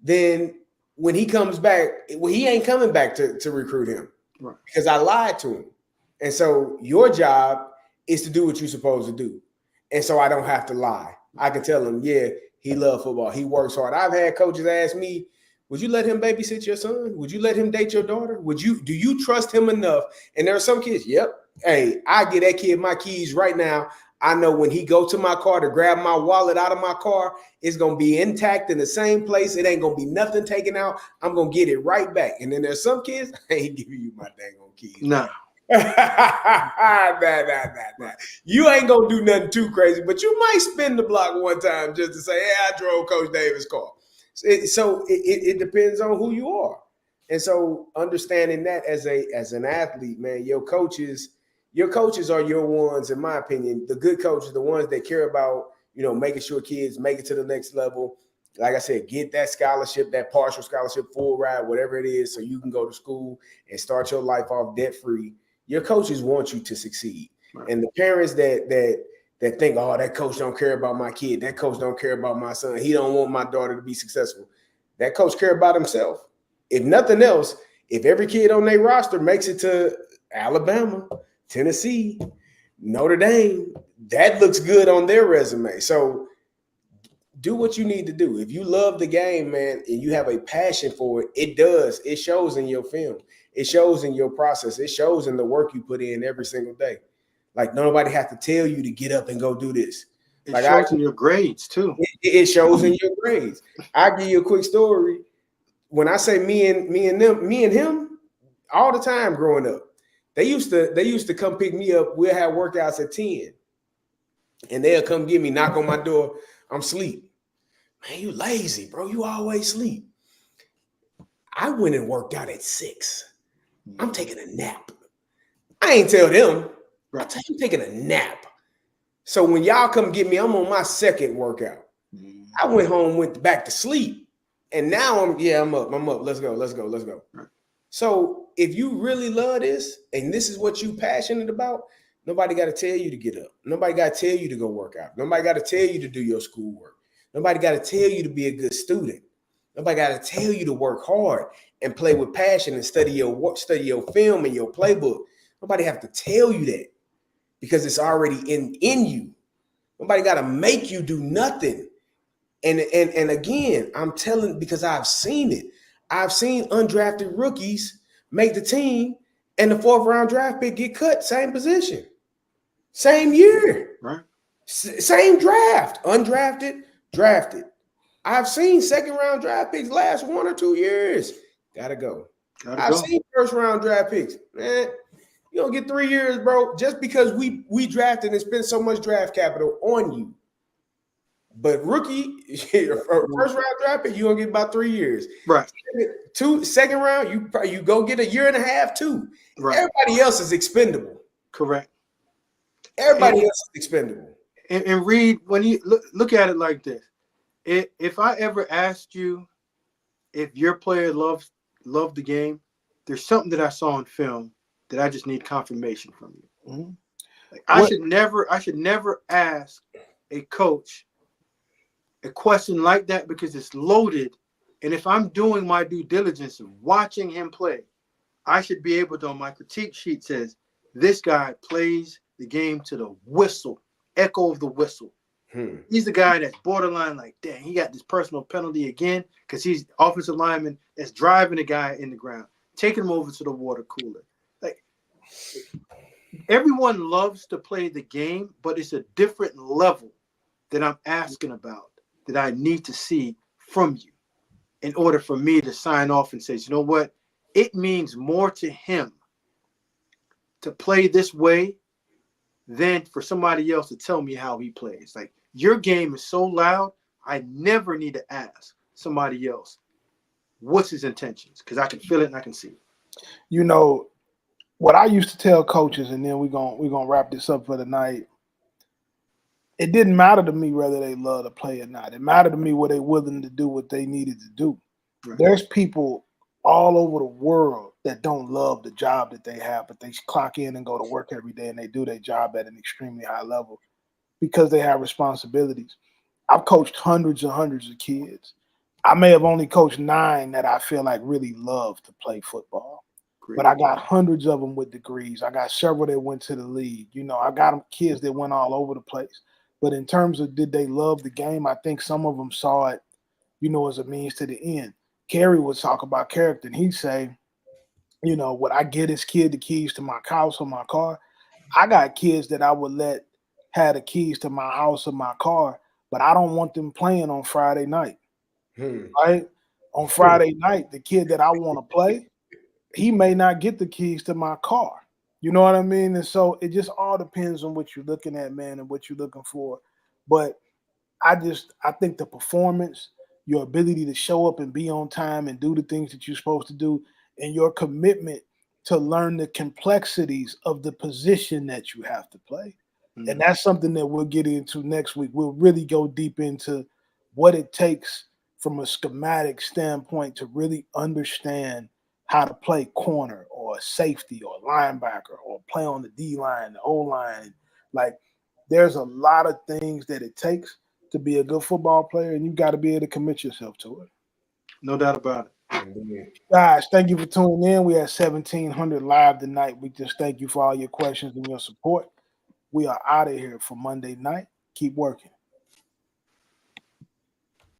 then when he comes back, well, he ain't coming back to recruit him. Right. Because I lied to him. And so your job is to do what you're supposed to do. And so I don't have to lie. I can tell him, yeah, he loves football. He works hard. I've had coaches ask me, would you let him babysit your son? Would you let him date your daughter? Do you trust him enough? And there are some kids, yep. Hey, I get that kid my keys right now. I know when he go to my car to grab my wallet out of my car, it's going to be intact in the same place. It ain't going to be nothing taken out. I'm going to get it right back. And then there's some kids, I ain't giving you my dang on keys. No. Nah. You ain't going to do nothing too crazy, but you might spin the block one time just to say, hey, I drove Coach Davis' car. So it depends on who you are. And so understanding that as an athlete, man, your coaches are your ones, in my opinion. The good coaches, the ones that care about, making sure kids make it to the next level. Like I said, get that scholarship, that partial scholarship, full ride, whatever it is, so you can go to school and start your life off debt-free. Your coaches want you to succeed. Right. And the parents that think, oh, that coach don't care about my kid. That coach don't care about my son. He don't want my daughter to be successful. That coach care about himself. If nothing else, if every kid on their roster makes it to Alabama, Tennessee, Notre Dame, that looks good on their resume. So do what you need to do. If you love the game, man, and you have a passion for it, it does. It shows in your film. It shows in your process. It shows in the work you put in every single day. Like, nobody has to tell you to get up and go do this. It shows in your grades, too. It shows in your grades. I'll give you a quick story. When I say me and him, all the time growing up, they used to come pick me up. We'll have workouts at 10. And they'll come get me, knock on my door. I'm asleep. Man, you lazy, bro. You always sleep. I went and worked out at 6. I'm taking a nap. I ain't tell them. I tell you, I'm taking a nap. So when y'all come get me, I'm on my second workout. I went home, went back to sleep. And now I'm up. Let's go. Right. So if you really love this and this is what you passionate about, nobody got to tell you to get up. Nobody got to tell you to go work out. Nobody got to tell you to do your schoolwork. Nobody got to tell you to be a good student. Nobody got to tell you to work hard and play with passion and study your film and your playbook. Nobody have to tell you that because it's already in you. Nobody got to make you do nothing. And again, I'm telling because I've seen it. I've seen undrafted rookies make the team and the 4th round draft pick get cut, same position, same year, right? Same draft, undrafted, drafted. I've seen 2nd round draft picks last 1 or 2 years. Gotta go. I've seen 1st round draft picks. Man, you don't get 3 years, bro, just because we drafted and spent so much draft capital on you. But rookie, 1st round draft pick, you gonna get about 3 years. Right. 2nd round, you go get a year and a half too. Right. Everybody else is expendable. Correct. Everybody else is expendable. And Reed, when you look at it like this, if I ever asked you if your player loved the game, there's something that I saw on film that I just need confirmation from you. Mm-hmm. Like, I should never ask a coach a question like that because it's loaded And if I'm doing my due diligence of watching him play, I should be able to, on my critique sheet says, this guy plays the game to the whistle, echo of the whistle. He's the guy that's borderline like, dang, he got this personal penalty again because he's offensive lineman that's driving the guy in the ground, taking him over to the water cooler. Like, everyone loves to play the game, but it's a different level that I'm asking about that I need to see from you in order for me to sign off and say, you know what? It means more to him to play this way than for somebody else to tell me how he plays. Like, your game is so loud, I never need to ask somebody else what's his intentions because I can feel it and I can see it. You know, what I used to tell coaches, and then we're gonna wrap this up for the night. It didn't matter to me whether they love to play or not. It mattered to me were they willing to do what they needed to do. Right. There's people all over the world that don't love the job that they have, but they clock in and go to work every day and they do their job at an extremely high level because they have responsibilities. I've coached hundreds and hundreds of kids. I may have only coached 9 that I feel like really love to play football. Great. But I got hundreds of them with degrees. I got several that went to the league. You know, I got kids that went all over the place. But in terms of did they love the game, I think some of them saw it, you know, as a means to the end. Carey would talk about character, and he'd say, you know, would I get this kid the keys to my house or my car? I got kids that I would let have the keys to my house or my car, but I don't want them playing on Friday night, right? On Friday night, the kid that I want to play, he may not get the keys to my car. You know what I mean? And so it just all depends on what you're looking at, man, and what you're looking for. But I think the performance, your ability to show up and be on time and do the things that you're supposed to do, and your commitment to learn the complexities of the position that you have to play. Mm-hmm. And that's something that we'll get into next week. We'll really go deep into what it takes from a schematic standpoint to really understand how to play corner or safety or linebacker or play on the D line, the O line. Like, there's a lot of things that it takes to be a good football player, and you got to be able to commit yourself to it. No doubt about it. Guys, thank you for tuning in. We had 1,700 live tonight. We just thank you for all your questions and your support. We are out of here for Monday night. Keep working.